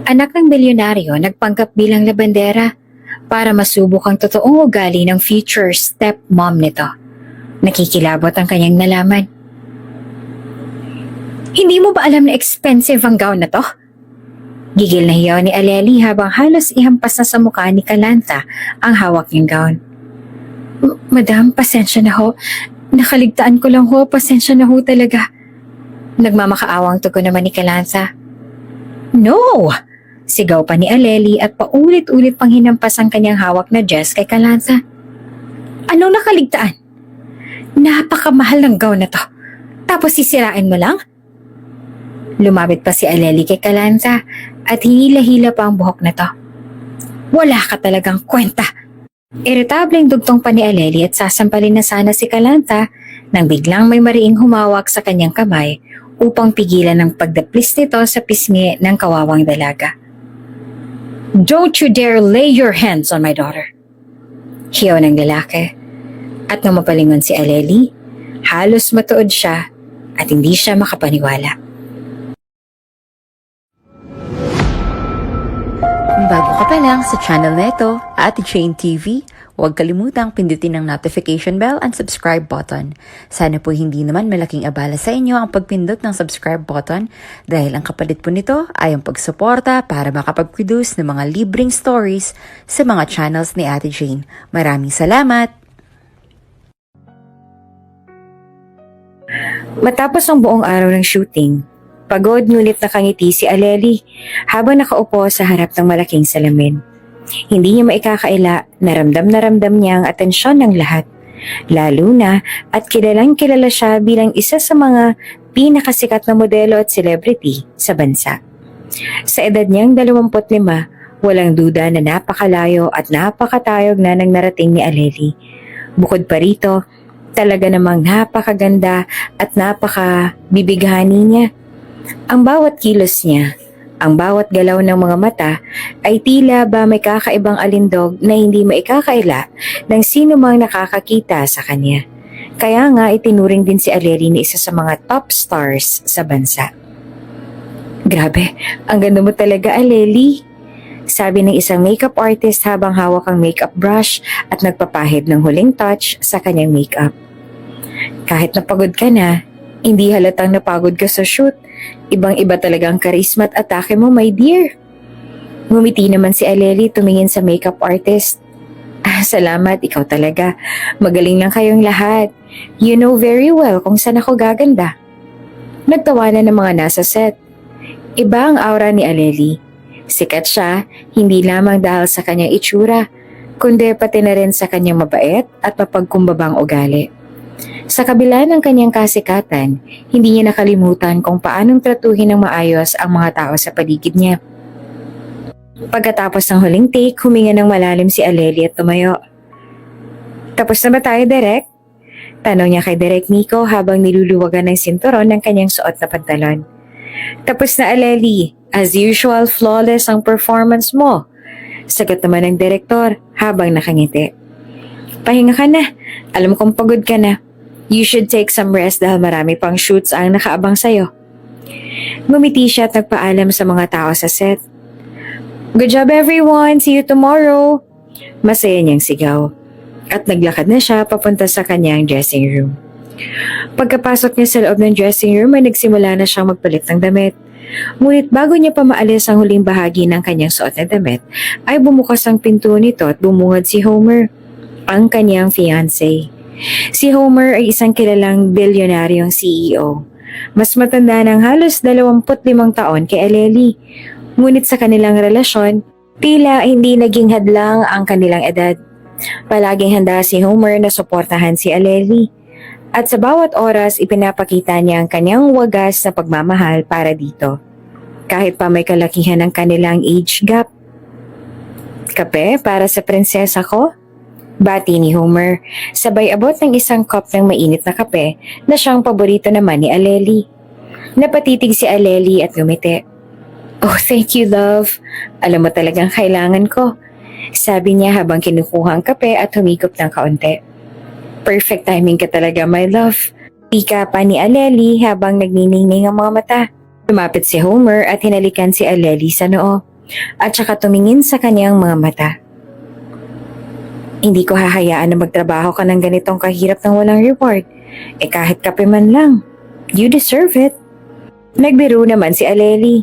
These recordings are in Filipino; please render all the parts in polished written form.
Anak ng bilyonaryo nagpanggap bilang labandera para masubok ang totoong ugali ng future stepmom nito. Nakikilabot ang kanyang nalaman. Hindi mo ba alam na expensive ang gown na to? Gigil na hiyaw ni Aleli habang halos ihampas na sa mukha ni Kalanta ang hawak niyang gown. Madam, pasensya na ho. Nakaligtaan ko lang ho, pasensya na ho talaga. Nagmamakaawang tugon naman ni Kalanta. No! Sigaw pa ni Aleli at paulit-ulit pang hinampas ang kanyang hawak na dress kay Kalanta. Anong nakaligtaan? Napakamahal ng gown na to. Tapos sisirain mo lang? Lumapit pa si Aleli kay Kalanta at hinila-hila pa ang buhok na to. Wala ka talagang kwenta. Iritableng dugtong pa ni Aleli at sasampalin na sana si Kalanta nang biglang may mariing humawak sa kanyang kamay upang pigilan ang pagdaplis nito sa pisngi ng kawawang dalaga. Don't you dare lay your hands on my daughter. Hiyaw ng lalaki. At nang mapalingon si Aleli, halos matuod siya at hindi siya makapaniwala. Kung bago ka pa lang sa channel na ito, Ate Jane TV, huwag kalimutang pindutin ang notification bell and subscribe button. Sana po hindi naman malaking abala sa inyo ang pagpindot ng subscribe button dahil ang kapalit po nito ay ang pagsuporta para makapag-produce ng mga libreng stories sa mga channels ni Ate Jane. Maraming salamat! Matapos ang buong araw ng shooting, pagod ngunit nakangiti si Aleli habang nakaupo sa harap ng malaking salamin. Hindi niya maikakaila na ramdam niya ang atensyon ng lahat. Lalo na at kilalang kilala siya bilang isa sa mga pinakasikat na modelo at celebrity sa bansa. Sa edad niyang 25, walang duda na napakalayo at napakatayog na ng narating ni Aleli. Bukod pa rito, talaga namang napakaganda at napakabibighani niya. Ang bawat kilos niya, ang bawat galaw ng mga mata ay tila ba may kakaibang alindog na hindi maikakaila ng sino mang nakakakita sa kanya. Kaya nga itinuring din si Aleli na isa sa mga top stars sa bansa. Grabe, ang ganda mo talaga, Aleli. Sabi ng isang makeup artist habang hawak ang makeup brush at nagpapahid ng huling touch sa kanyang makeup. Kahit napagod ka na, hindi halatang napagod ka sa shoot. Ibang-iba talaga ang karisma at atake mo, my dear. Ngumiti naman si Aleli tumingin sa makeup artist. Salamat, ikaw talaga. Magaling lang kayong lahat. You know very well kung saan ako gaganda. Nagtawanan ng mga nasa set. Iba ang aura ni Aleli. Sikat siya, hindi lamang dahil sa kanyang itsura, kundi pati na rin sa kanyang mabait at mapagkumbabang ugali. Sa kabila ng kanyang kasikatan, hindi niya nakalimutan kung paanong tratuhin ng maayos ang mga tao sa paligid niya. Pagkatapos ng huling take, huminga ng malalim si Aleli at tumayo. Tapos na ba tayo, Direk? Tanong niya kay Direk Nico habang niluluwagan ng sinturon ng kanyang suot na pantalon. Tapos na, Aleli. As usual, flawless ang performance mo. Sagot naman ng direktor habang nakangiti. Pahinga ka na. Alam kong pagod ka na. You should take some rest dahil marami pang shoots ang nakaabang sa'yo. Ngumiti siya at nagpaalam sa mga tao sa set. Good job everyone! See you tomorrow! Masaya niyang sigaw. At naglakad na siya papunta sa kanyang dressing room. Pagkapasok niya sa loob ng dressing room ay nagsimula na siyang magpalit ng damit. Ngunit bago niya pa maalis ang huling bahagi ng kanyang suot na damit, ay bumukas ang pinto nito at bumungad si Homer, ang kanyang fiancé. Si Homer ay isang kilalang bilyonaryong CEO. Mas matanda ng halos 25 taon kay Aleli. Ngunit sa kanilang relasyon, tila hindi naging hadlang ang kanilang edad. Palaging handa si Homer na suportahan si Aleli. At sa bawat oras ipinapakita niya ang kanyang wagas na pagmamahal para dito. Kahit pa may kalakihan ng kanilang age gap. Kape para sa prinsesa ko? Bati ni Homer, sabay abot ng isang cup ng mainit na kape na siyang paborito naman ni Aleli. Napatitig si Aleli at ngumiti. Oh, thank you, love. Alam mo talagang kailangan ko. Sabi niya habang kinukuha ang kape at humigop ng kaunti. Perfect timing ka talaga, my love. Pika pa ni Aleli habang nagniningning ang mga mata. Lumapit si Homer at hinalikan si Aleli sa noo at saka tumingin sa kanyang mga mata. Hindi ko hahayaan na magtrabaho ka ng ganitong kahirap ng walang reward. Kahit kape man lang. You deserve it. Nagbiro naman si Aleli.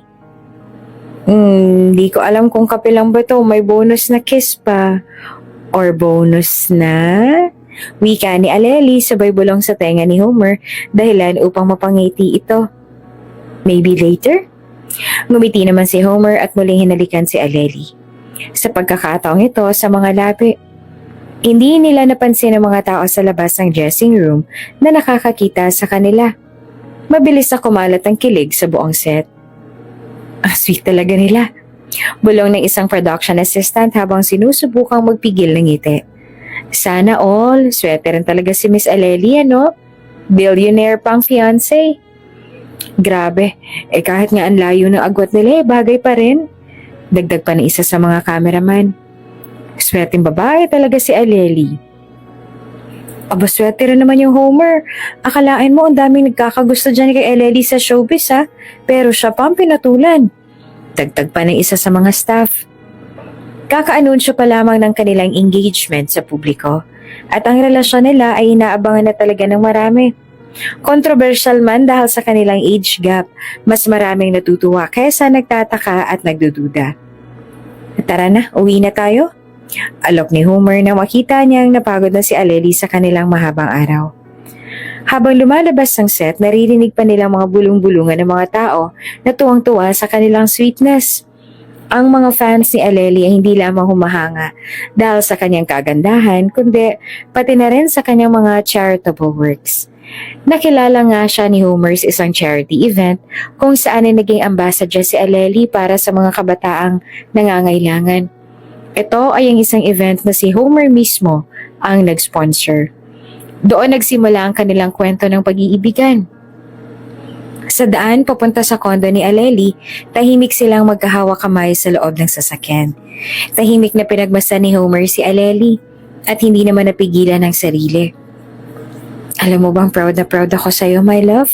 Di ko alam kung kape lang ba to, may bonus na kiss pa. Or bonus na? Wika ni Aleli sabay bulong sa tenga ni Homer dahilan upang mapangiti ito. Maybe later? Ngumiti naman si Homer at muling hinalikan si Aleli. Sa pagkakataong ito sa mga labi, hindi nila napansin ang mga tao sa labas ng dressing room na nakakakita sa kanila. Mabilis na kumalat ang kilig sa buong set. Sweet talaga nila. Bulong ng isang production assistant habang sinusubukang magpigil ng ngiti. Sana all, swerte rin talaga si Miss Aleli, ano? Billionaire pang fiancé. Grabe, kahit nga ang layo ng agwat nila, bagay pa rin. Dagdag pa ng isa sa mga cameraman. Swerteng babae talaga si Aleli. Aba, swerte rin naman yung Homer. Akalain mo ang daming nagkakagusto dyan kay Aleli sa showbiz ha, pero siya pa ang pinatulan. Dagdag pa ng isa sa mga staff. Kakaanunsyo pa lamang ng kanilang engagement sa publiko at ang relasyon nila ay inaabangan na talaga ng marami. Controversial man dahil sa kanilang age gap, mas maraming natutuwa kaysa nagtataka at nagdududa. Tara na, uwi na tayo. Alok ni Homer na makita niyang napagod na si Aleli sa kanilang mahabang araw. Habang lumalabas ng set, naririnig pa nilang mga bulong-bulungan ng mga tao na tuwang-tuwa sa kanilang sweetness. Ang mga fans ni Aleli ay hindi lamang humahanga dahil sa kanyang kagandahan, kundi pati na rin sa kanyang mga charitable works. Nakilala nga siya ni Homer sa isang charity event kung saan ay naging ambassador si Aleli para sa mga kabataang nangangailangan. Ito ay ang isang event na si Homer mismo ang nag-sponsor. Doon nagsimula ang kanilang kwento ng pag-iibigan. Sa daan papunta sa kondo ni Aleli, tahimik silang magkahawak kamay sa loob ng sasakyan. Tahimik na pinagmasdan ni Homer si Aleli at hindi naman napigilan ng sarili. Alam mo bang proud na proud ako sa'yo, my love?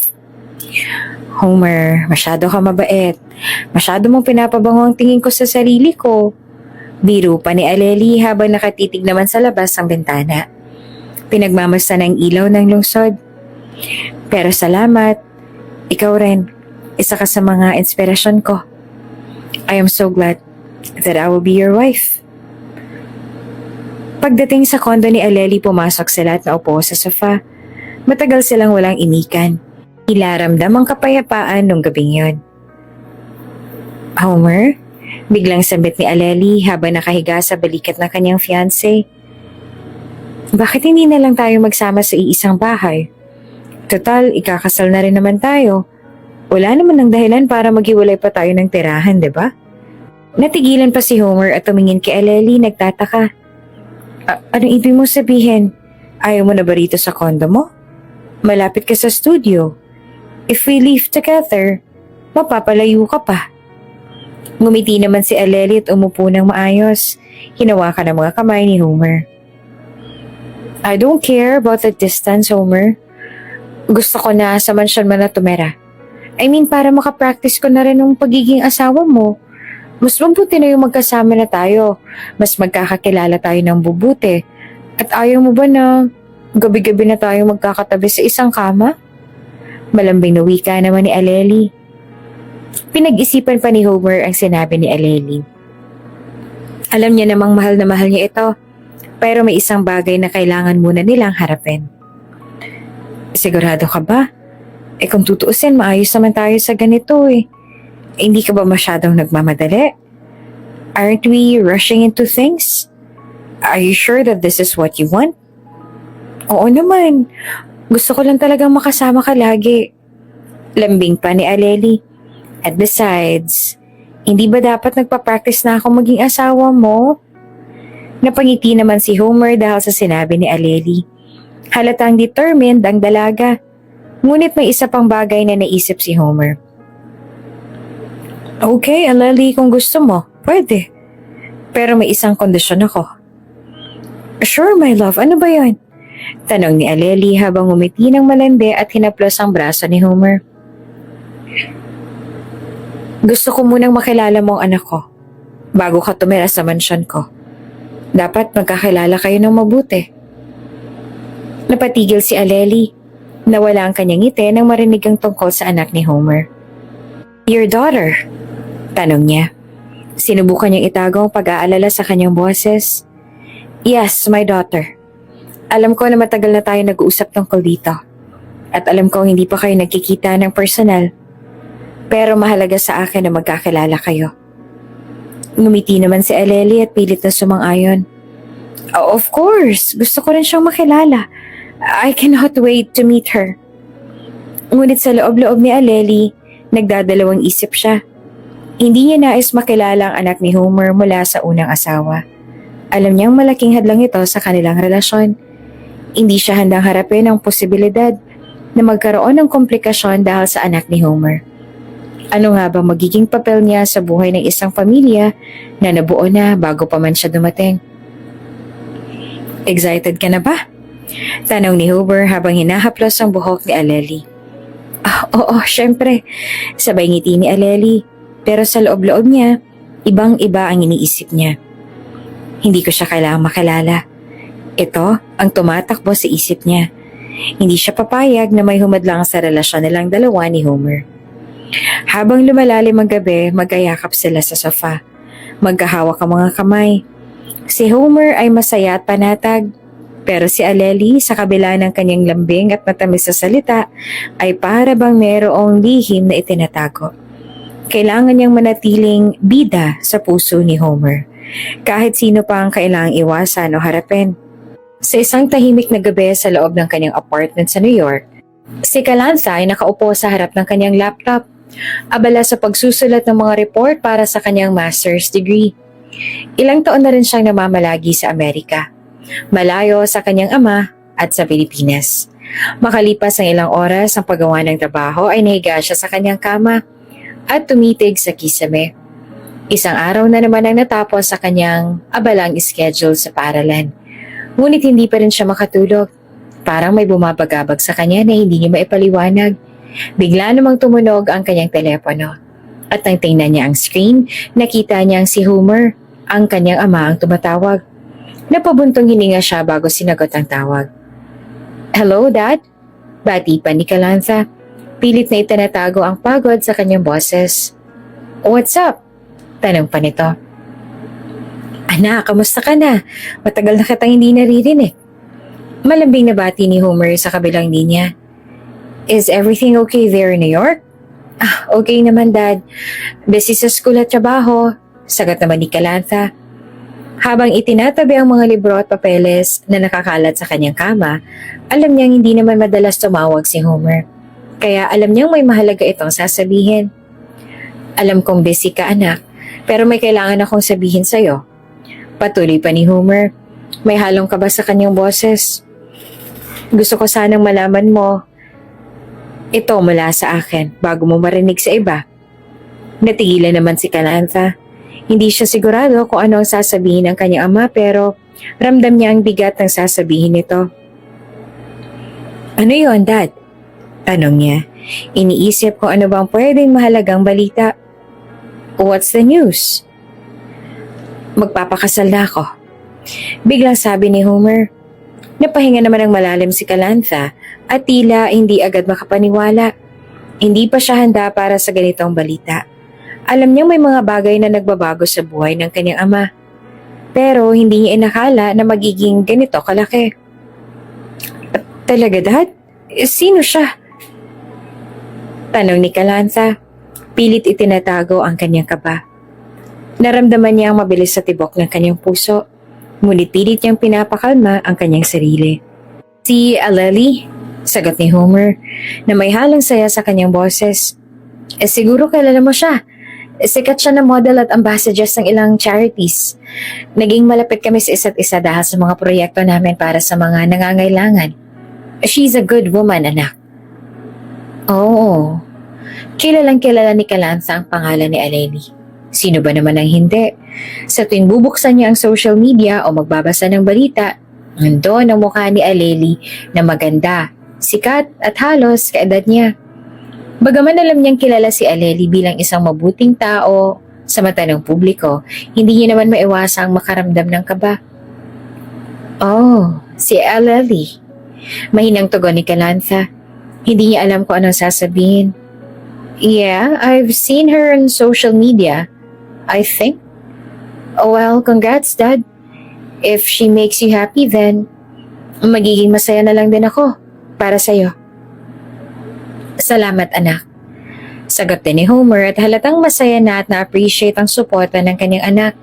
Homer, masyado ka mabait. Masyado mong pinapabango ang tingin ko sa sarili ko. Biro pa ni Aleli habang nakatitig naman sa labas ng bintana. Pinagmamasta ng ilaw ng lungsod. Pero salamat, ikaw rin, isa ka sa mga inspirasyon ko. I am so glad that I will be your wife. Pagdating sa kondo ni Aleli, pumasok sila at naupo sa sofa. Matagal silang walang inikan. Ilaramdam ang kapayapaan nung gabing yon. Homer? Biglang sambit ni Aleli habang nakahiga sa balikat ng kanyang fiancé. Bakit hindi na lang tayo magsama sa iisang bahay? Total, ikakasal na rin naman tayo. Wala naman ng dahilan para maghiwalay pa tayo ng tirahan, di ba? Natigilan pa si Homer at tumingin kay Aleli, nagtataka. Anong ibig mo sabihin? Ayaw mo na ba rito sa kondo mo? Malapit ka sa studio. If we live together, mapapalayo ka pa. Ngumiti naman si Aleli at umupo ng maayos. Hinawakan ang mga kamay ni Homer. I don't care about the distance, Homer. Gusto ko na sa mansyon man na tumira. I mean, para makapractice ko na rin ng pagiging asawa mo. Mas mabuti na yung magkasama na tayo. Mas magkakakilala tayo ng bubuti. At ayaw mo ba na gabi-gabi na tayo magkakatabi sa isang kama? Malambing na wika naman ni Aleli. Pinag-isipan pa ni Homer ang sinabi ni Aleli. Alam niya namang mahal na mahal niya ito, pero may isang bagay na kailangan muna nilang harapin. Sigurado ka ba? Kung tutuusin, maayos naman tayo sa ganito eh. Hindi ka ba masyadong nagmamadali? Aren't we rushing into things? Are you sure that this is what you want? Oo naman. Gusto ko lang talagang makasama ka lagi. Lambing pa ni Aleli. At besides, hindi ba dapat nagpa-practice na ako maging asawa mo? Napangiti naman si Homer dahil sa sinabi ni Aleli. Halatang determined ang dalaga. Ngunit may isa pang bagay na naisip si Homer. Okay, Aleli, kung gusto mo, pwede. Pero may isang kondisyon ako. Sure, my love. Ano ba yon? Tanong ni Aleli habang umiti ng malandi at hinaplos ang braso ni Homer. Gusto ko munang makilala mo ang anak ko bago ka tumira sa mansyon ko. Dapat magkakilala kayo ng mabuti. Napatigil si Aleli. Nawala ang kanyang ngiti nang marinig ang tungkol sa anak ni Homer. Your daughter? Tanong niya. Sinubukan niyang itago ang pag-aalala sa kanyang boses. Yes, my daughter. Alam ko na matagal na tayo nag-uusap tungkol dito. At alam kong hindi pa kayo nagkikita ng personal. Pero mahalaga sa akin na magkakilala kayo. Ngumiti naman si Aleli at pilit na sumang-ayon. Oh, of course, gusto ko rin siyang makilala. I cannot wait to meet her. Ngunit sa loob-loob ni Aleli, nagdadalawang isip siya. Hindi niya nais makilala ang anak ni Homer mula sa unang asawa. Alam niyang malaking hadlang ito sa kanilang relasyon. Hindi siya handang harapin ang posibilidad na magkaroon ng komplikasyon dahil sa anak ni Homer. Ano nga ba magiging papel niya sa buhay ng isang pamilya na nabuo na bago pa man siya dumating? Excited ka na ba? Tanong ni Homer habang hinahaplos ang buhok ni Aleli. Oo, syempre. Sabay ngiti ni Aleli. Pero sa loob-loob niya, ibang-iba ang iniisip niya. Hindi ko siya kailangang makilala. Ito ang tumatakbo sa isip niya. Hindi siya papayag na may humadlang sa relasyon nilang dalawa ni Homer. Habang lumalalim ang gabi, magkayakap sila sa sofa. Magkahawak ang mga kamay. Si Homer ay masaya at panatag. Pero si Aleli, sa kabila ng kanyang lambing at matamis sa salita, ay para bang mayroong lihim na itinatago. Kailangan niyang manatiling bida sa puso ni Homer. Kahit sino pa ang kailangang iwasan o harapin. Sa isang tahimik na gabi sa loob ng kanyang apartment sa New York, si Calantha ay nakaupo sa harap ng kanyang laptop. Abala sa pagsusulat ng mga report para sa kanyang master's degree. Ilang taon na rin siyang namamalagi sa Amerika. Malayo sa kanyang ama at sa Pilipinas. Makalipas ang ilang oras ang paggawa ng trabaho ay nahiga siya sa kanyang kama at tumitig sa kisame. Isang araw na naman ang natapos sa kanyang abalang schedule sa paaralan. Ngunit hindi pa rin siya makatulog. Parang may bumabagabag sa kanya na hindi niya maipaliwanag. Bigla namang tumunog ang kanyang telepono. At nang tingnan niya ang screen, nakita niyang si Homer, ang kanyang ama, ang tumatawag. Napabuntong hininga siya bago sinagot ang tawag. Hello, Dad? Bati pa ni Calantha. Pilit na itinatago ang pagod sa kanyang boses. What's up? Tanong pa nito. Anak, kamusta ka na? Matagal na kitang hindi naririnig. Malambing na bati ni Homer sa kabilang linya. Is everything okay there in New York? Okay naman, Dad. Busy sa school at trabaho. Sagot naman ni Calantha. Habang itinatabi ang mga libro at papeles na nakakalat sa kanyang kama, alam niyang hindi naman madalas tumawag si Homer. Kaya alam niyang may mahalaga itong sasabihin. Alam kong busy ka, anak, pero may kailangan akong sabihin sa'yo. Patuloy pa ni Homer. May halong ka ba sa kanyang boses? Gusto ko sanang malaman mo ito mula sa akin bago mo marinig sa iba. Natigilan naman si Calantha. Hindi siya sigurado kung ano ang sasabihin ng kanyang ama pero ramdam niya ang bigat ng sasabihin nito. Ano yon, Dad? Tanong niya. Iniisip kung ano bang pwedeng mahalagang balita. What's the news? Magpapakasal na ako. Biglang sabi ni Homer. Napahinga naman ng malalim si Calantha at tila hindi agad makapaniwala. Hindi pa siya handa para sa ganitong balita. Alam niyang may mga bagay na nagbabago sa buhay ng kanyang ama. Pero hindi niya inakala na magiging ganito kalaki. Talaga, Dad? Sino siya? Tanong ni Calantha. Pilit itinatago ang kanyang kaba. Naramdaman niya ang mabilis sa tibok ng kanyang puso. Ngunit pilit niyang pinapakalma ang kanyang sarili. Si Aleli, sagot ni Homer, na may halang saya sa kanyang boses. Siguro kilala mo siya. Sikat siya na model at ambassadors ng ilang charities. Naging malapit kami sa isa't isa dahil sa mga proyekto namin para sa mga nangangailangan. She's a good woman, anak. Oo. Kilalang kilala ni Calantha ang pangalan ni Aleli. Sino ba naman ang hindi? Sa tuwing bubuksan niya ang social media o magbabasa ng balita, nandoon ang mukha ni Aleli na maganda, sikat at halos kaedad niya. Bagaman alam niyang kilala si Aleli bilang isang mabuting tao sa mata ng publiko, hindi niya naman maiwasang makaramdam ng kaba. Oh, si Aleli. Mahinang tugon ni Calantha. Hindi niya alam kung anong sasabihin. Yeah, I've seen her on social media, I think. Oh well, congrats, Dad. If she makes you happy, then magiging masaya na lang din ako para sa'yo. Salamat, anak. Sagot din ni Homer at halatang masaya na at na-appreciate ang suporta ng kanyang anak.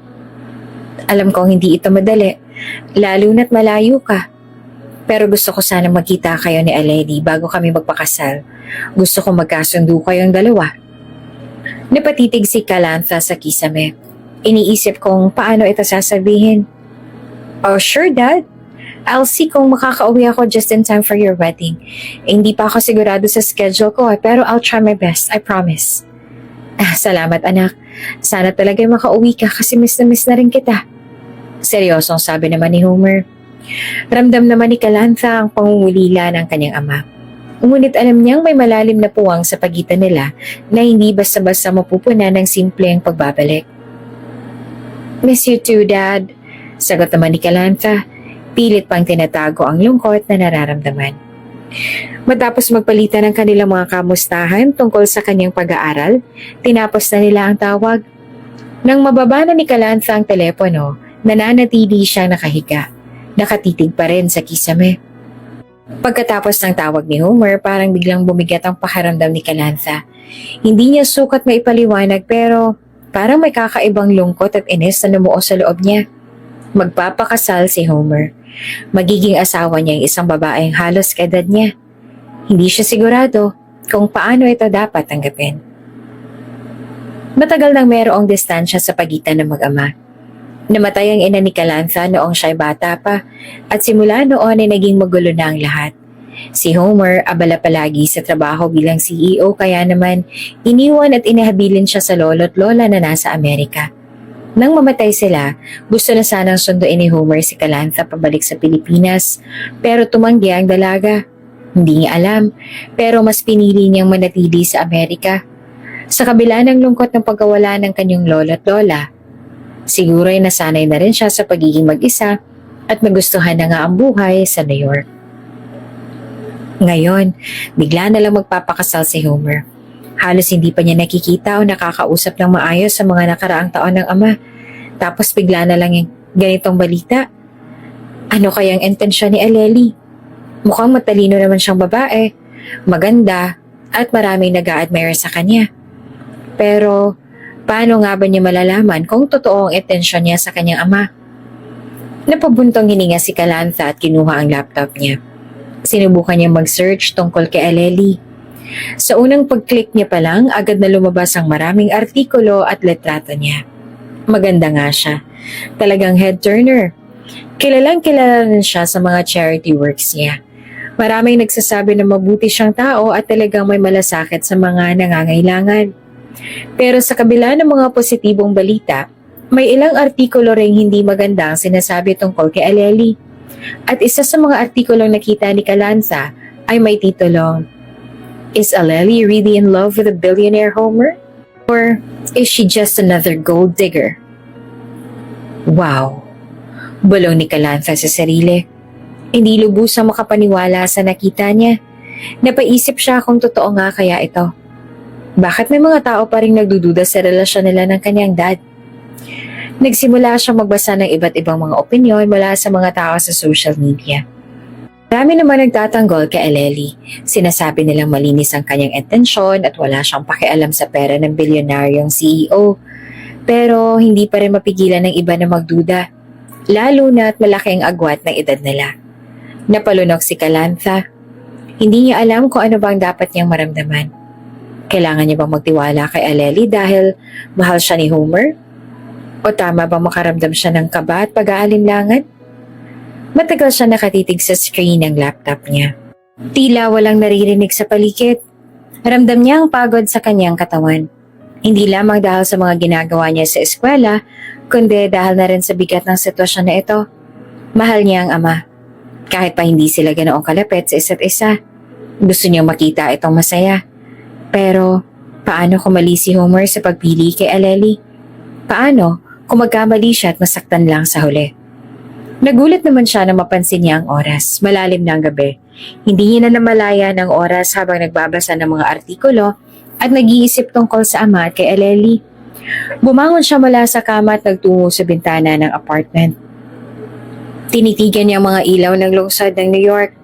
Alam kong hindi ito madali, lalo na't malayo ka. Pero gusto ko sana magkita kayo ni Aleli bago kami magpakasal. Gusto ko magkasundo kayong dalawa. Napatitig si Calantha sa kisame. Iniisip kong paano ito sasabihin. Oh, sure, Dad. I'll see kung makakauwi ako just in time for your wedding. Hindi pa ako sigurado sa schedule ko pero I'll try my best, I promise. Salamat, anak. Sana talaga makauwi ka kasi miss na rin kita. Seryosong sabi naman ni Homer. Ramdam naman ni Calantha ang pangungulila ng kanyang ama. Ngunit alam niyang may malalim na puwang sa pagitan nila na hindi basta-basta mapupuna ng simpleng pagbabalik. Miss you too, Dad. Sagot naman ni Calantha. Pilit pang tinatago ang lungkot na nararamdaman. Matapos magpalitan ng kanilang mga kamustahan tungkol sa kanyang pag-aaral, tinapos na nila ang tawag. Nang mababa na ni Calantha ang telepono, nananatili siyang nakahiga. Nakatitig pa rin sa kisame. Pagkatapos ng tawag ni Homer, parang biglang bumigat ang pakiramdam ni Calantha. Hindi niya sukat maipaliwanag pero parang may kakaibang lungkot at inis na lumuo sa loob niya. Magpapakasal si Homer. Magiging asawa niya ang isang babaeng halos kaedad niya. Hindi siya sigurado kung paano ito dapat tanggapin. Matagal nang mayroong distansya sa pagitan ng mag-ama. Namatay ang ina ni Calantha noong siya'y bata pa at simula noon ay naging magulo na ang lahat. Si Homer abala palagi sa trabaho bilang CEO kaya naman iniwan at inihabilin siya sa lolo't lola na nasa Amerika. Nang mamatay sila, gusto na sanang sunduin ni Homer si Calantha pabalik sa Pilipinas pero tumanggi ang dalaga. Hindi niya alam pero mas pinili niyang manatili sa Amerika. Sa kabila ng lungkot ng pagkawala ng kanyang lolo't lola, siguro ay nasanay na rin siya sa pagiging mag-isa at magustuhan na nga ang buhay sa New York. Ngayon, bigla na lang magpapakasal si Homer. Halos hindi pa niya nakikita o nakakausap ng maayos sa mga nakaraang taon ng ama. Tapos bigla na lang yung ganitong balita. Ano kayang intensyon ni Aleli? Mukhang matalino naman siyang babae, maganda at maraming nag-a-admire sa kanya. Pero paano nga ba niya malalaman kung totoo ang intensyon niya sa kanyang ama? Napabuntong hininga si Calantha at kinuha ang laptop niya. Sinubukan niya mag-search tungkol kay Aleli. Sa unang pag-click niya pa lang, agad na lumabas ang maraming artikulo at letrato niya. Maganda nga siya. Talagang head-turner. Kilalang kilala rin siya sa mga charity works niya. Maraming nagsasabi na mabuti siyang tao at talagang may malasakit sa mga nangangailangan. Pero sa kabila ng mga positibong balita, may ilang artikulo ring hindi maganda ang sinasabi tungkol kay Aleli. At isa sa mga artikulong nakita ni Calantha ay may titulong, Is Aleli really in love with a billionaire Homer? Or is she just another gold digger? Wow! Bulong ni Calantha sa sarili. Hindi lubusang makapaniwala sa nakita niya. Napaisip siya kung totoo nga kaya ito. Bakit may mga tao pa rin nagdududa sa relasyon nila ng kanyang dad? Nagsimula siyang magbasa ng iba't ibang mga opinyon mula sa mga tao sa social media. Marami naman nagtatanggol kay Aleli. Sinasabi nilang malinis ang kanyang intensyon at wala siyang pakialam sa pera ng bilyonaryong CEO. Pero hindi pa rin mapigilan ng iba na magduda, lalo na at malaki ang agwat ng edad nila. Napalunok si Calantha. Hindi niya alam kung ano bang dapat niyang maramdaman. Kailangan niya bang magtiwala kay Aleli dahil mahal siya ni Homer? O tama bang makaramdam siya ng kaba at pag-aalinlangan? Matagal siya nakatitig sa screen ng laptop niya. Tila walang naririnig sa paligid. Ramdam niya ang pagod sa kanyang katawan. Hindi lamang dahil sa mga ginagawa niya sa eskwela, kundi dahil na rin sa bigat ng sitwasyon na ito. Mahal niya ang ama. Kahit pa hindi sila ganoong kalapit sa isa't isa, gusto niyang makita itong masaya. Pero, paano kung mali si Homer sa pagpili kay Aleli? Paano kung magkamali siya at masaktan lang sa huli? Nagulat naman siya na mapansin niya ang oras. Malalim na ang gabi. Hindi niya na namalayan ang oras habang nagbabasa ng mga artikulo at nag-iisip tungkol sa ama at kay Aleli. Bumangon siya mula sa kama at nagtungo sa bintana ng apartment. Tinitigan niya ang mga ilaw ng lungsod ng New York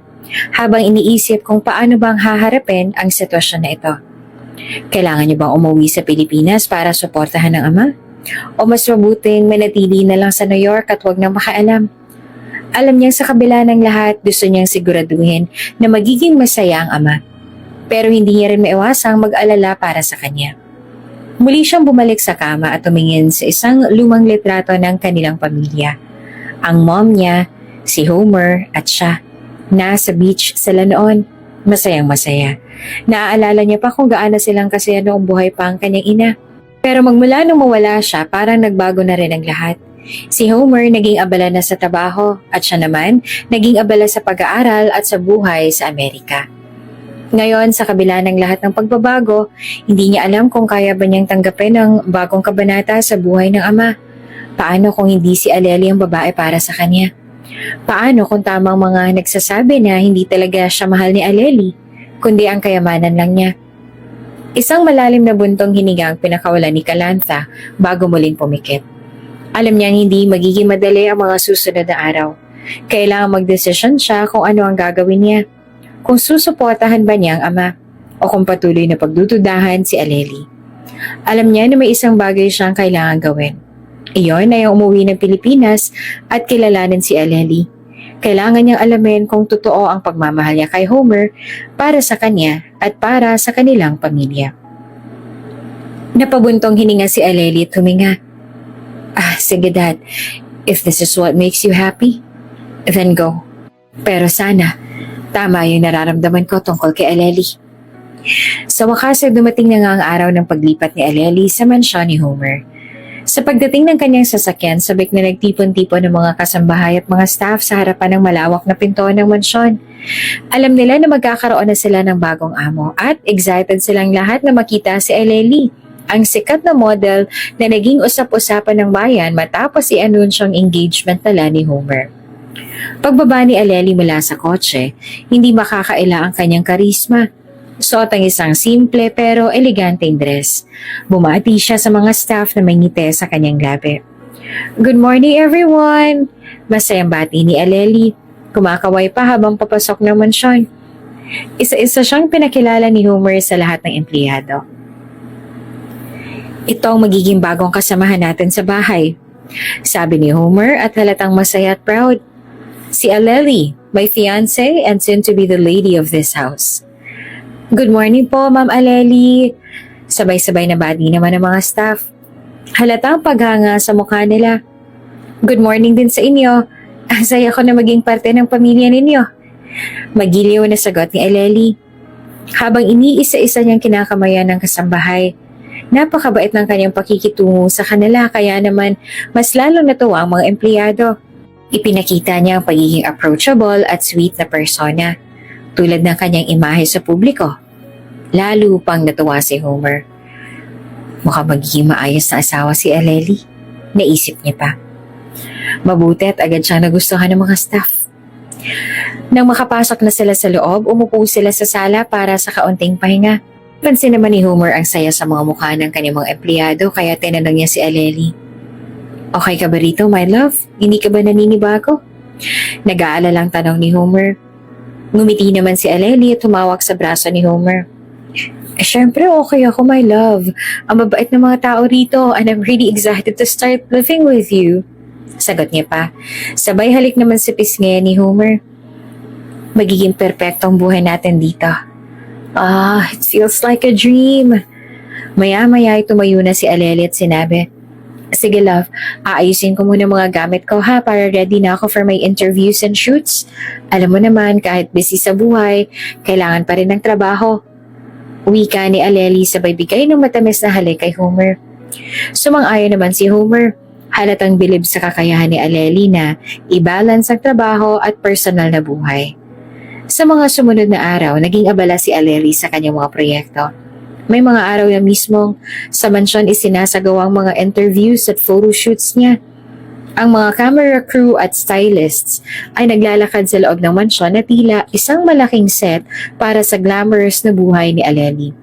habang iniisip kung paano bang haharapin ang sitwasyon na ito. Kailangan niya bang umuwi sa Pilipinas para suportahan ng ama? O mas mabuting manatili na lang sa New York at huwag nang makaalam? Alam niyang sa kabila ng lahat, gusto niyang siguraduhin na magiging masaya ang ama. Pero hindi niya rin maiwasang mag-alala para sa kanya. Muli siyang bumalik sa kama at tumingin sa isang lumang litrato ng kanilang pamilya. Ang mom niya, si Homer at siya. Nasa beach sila noon. Masayang masaya. Naaalala niya pa kung gaano silang kasaya noong buhay pa ang kanyang ina. Pero magmula nung mawala siya, parang nagbago na rin ang lahat. Si Homer naging abala na sa trabaho at siya naman naging abala sa pag-aaral at sa buhay sa Amerika. Ngayon, sa kabila ng lahat ng pagbabago, hindi niya alam kung kaya ba niyang tanggapin ang bagong kabanata sa buhay ng ama. Paano kung hindi si Aleli ang babae para sa kanya? Paano kung tamang mga nagsasabi na hindi talaga siya mahal ni Aleli, kundi ang kayamanan lang niya? Isang malalim na buntong hininga ang pinakawalan ni Calantha bago muling pumikit. Alam niyang hindi magiging madali ang mga susunod na araw. Kailangan magdesisyon siya kung ano ang gagawin niya. Kung susuportahan ba niya ang ama o kung patuloy na pagdududahan si Aleli. Alam niya na may isang bagay siyang kailangan gawin. Iyon ay ang umuwi ng Pilipinas at kilalanin si Aleli. Kailangan niyang alamin kung totoo ang pagmamahal niya kay Homer para sa kanya at para sa kanilang pamilya. Napabuntong hininga si Aleli at huminga. Sige dad, if this is what makes you happy, then go. Pero sana, tama yung nararamdaman ko tungkol kay Aleli. Sa wakas ay dumating na nga ang araw ng paglipat ni Aleli sa mansyon ni Homer. Sa pagdating ng kanyang sasakyan, sabik na nagtipon-tipon ng mga kasambahay at mga staff sa harapan ng malawak na pintuan ng mansyon. Alam nila na magkakaroon na sila ng bagong amo at excited silang lahat na makita si Aleli, ang sikat na model na naging usap-usapan ng bayan matapos i-anunsyong engagement nila ni Homer. Pagbaba ni Aleli mula sa kotse, hindi makakaila ang kanyang karisma. Suot ang isang simple pero eleganteng dress. Bumati siya sa mga staff na may ngiti sa kanyang labi. Good morning everyone! Masayang bati ni Aleli. Kumakaway pa habang papasok ng mansyon. Isa-isa siyang pinakilala ni Homer sa lahat ng empleyado. Ito ang magiging bagong kasamahan natin sa bahay, sabi ni Homer at halatang masaya at proud. Si Aleli, my fiancé and soon to be the lady of this house. Good morning po, Ma'am Aleli. Sabay-sabay na bati naman ng mga staff. Halatang paghanga sa mukha nila. Good morning din sa inyo. Ang saya ko na maging parte ng pamilya ninyo. Magiliw na sagot ni Aleli. Habang iniisa-isa niyang kinakamayan ng kasambahay, napakabait ng kanyang pakikitungo sa kanila kaya naman mas lalo natuwa ang mga empleyado. Ipinakita niya ang pagiging approachable at sweet na persona, tulad ng kanyang imahe sa publiko. Lalo pang natuwa si Homer. Mukhang magiging maayos na asawa si Aleli, naisip niya pa. Mabuti at agad siyang nagustuhan ng mga staff. Nang makapasok na sila sa loob, umupo sila sa sala para sa kaunting pahinga. Pansin naman ni Homer ang saya sa mga mukha ng kanyang mga empleyado kaya tinanong niya si Aleli. Okay ka ba rito, my love? Hindi ka ba naninibago? Nag-aalalang tanong ni Homer. Ngumiti naman si Aleli at tumawak sa braso ni Homer. Siyempre okay ako, my love. Ang mabait ng mga tao rito and I'm really excited to start living with you. Sagot niya pa. Sabay halik naman sa pisngi ni Homer. Magiging perpektong buhay natin dito. It feels like a dream. Maya-maya ay tumayo na si Aleli at sinabi, sige love, aayusin ko muna mga gamit ko ha para ready na ako for my interviews and shoots. Alam mo naman kahit busy sa buhay, kailangan pa rin ng trabaho. Wika ni Aleli sabay bigay ng matamis na halik kay Homer. Sumang-ayon naman si Homer. Halatang bilib sa kakayahan ni Aleli na i-balance ang trabaho at personal na buhay. Sa mga sumunod na araw, naging abala si Aleli sa kanyang mga proyekto. May mga araw na mismong sa mansyon isinasagawa ang mga interviews at photoshoots niya. Ang mga camera crew at stylists ay naglalakad sa loob ng mansyon na tila isang malaking set para sa glamorous na buhay ni Aleli.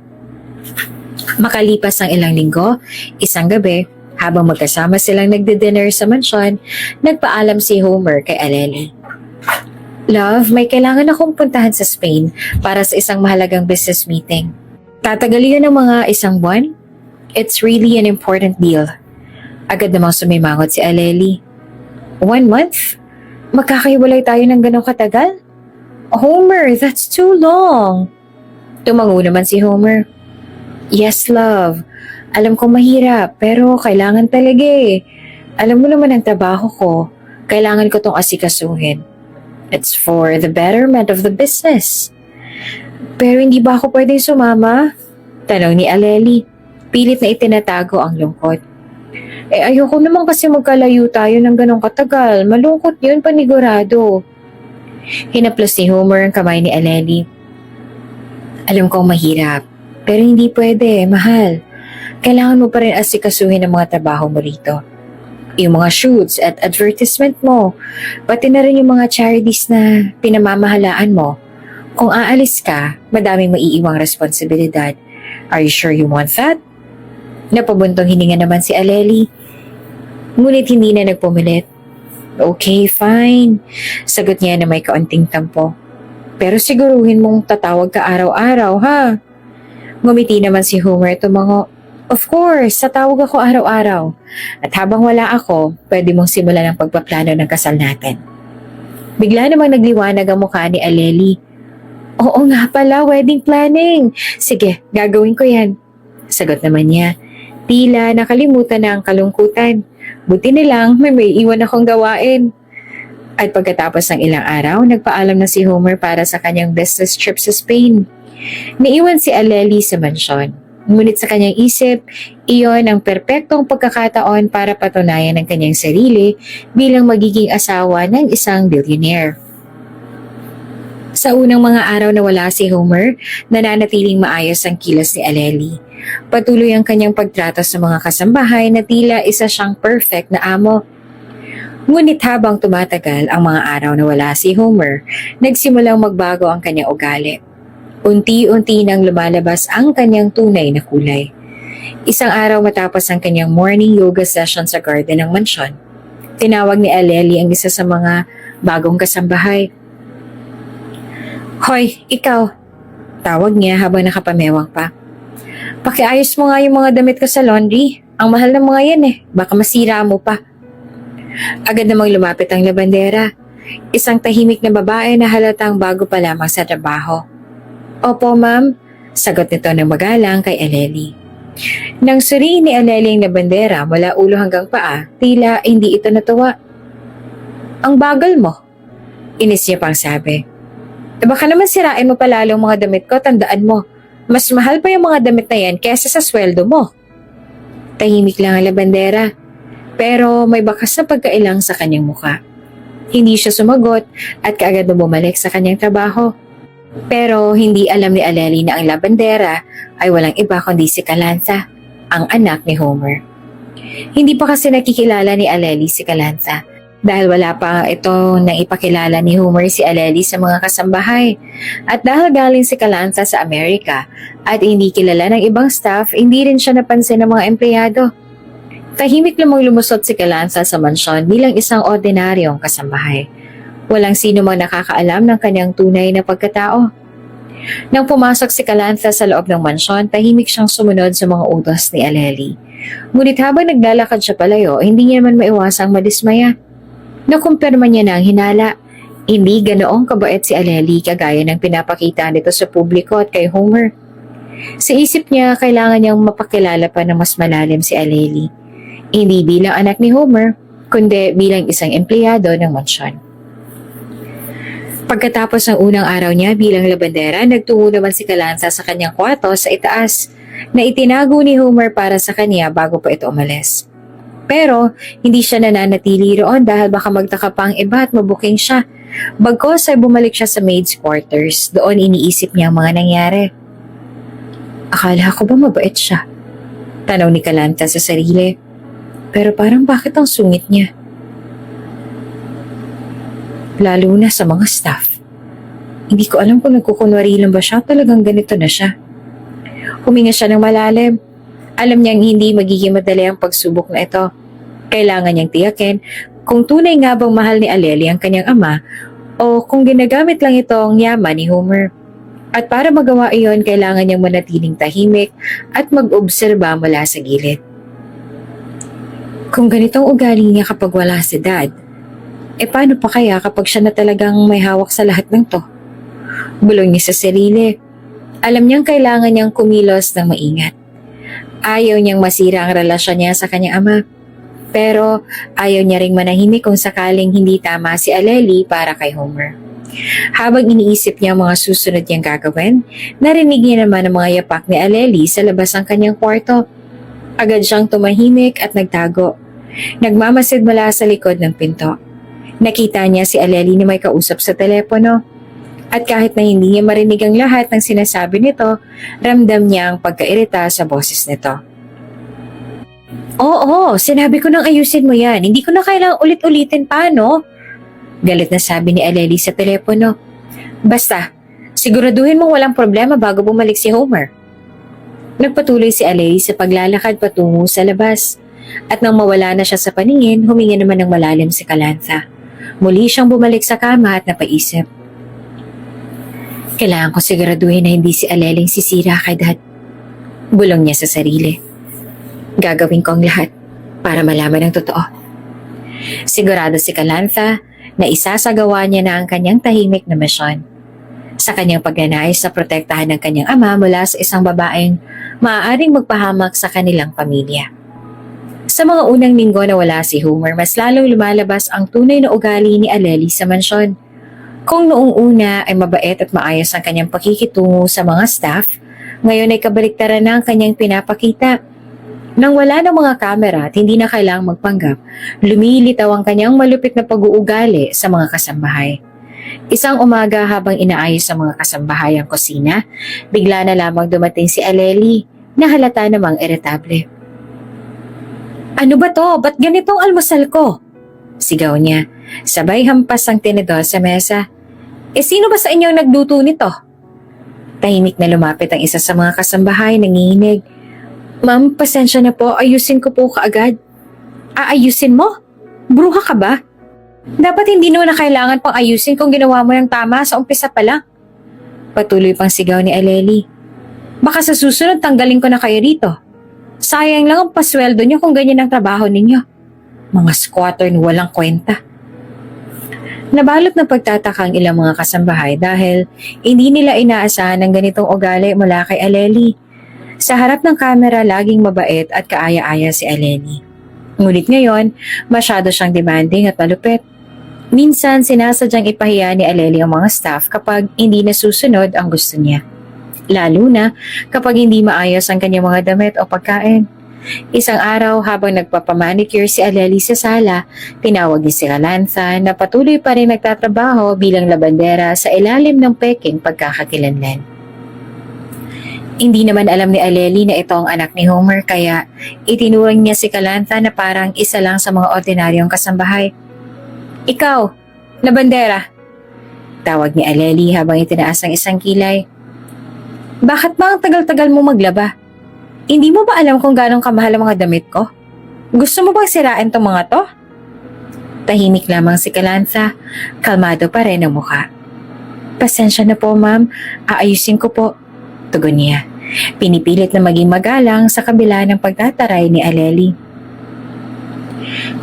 Makalipas ang ilang linggo, isang gabi, habang magkasama silang nagde-dinner sa mansyon, nagpaalam si Homer kay Aleli. Love, may kailangan akong puntahan sa Spain para sa isang mahalagang business meeting. Tatagal yun ng mga isang buwan? It's really an important deal. Agad namang sumimangot si Aleli. 1 month? Magkakahiwalay tayo ng ganong katagal? Homer, that's too long. Tumango naman si Homer. Yes, love. Alam ko mahirap, pero kailangan talaga eh. Alam mo naman ang trabaho ko. Kailangan ko tong asikasuhin. It's for the betterment of the business. Pero hindi ba ako pwedeng sumama? Tanong ni Aleli. Pilit na itinatago ang lungkot. Ayoko naman kasi magkalayo tayo ng ganong katagal. Malungkot yun, panigurado. Hinaplos ni Homer ang kamay ni Aleli. Alam kong mahirap, pero hindi pwede, mahal. Kailangan mo pa rin asikasuhin ang mga trabaho mo rito. Yung mga shoots at advertisement mo, pati na rin yung mga charities na pinamamahalaan mo. Kung aalis ka, madaming maiiwang responsibilidad. Are you sure you want that? Napabuntong hininga naman si Aleli. Ngunit hindi na nagpumilit. Okay, fine. Sagot niya na may kaunting tampo. Pero siguruhin mong tatawag ka araw-araw, ha? Ngumiti naman si Homer tumango. Of course, tatawag ako araw-araw. At habang wala ako, pwede mong simulan ang pagpaplano ng kasal natin. Bigla namang nagliwanag ang mukha ni Aleli. Oo nga pala, wedding planning. Sige, gagawin ko yan. Sagot naman niya. Tila nakalimutan na ang kalungkutan. Buti na lang may iwan akong gawain. At pagkatapos ng ilang araw, nagpaalam na si Homer para sa kanyang business trip sa Spain. Naiwan si Aleli sa mansyon. Ngunit sa kanyang isip, iyon ang perpektong pagkakataon para patunayan ang kanyang sarili bilang magiging asawa ng isang billionaire. Sa unang mga araw na wala si Homer, nananatiling maayos ang kilos ni Aleli. Patuloy ang kanyang pagtrato sa mga kasambahay na tila isa siyang perfect na amo. Ngunit habang tumatagal ang mga araw na wala si Homer, nagsimulang magbago ang kanyang ugali. Unti-unti nang lumalabas ang kanyang tunay na kulay. Isang araw matapos ang kanyang morning yoga session sa garden ng mansyon, tinawag ni Aleli ang isa sa mga bagong kasambahay. Hoy, ikaw! Tawag niya habang nakapamewang pa. Pakiayos mo nga yung mga damit ko sa laundry. Ang mahal ng mga yan eh. Baka masira mo pa. Agad namang lumapit ang labandera. Isang tahimik na babae na halatang bago pa lamang sa trabaho. Opo, ma'am. Sagot nito ng magalang kay Aleli. Nang suriin ni Aleli ang labandera mula ulo hanggang paa, tila hindi ito natuwa. Ang bagal mo. Inis niya pang sabi. Baka naman sirain mo palalo ang mga damit ko, tandaan mo. Mas mahal pa yung mga damit na yan kaysa sa sweldo mo. Tahimik lang ang labandera. Pero may bakas na pagkailang sa kanyang mukha. Hindi siya sumagot at kaagad na bumalik sa kanyang trabaho. Pero hindi alam ni Aleli na ang labandera ay walang iba kundi si Calantha, ang anak ni Homer. Hindi pa kasi nakikilala ni Aleli si Calantha dahil wala pa ito nang ipakilala ni Homer si Aleli sa mga kasambahay. At dahil galing si Calantha sa Amerika at hindi kilala ng ibang staff, hindi rin siya napansin ng mga empleyado. Tahimik lamang lumusot si Calantha sa mansyon bilang isang ordinaryong kasambahay. Walang sino mang nakakaalam ng kanyang tunay na pagkatao. Nang pumasok si Calantha sa loob ng mansyon, tahimik siyang sumunod sa mga utos ni Aleli. Ngunit habang naglalakad siya palayo, hindi niya naman maiwasang madismaya. Nakumpirma niya na ang hinala. Hindi ganoong kabait si Aleli kagaya ng pinapakita nito sa publiko at kay Homer. Sa isip niya, kailangan niyang mapakilala pa ng mas malalim si Aleli. Hindi bilang anak ni Homer, kundi bilang isang empleyado ng mansyon. Pagkatapos ng unang araw niya bilang labandera, nagtungo naman si Calantha sa kanyang kwarto sa itaas na itinago ni Homer para sa kanya bago pa ito umalis. Pero hindi siya nananatili roon dahil baka magtaka pa ang iba at mabuking siya. Bagkos ay bumalik siya sa maid's quarters. Doon iniisip niya ang mga nangyari. Akala ko ba mabait siya? Tanaw ni Kalanta sa sarili. Pero parang bakit ang sungit niya? Lalo na sa mga staff. Hindi ko alam kung nagkukunwari lang ba siya, talagang ganito na siya. Huminga siya ng malalim. Alam niyang hindi magiging madali ang pagsubok na ito. Kailangan niyang tiyakin kung tunay nga bang mahal ni Aleli ang kanyang ama o kung ginagamit lang ito ang yaman ni Homer. At para magawa iyon, kailangan niyang manatiling tahimik at mag-obserba mula sa gilid. Kung ganitong ugali niya kapag wala si Dad, paano pa kaya kapag siya na talagang may hawak sa lahat ng to? Bulong niya sa sarili. Alam niyang kailangan niyang kumilos ng maingat. Ayaw niyang masira ang relasyon niya sa kanyang ama. Pero ayaw niya ring manahimik kung sakaling hindi tama si Aleli para kay Homer. Habang iniisip niya ang mga susunod niyang gagawin, narinig niya naman ang mga yapak ni Aleli sa labas ng kanyang kwarto. Agad siyang tumahimik at nagtago. Nagmamasid mula sa likod ng pinto. Nakita niya si Aleli na may kausap sa telepono. At kahit na hindi niya marinig ang lahat ng sinasabi nito, ramdam niya ang pagkairita sa boses nito. Oo, sinabi ko nang ayusin mo yan. Hindi ko na kailangang ulit-ulitin pa, no? Galit na sabi ni Aleli sa telepono. Basta, siguraduhin mong walang problema bago bumalik si Homer. Nagpatuloy si Aleli sa paglalakad patungo sa labas. At nang mawala na siya sa paningin, huminga naman ng malalim si Kalantha. Muli siyang bumalik sa kama at napaisip. Kailangan ko siguraduhin na hindi si Aleling sisira kay Dad. Bulong niya sa sarili. Gagawin ko ang lahat para malaman ang totoo. Sigurado si Kalantha na isasagawa niya na ang kanyang tahimik na misyon. Sa kanyang pagnanais na protektahan ng kanyang ama mula sa isang babaeng maaaring magpahamak sa kanilang pamilya. Sa mga unang linggo na wala si Homer, mas lalong lumalabas ang tunay na ugali ni Aleli sa mansyon. Kung noong una ay mabait at maayos ang kanyang pakikitungo sa mga staff, ngayon ay kabaliktaran na ang kanyang pinapakita. Nang wala ng mga kamera at hindi na kailangang magpanggap, lumilitaw ang kanyang malupit na pag-uugali sa mga kasambahay. Isang umaga habang inaayos sa mga kasambahay ang kusina, bigla na lamang dumating si Aleli na halata namang iritable. Ano ba to? Ba't ganitong almusal ko? Sigaw niya, sabay hampas ang tinidor sa mesa. Sino ba sa inyong nagluto nito? Tahimik na lumapit ang isa sa mga kasambahay, nanginginig. Ma'am, pasensya na po, ayusin ko po kaagad. Aayusin mo? Bruha ka ba? Dapat hindi na kailangan pang ayusin kung ginawa mo yung tama sa umpisa pa lang. Patuloy pang sigaw ni Aleli. Baka sa susunod tanggalin ko na kayo rito. Sayang lang ang pasweldo niyo kung ganyan ang trabaho ninyo. Mga squatter na walang kwenta. Nabalot ng pagtataka ang ilang mga kasambahay dahil hindi nila inaasahan ng ganitong ugali mula kay Aleli. Sa harap ng kamera, laging mabait at kaaya-aya si Aleli. Ngunit ngayon, masyado siyang demanding at malupit. Minsan, sinasadyang ipahiya ni Aleli ang mga staff kapag hindi nasusunod ang gusto niya. Lalo na kapag hindi maayos ang kanyang mga damit o pagkain. Isang araw habang nagpapamanicure si Aleli sa sala, tinawag ni si Kalantha na patuloy pa rin nagtatrabaho bilang labandera sa ilalim ng peking pagkakakilanlan. Hindi naman alam ni Aleli na ito ang anak ni Homer kaya itinuring niya si Kalantha na parang isa lang sa mga ordinaryong kasambahay. Ikaw, labandera, tawag ni Aleli habang itinaas ang isang kilay. Bakit ba ang tagal-tagal mo maglaba? Hindi mo ba alam kung gano'ng kamahal ang mga damit ko? Gusto mo bang sirain tong mga to? Tahimik lamang si Kalantha, kalmado pa rin ang mukha. Pasensya na po ma'am, aayusin ko po, tugon niya. Pinipilit na maging magalang sa kabila ng pagtataray ni Aleli.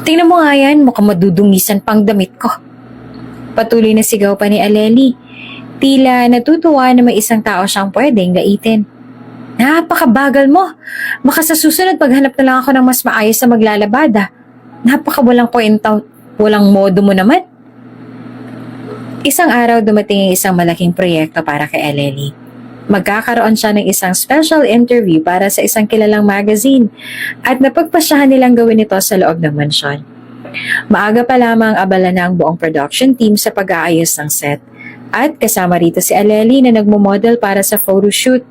Tingnan mo nga yan, mukhang madudungisan pang damit ko. Patuloy na sigaw pa ni Aleli. Tila natutuwa na may isang tao siyang pwedeng laitin. Napakabagal mo. Baka sa susunod paghanap na lang ako ng mas maayos na maglalabada. Napakawalang kwenta, walang modo mo naman. Isang araw dumating ang isang malaking proyekto para kay Aleli. Magkakaroon siya ng isang special interview para sa isang kilalang magazine at napagpasyahan nilang gawin ito sa loob ng mansyon. Maaga pa lamang abala na ang buong production team sa pag-aayos ng set at kasama rito si Aleli na nagmo-model para sa photoshoot.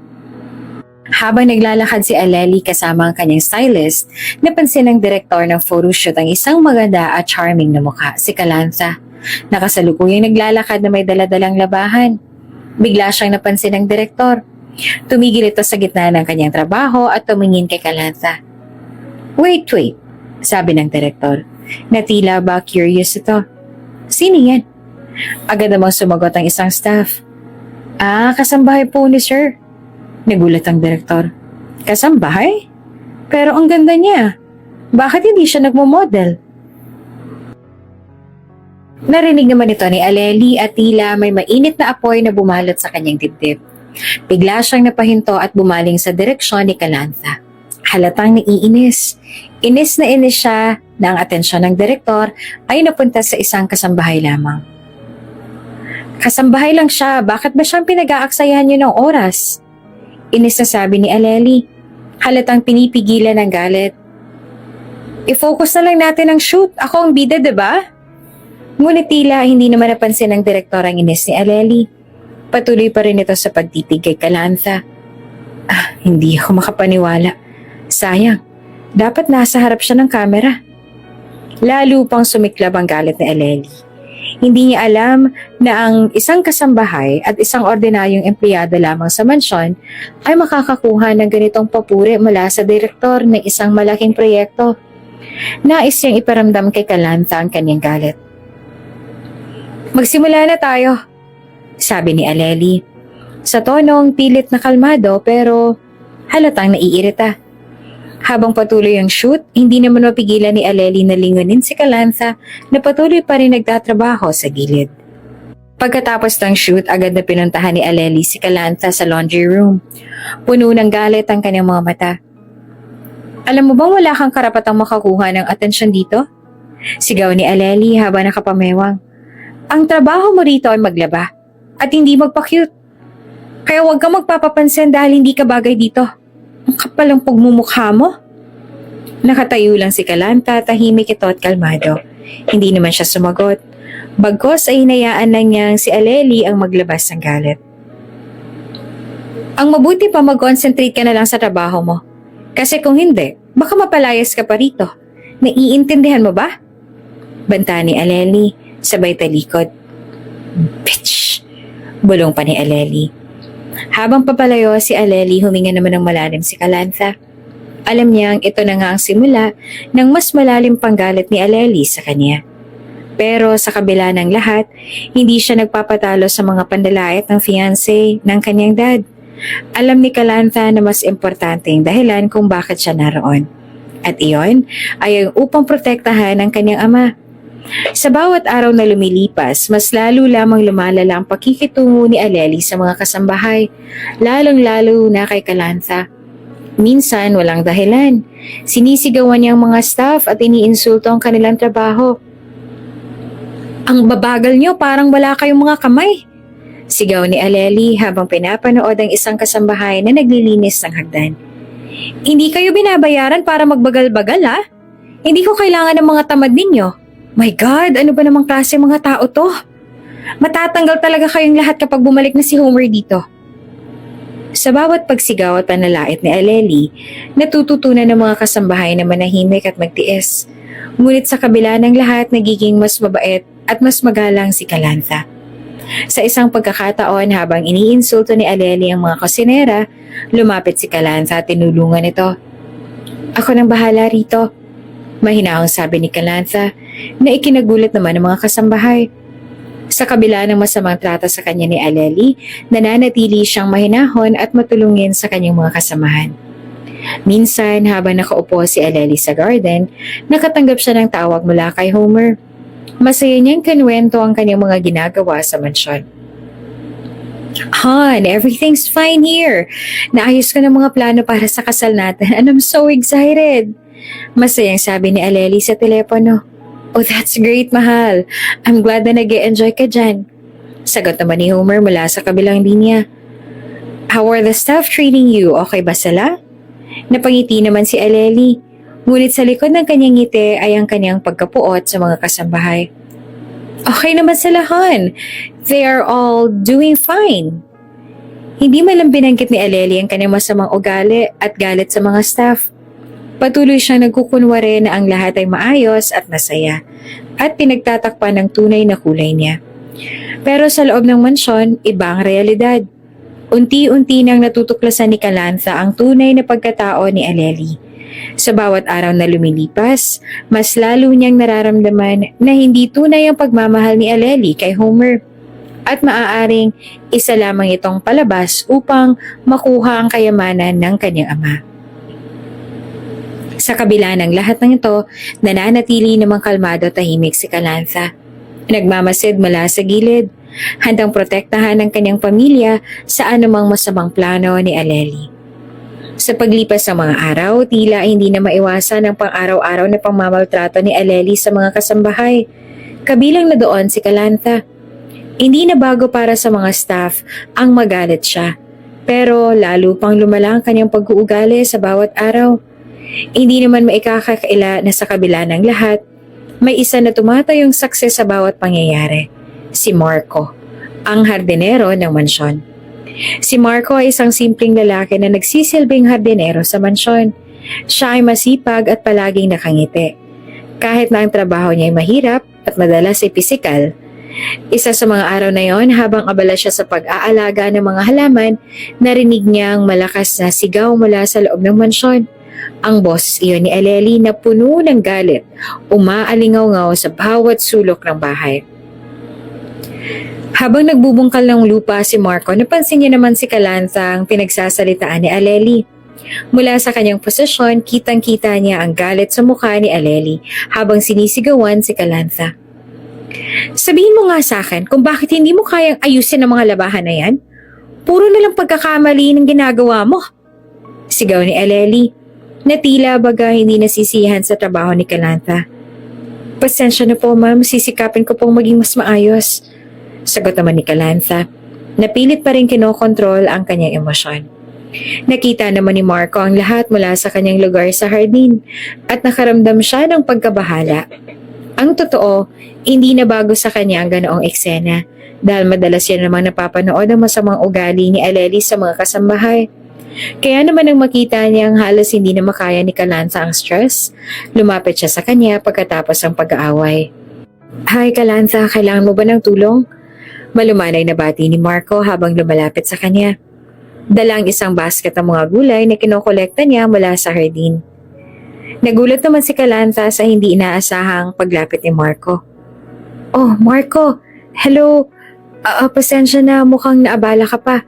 Habang naglalakad si Aleli kasama ang kanyang stylist, napansin ng direktor ng photoshoot ang isang maganda at charming na mukha, si Kalantha. Nakasalukuyang naglalakad na may daladalang labahan. Bigla siyang napansin ng direktor. Tumigil ito sa gitna ng kanyang trabaho at tumingin kay Kalantha. Wait, sabi ng direktor. Natila ba curious ito? Sino yan? Agad namang sumagot ang isang staff. Kasambahay po ni sir. Nagulat ang direktor. Kasambahay? Pero ang ganda niya. Bakit hindi siya nagmo-model? Narinig naman ito ni Aleli at tila may mainit na apoy na bumalot sa kanyang dibdib. Bigla siyang napahinto at bumaling sa direksyon ni Kalantha. Halatang naiinis. Inis na inis siya na ang atensyon ng direktor ay napunta sa isang kasambahay lamang. Kasambahay lang siya, bakit ba siyang pinag-aaksayahan niyo ng oras? Inis na sabi ni Aleli. Halatang pinipigilan ng galit. I-focus na lang natin ang shoot. Ako ang bida, diba? Ngunit tila hindi naman napansin ng direktor ang inis ni Aleli. Patuloy pa rin ito sa pagtitig kay Kalantha. Hindi ako makapaniwala. Sayang, dapat nasa harap siya ng kamera. Lalo pang sumiklab ang galit ni Aleli. Hindi niya alam na ang isang kasambahay at isang ordinaryong empleyado lamang sa mansyon ay makakakuha ng ganitong papuri mula sa direktor ng isang malaking proyekto. Nais niyang iparamdam kay Kalantha ang kanyang galit. Magsimula na tayo, sabi ni Aleli. Sa tonong pilit na kalmado pero halatang naiirita. Habang patuloy ang shoot, hindi naman mapigilan ni Aleli na lingunin si Kalantha na patuloy pa rin nagtatrabaho sa gilid. Pagkatapos ng shoot, agad na pinuntahan ni Aleli si Kalantha sa laundry room. Puno ng galit ang kanyang mga mata. Alam mo bang wala kang karapatang makakuha ng atensyon dito? Sigaw ni Aleli habang nakapamewang. Ang trabaho mo rito ay maglaba at hindi magpa-cute. Kaya huwag kang magpapapansin dahil hindi ka bagay dito. Ang kapal ang pagmumukha mo. Nakatayo lang si Kalantha, tahimik ito at kalmado. Hindi naman siya sumagot. Bagkos ay hinayaan lang niyang si Aleli ang maglabas ng galit. Ang mabuti pa mag-concentrate ka na lang sa trabaho mo. Kasi kung hindi, baka mapalayas ka pa rito. Naiintindihan mo ba? Banta ni Aleli, sabay talikod. Bitch! Bulong pa ni Aleli. Habang papalayo si Aleli, huminga naman ng malalim si Kalantha. Alam niyang ito na nga ang simula ng mas malalim pang galit ni Aleli sa kanya. Pero sa kabila ng lahat, hindi siya nagpapatalo sa mga pandalait ng fiancé ng kanyang dad. Alam ni Kalantha na mas importante ang dahilan kung bakit siya naroon. At iyon ay ang upang protektahan ang kanyang ama. Sa bawat araw na lumilipas, mas lalo lamang lumalala ang pakikitungo ni Aleli sa mga kasambahay, lalong-lalo na kay Kalantha. Minsan walang dahilan. Sinisigawan niya ang mga staff at iniinsulto ang kanilang trabaho. Ang babagal niyo, parang wala kayong mga kamay. Sigaw ni Aleli habang pinapanood ang isang kasambahay na naglilinis ng hagdan. Hindi kayo binabayaran para magbagal-bagal ha? Hindi ko kailangan ng mga tamad ninyo. My God, ano ba namang klase mga tao to? Matatanggal talaga kayong lahat kapag bumalik na si Homer dito. Sa bawat pagsigaw at panalait ni Aleli, natututunan ng mga kasambahay na manahimik at magtiis. Ngunit sa kabila ng lahat, nagiging mas mabait at mas magalang si Kalantha. Sa isang pagkakataon habang iniinsulto ni Aleli ang mga kusinera, lumapit si Kalantha at tinulungan ito. Ako nang bahala rito. Mahinahong sabi ni Kalantha na ikinagulat naman ng mga kasambahay. Sa kabila ng masamang trata sa kanya ni Aleli, nananatili siyang mahinahon at matulungin sa kanyang mga kasamahan. Minsan habang nakaupo si Aleli sa garden, nakatanggap siya ng tawag mula kay Homer. Masaya niyang kinwento ang kanyang mga ginagawa sa mansyon. Han, everything's fine here. Naayos ko ng mga plano para sa kasal natin and I'm so excited. Masayang sabi ni Aleli sa telepono. Oh, that's great, mahal. I'm glad na nag-e-enjoy ka dyan. Sagot naman ni Homer mula sa kabilang linya. How are the staff treating you? Okay ba sila? Napangiti naman si Aleli. Ngunit sa likod ng kanyang ngiti ay ang kanyang pagkapuot sa mga kasambahay. Okay naman sila, Han. They are all doing fine. Hindi man lang binanggit ni Aleli ang kanyang masamang ugali at galit sa mga staff. Patuloy siyang nagkukunwari na ang lahat ay maayos at masaya at pinagtatakpan ng tunay na kulay niya. Pero sa loob ng mansyon, iba ang realidad. Unti-unti nang natutuklasan ni Calantha ang tunay na pagkatao ni Aleli. Sa bawat araw na lumilipas, mas lalo niyang nararamdaman na hindi tunay ang pagmamahal ni Aleli kay Homer at maaaring isa lamang itong palabas upang makuha ang kayamanan ng kanyang ama. Sa kabila ng lahat ng ito, nananatili namang kalmado at tahimik si Calantha. Nagmamasid mula sa gilid, handang protektahan ang kanyang pamilya sa anumang masamang plano ni Aleli. Sa paglipas ng mga araw, tila hindi na maiwasan ang pang-araw-araw na pangmamaltrato ni Aleli sa mga kasambahay. Kabilang na doon si Calantha. Hindi na bago para sa mga staff ang magalit siya, pero lalo pang lumala ang kanyang pag-uugali sa bawat araw. Hindi naman maikakakaila na sa kabila ng lahat, may isa na tumatayong success sa bawat pangyayari. Si Marco, ang hardinero ng mansyon. Si Marco ay isang simpleng lalaki na nagsisilbing hardinero sa mansyon. Siya ay masipag at palaging nakangiti. Kahit na ang trabaho niya ay mahirap at madalas ay pisikal. Isa sa mga araw na yon, habang abala siya sa pag-aalaga ng mga halaman, narinig niya ang malakas na sigaw mula sa loob ng mansyon. Ang boses iyon ni Aleli na puno ng galit, umaalingaw-ngaw sa bawat sulok ng bahay. Habang nagbubungkal ng lupa si Marco, napansin niya naman si Calantha ang pinagsasalitaan ni Aleli. Mula sa kanyang posisyon, kitang-kita niya ang galit sa mukha ni Aleli habang sinisigawan si Calantha. Sabihin mo nga sa akin kung bakit hindi mo kayang ayusin ang mga labahan na yan? Puro na lang pagkakamali ng ginagawa mo. Sigaw ni Aleli, na tila baga hindi nasisiyahan sa trabaho ni Calantha. Pasensya na po ma'am, sisikapin ko pong maging mas maayos. Sagot naman ni Calantha. Napilit pa rin kinokontrol ang kanyang emosyon. Nakita naman ni Marco ang lahat mula sa kanyang lugar sa hardin at nakaramdam siya ng pagkabahala. Ang totoo, hindi na bago sa kanya ang ganoong eksena dahil madalas yan namang napapanood ang masamang ugali ni Aleli sa mga kasambahay. Kaya naman nang makita niyang halos hindi na makaya ni Calantha ang stress, lumapit siya sa kanya pagkatapos ng pag-aaway. Hi Calantha, kailangan mo ba ng tulong? Malumanay na bati ni Marco habang lumalapit sa kanya. Dala ang isang basket ng mga gulay na kinokolekta niya mula sa hardin. Nagulat naman si Calantha sa hindi inaasahang paglapit ni Marco. Oh, Marco! Hello! Pasensya na, mukhang naabala ka pa.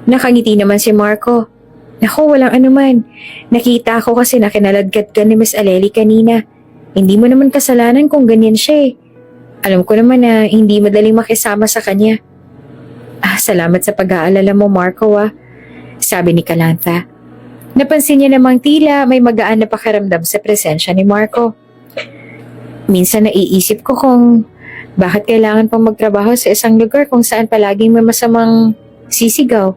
Nakangiti naman si Marco. Naku, walang anuman. Nakita ko kasi na kinaladkad ka ni Miss Aleli kanina. Hindi mo naman kasalanan kung ganyan siya eh. Alam ko naman na hindi madaling makisama sa kanya. Salamat sa pag-aalala mo, Marco sabi ni Calantha. Napansin niya namang tila may magaan na pakiramdam sa presensya ni Marco. Minsan naiisip ko kung bakit kailangan pang magtrabaho sa isang lugar kung saan palaging may masamang sisigaw.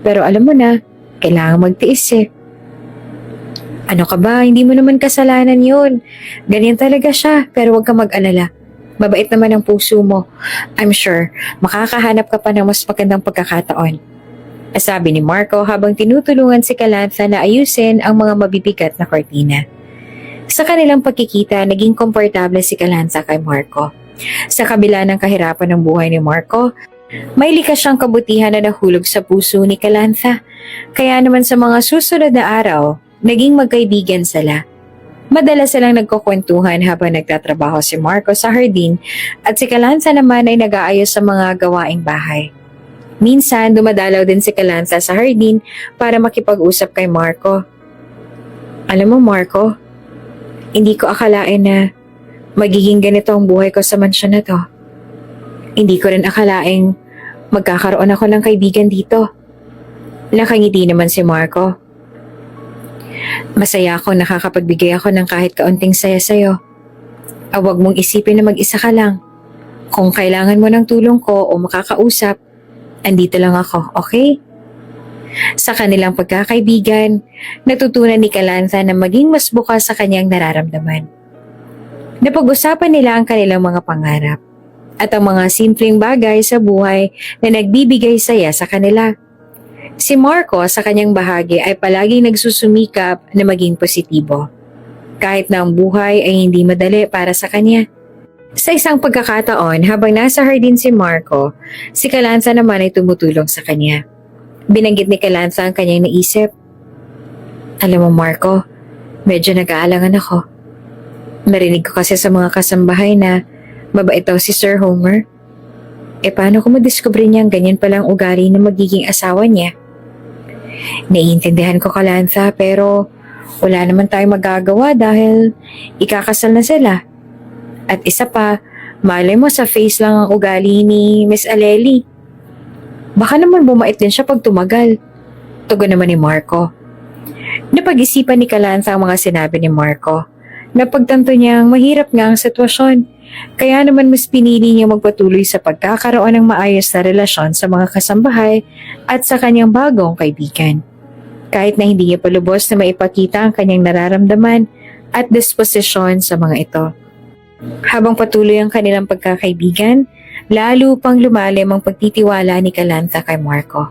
Pero alam mo na, kailangan magtiis eh. Ano ka ba? Hindi mo naman kasalanan yun. Ganyan talaga siya, pero huwag ka mag-alala. Mabait naman ang puso mo. I'm sure, makakahanap ka pa ng mas magandang pagkakataon. Sabi ni Marco habang tinutulungan si Calantha na ayusin ang mga mabibigat na kortina. Sa kanilang pagkikita, naging komportable si Calantha kay Marco. Sa kabila ng kahirapan ng buhay ni Marco, may likas siyang kabutihan na nahulog sa puso ni Calantha. Kaya naman sa mga susunod na araw, naging magkaibigan sila. Madalas silang nagkukwentuhan habang nagtatrabaho si Marco sa hardin at si Calantha naman ay nag-aayos sa mga gawaing bahay. Minsan, dumadalaw din si Calantha sa hardin para makipag-usap kay Marco. Alam mo Marco, hindi ko akalain na magiging ganito ang buhay ko sa mansyon na to. Hindi ko rin akalaing magkakaroon ako ng kaibigan dito. Nakangiti naman si Marco. Masaya ako nakakapagbigay ako ng kahit kaunting saya sa'yo. Huwag mong isipin na mag-isa ka lang. Kung kailangan mo ng tulong ko o makakausap, andito lang ako, okay? Sa kanilang pagkakaibigan, natutunan ni Calantha na maging mas bukas sa kanyang nararamdaman. Napag-usapan nila ang kanilang mga pangarap at ang mga simpleng bagay sa buhay na nagbibigay saya sa kanila. Si Marco sa kanyang bahagi ay palaging nagsusumikap na maging positibo. Kahit na ang buhay ay hindi madali para sa kanya. Sa isang pagkakataon, habang nasa hardin si Marco, si Kalanza naman ay tumutulong sa kanya. Binanggit ni Kalanza ang kanyang naisip. Alam mo Marco, medyo nag-aalangan ako. Narinig ko kasi sa mga kasambahay na mabait daw si Sir Homer. Paano ko madiskubre niyang ganyan palang ugali na magiging asawa niya? Naiintindihan ko Kalanza pero wala naman tayong magagawa dahil ikakasal na sila. At isa pa, malay mo sa face lang ang ugali ni Miss Aleli. Baka naman bumait din siya pag tumagal. Tugon naman ni Marco. Napag-isipan ni Kalanza ang mga sinabi ni Marco. Napagtanto niyang mahirap nga ang sitwasyon. Kaya naman mas pinili niya magpatuloy sa pagkakaroon ng maayos na relasyon sa mga kasambahay at sa kanyang bagong kaibigan. Kahit na hindi niya palubos na maipakita ang kanyang nararamdaman at disposisyon sa mga ito. Habang patuloy ang kanilang pagkakaibigan, lalo pang lumalim ang pagtitiwala ni Kalanza kay Marco.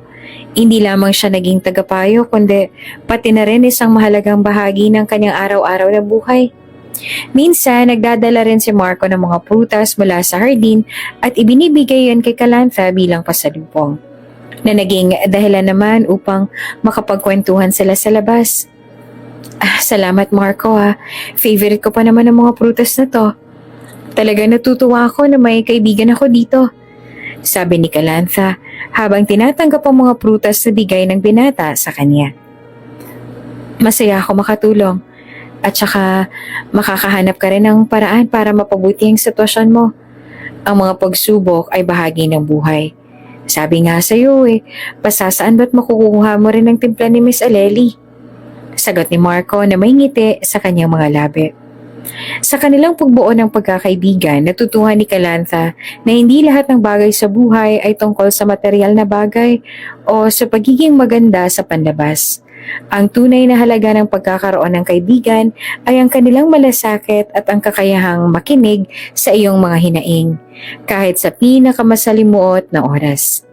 Hindi lamang siya naging tagapayo kundi pati na rin isang mahalagang bahagi ng kanyang araw-araw na buhay. Minsan, nagdadala rin si Marco ng mga prutas mula sa hardin at ibinibigay yan kay Kalanza bilang pasalubong. Na naging dahilan naman upang makapagkwentuhan sila sa labas. Salamat Marco ha. Favorite ko pa naman ang mga prutas na to. Talaga natutuwa ako na may kaibigan ako dito. Sabi ni Kalanza habang tinatanggap ang mga prutas na bigay ng binata sa kanya. Masaya ako makatulong. At saka makakahanap ka rin ng paraan para mapabuti ang sitwasyon mo. Ang mga pagsubok ay bahagi ng buhay. Sabi nga sa'yo pasasaan ba't makukuha mo rin ang timpla ni Miss Aleli? Sagot ni Marco na may ngiti sa kanyang mga labi. Sa kanilang pagbuo ng pagkakaibigan, natutuhan ni Kalanza na hindi lahat ng bagay sa buhay ay tungkol sa material na bagay o sa pagiging maganda sa panlabas. Ang tunay na halaga ng pagkakaroon ng kaibigan ay ang kanilang malasakit at ang kakayahang makinig sa iyong mga hinaing, kahit sa pinakamasalimuot na oras.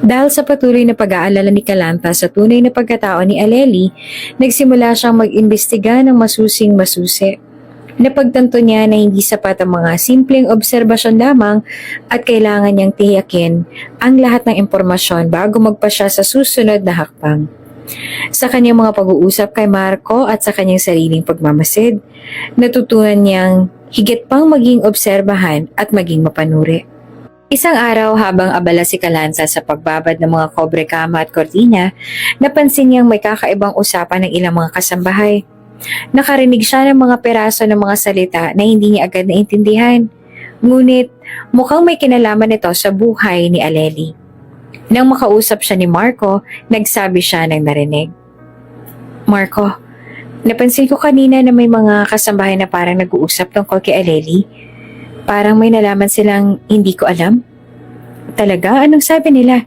Dahil sa patuloy na pag-aalala ni Kalanza sa tunay na pagkatao ni Aleli, nagsimula siyang mag-imbestiga ng masusing-masusi. Napagtanto niya na hindi sapat ang mga simpleng obserbasyon lamang at kailangan niyang tiyakin ang lahat ng impormasyon bago magpasya sa susunod na hakbang. Sa kanyang mga pag-uusap kay Marco at sa kanyang sariling pagmamasid, natutunan niyang higit pang maging obserbahan at maging mapanuri. Isang araw habang abala si Kalanza sa pagbabad ng mga kobre kama at kortina, napansin niyang may kakaibang usapan ng ilang mga kasambahay. Nakarinig siya ng mga peraso ng mga salita na hindi niya agad naintindihan. Ngunit mukhang may kinalaman ito sa buhay ni Aleli. Nang makausap siya ni Marco, nagsabi siya ng narinig. Marco, napansin ko kanina na may mga kasambahay na parang nag-uusap tungkol kay Aleli. Parang may nalaman silang hindi ko alam. Talaga? Anong sabi nila?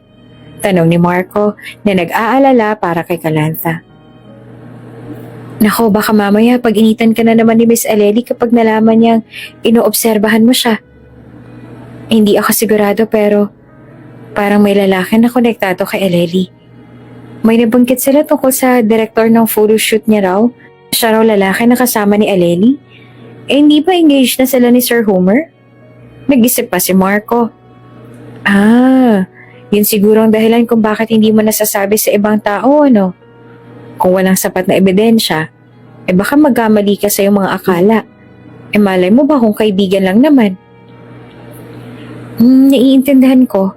Tanong ni Marco na nag-aalala para kay Kalanza. Nako, baka mamaya pag-initan ka na naman ni Miss Aleli kapag nalaman niyang inoobserbahan mo siya. Hindi ako sigurado pero parang may lalaki na konektado kay Aleli. May nabanggit sila tungkol sa direktor ng photoshoot niya raw. Siya raw lalaki na kasama ni Aleli. Hindi ba engaged na sila ni Sir Homer? Nag-isip pa si Marco. Yun siguro ang dahilan kung bakit hindi mo nasasabi sa ibang tao, ano? Kung walang sapat na ebidensya, baka magkamali ka sa iyong mga akala. Malay mo ba kung kaibigan lang naman? Naiintindihan ko,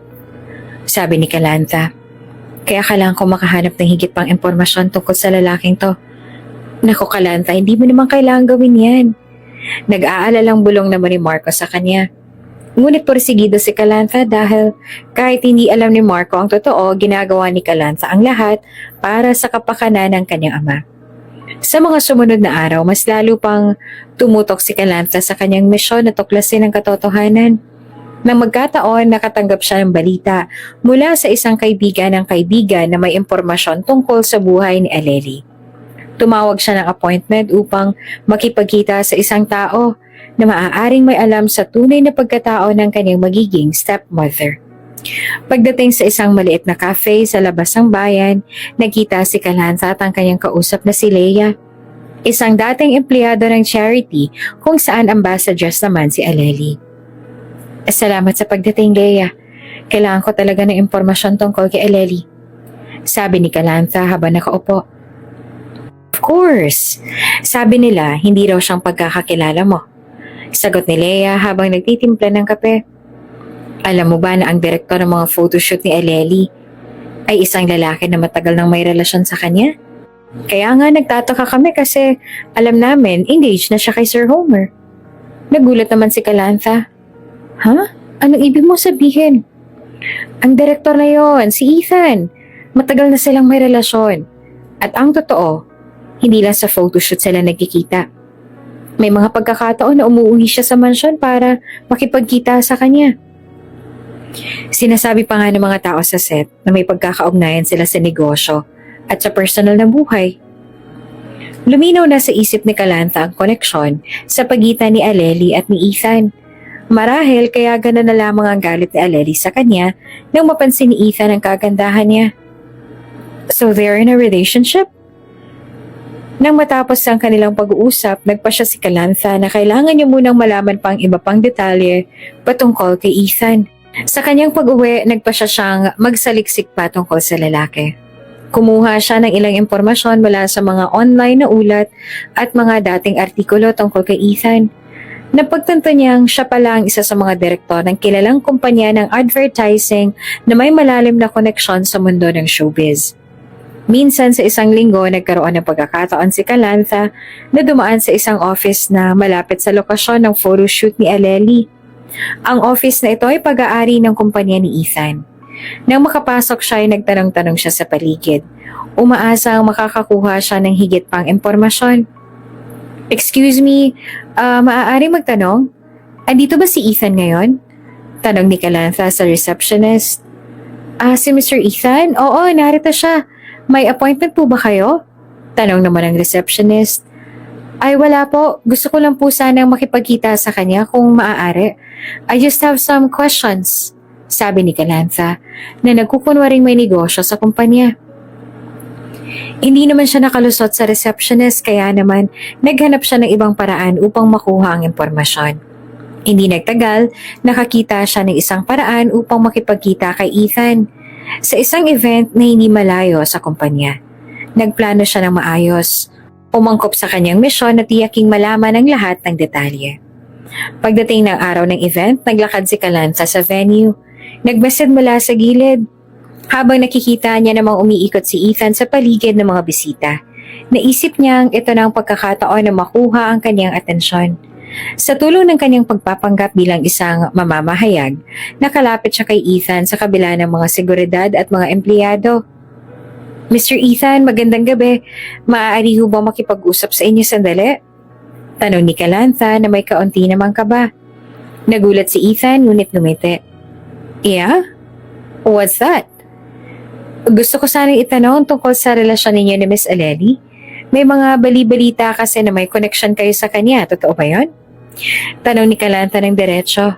sabi ni Kalanza. Kaya kailangan ko makahanap ng higit pang impormasyon tungkol sa lalaking to. Naku Kalanza, hindi mo naman kailangan gawin yan. Nag-aalalang bulong naman ni Marco sa kanya. Ngunit porsigido si Kalanza dahil kahit hindi alam ni Marco ang totoo, ginagawa ni Kalanza ang lahat para sa kapakanan ng kanyang ama. Sa mga sumunod na araw, mas lalo pang tumutok si Kalanza sa kanyang misyon na tuklasin ang katotohanan. Nang magkataon, nakatanggap siya ng balita mula sa isang kaibigan ng kaibigan na may impormasyon tungkol sa buhay ni Aleli. Tumawag siya ng appointment upang makipagkita sa isang tao na maaaring may alam sa tunay na pagkatao ng kanyang magiging stepmother. Pagdating sa isang maliit na cafe sa labas ng bayan, nakita si Calantha at ang kanyang kausap na si Leia. Isang dating empleyado ng charity kung saan ambassadress naman si Aleli. Salamat sa pagdating, Leia. Kailangan ko talaga ng impormasyon tungkol kay Aleli, sabi ni Calantha habang nakaupo. Of course. Sabi nila hindi raw siyang pagkakakilala mo, sagot ni Leia habang nagtitimpla ng kape. Alam mo ba na ang direktor ng mga photoshoot ni Aleli ay isang lalaki na matagal nang may relasyon sa kanya? Kaya nga nagtataka kami kasi alam namin engaged na siya kay Sir Homer. Nagulat naman si Calantha. Ha? Anong ibig mo sabihin? Ang direktor na yon, si Ethan. Matagal na silang may relasyon. At ang totoo, hindi lang sa photoshoot sila nagkikita. May mga pagkakataon na umuwi siya sa mansyon para makipagkita sa kanya. Sinasabi pa nga ng mga tao sa set na may pagkakaugnayan sila sa negosyo at sa personal na buhay. Luminaw na sa isip ni Calantha ang koneksyon sa pagitan ni Aleli at ni Ethan. Marahil kaya gano'n na lamang ang galit ni Aleli sa kanya nang mapansin ni Ethan ang kagandahan niya. So they're in a relationship? Nang matapos ang kanilang pag-uusap, nagpasya si Calantha na kailangan niya munang malaman pang iba pang detalye patungkol kay Ethan. Sa kanyang pag-uwi, nagpasya siyang magsaliksik pa tungkol sa lalaki. Kumuha siya ng ilang impormasyon mula sa mga online na ulat at mga dating artikulo tungkol kay Ethan. Napagtanto niyang siya pala ang isa sa mga direktor ng kilalang kumpanya ng advertising na may malalim na koneksyon sa mundo ng showbiz. Minsan sa isang linggo, nagkaroon ng pagkakataon si Calantha na dumaan sa isang office na malapit sa lokasyon ng photoshoot ni Aleli. Ang office na ito ay pag-aari ng kumpanya ni Ethan. Nang makapasok siya ay nagtanong-tanong siya sa paligid. Umaasang makakakuha siya ng higit pang impormasyon. Excuse me, maaari magtanong? Andito ba si Ethan ngayon? Tanong ni Calantha sa receptionist. Si Mr. Ethan? Oo, narito siya. May appointment po ba kayo? Tanong naman ng receptionist. Ay wala po, gusto ko lang po sanang makipagkita sa kanya kung maaari. I just have some questions, sabi ni Calantha na nagkukunwaring may negosyo sa kumpanya. Hindi naman siya nakalusot sa receptionist kaya naman naghanap siya ng ibang paraan upang makuha ang impormasyon. Hindi nagtagal, nakakita siya ng isang paraan upang makipagkita kay Ethan sa isang event na hindi malayo sa kumpanya. Nagplano siya ng maayos. Umangkop sa kanyang misyon na tiyaking malaman ang lahat ng detalye. Pagdating ng araw ng event, naglakad si Calantha sa venue. Nagmasid mula sa gilid. Habang nakikita niya namang umiikot si Ethan sa paligid ng mga bisita, naisip niyang ito na ang pagkakataon na makuha ang kanyang atensyon. Sa tulong ng kanyang pagpapanggap bilang isang mamamahayag, nakalapit siya kay Ethan sa kabila ng mga seguridad at mga empleyado. Mr. Ethan, magandang gabi. Maaari ho ba makipag-usap sa inyo sandali? Tanong ni Calantha na may kaunti namang kaba. Nagulat si Ethan ngunit ngumiti. Yeah? What's that? Gusto ko sanang itanong tungkol sa relasyon ninyo ni Miss Aleli. May mga bali-balita kasi na may connection kayo sa kanya. Totoo ba yun? Tanong ni Calantha ng diretsyo.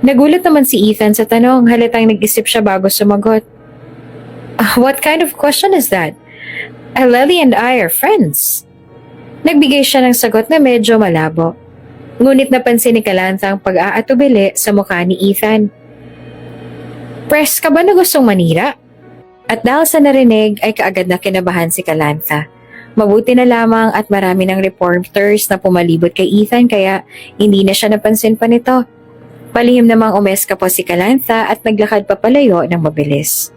Nagulat naman si Ethan sa tanong. Halatang nag-isip siya bago sumagot. What kind of question is that? Aleli and I are friends. Nagbigay siya ng sagot na medyo malabo. Ngunit napansin ni Calantha ang pag-aatubili sa mukha ni Ethan. Press ka ba na gustong manira? At dahil sa narinig ay kaagad na kinabahan si Calantha. Mabuti na lamang at marami ng reporters na pumalibot kay Ethan kaya hindi na siya napansin pa nito. Palihim namang umeska po si Calantha at naglakad pa palayo ng mabilis.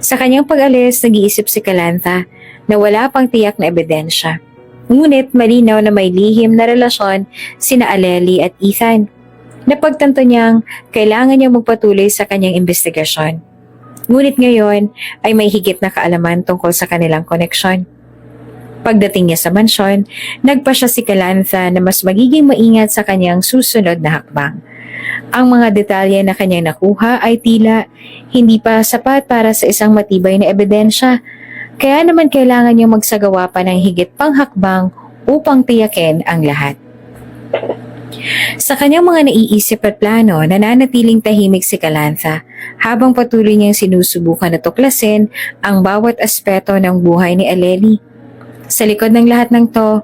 Sa kanyang pag-alis, nag-iisip si Calantha na wala pang tiyak na ebidensya. Ngunit malinaw na may lihim na relasyon sina Aleli at Ethan. Napagtanto niyang kailangan niyang magpatuloy sa kanyang investigasyon. Ngunit ngayon ay may higit na kaalaman tungkol sa kanilang koneksyon. Pagdating niya sa mansyon, nagpa siya si Calantha na mas magiging maingat sa kanyang susunod na hakbang. Ang mga detalye na kanyang nakuha ay tila hindi pa sapat para sa isang matibay na ebidensya, kaya naman kailangan niyang magsagawa pa ng higit pang hakbang upang tiyakin ang lahat. Sa kanyang mga naiisip at plano, nananatiling tahimik si Calantha habang patuloy niyang sinusubukan na tuklasin ang bawat aspeto ng buhay ni Aleli. Sa likod ng lahat ng to,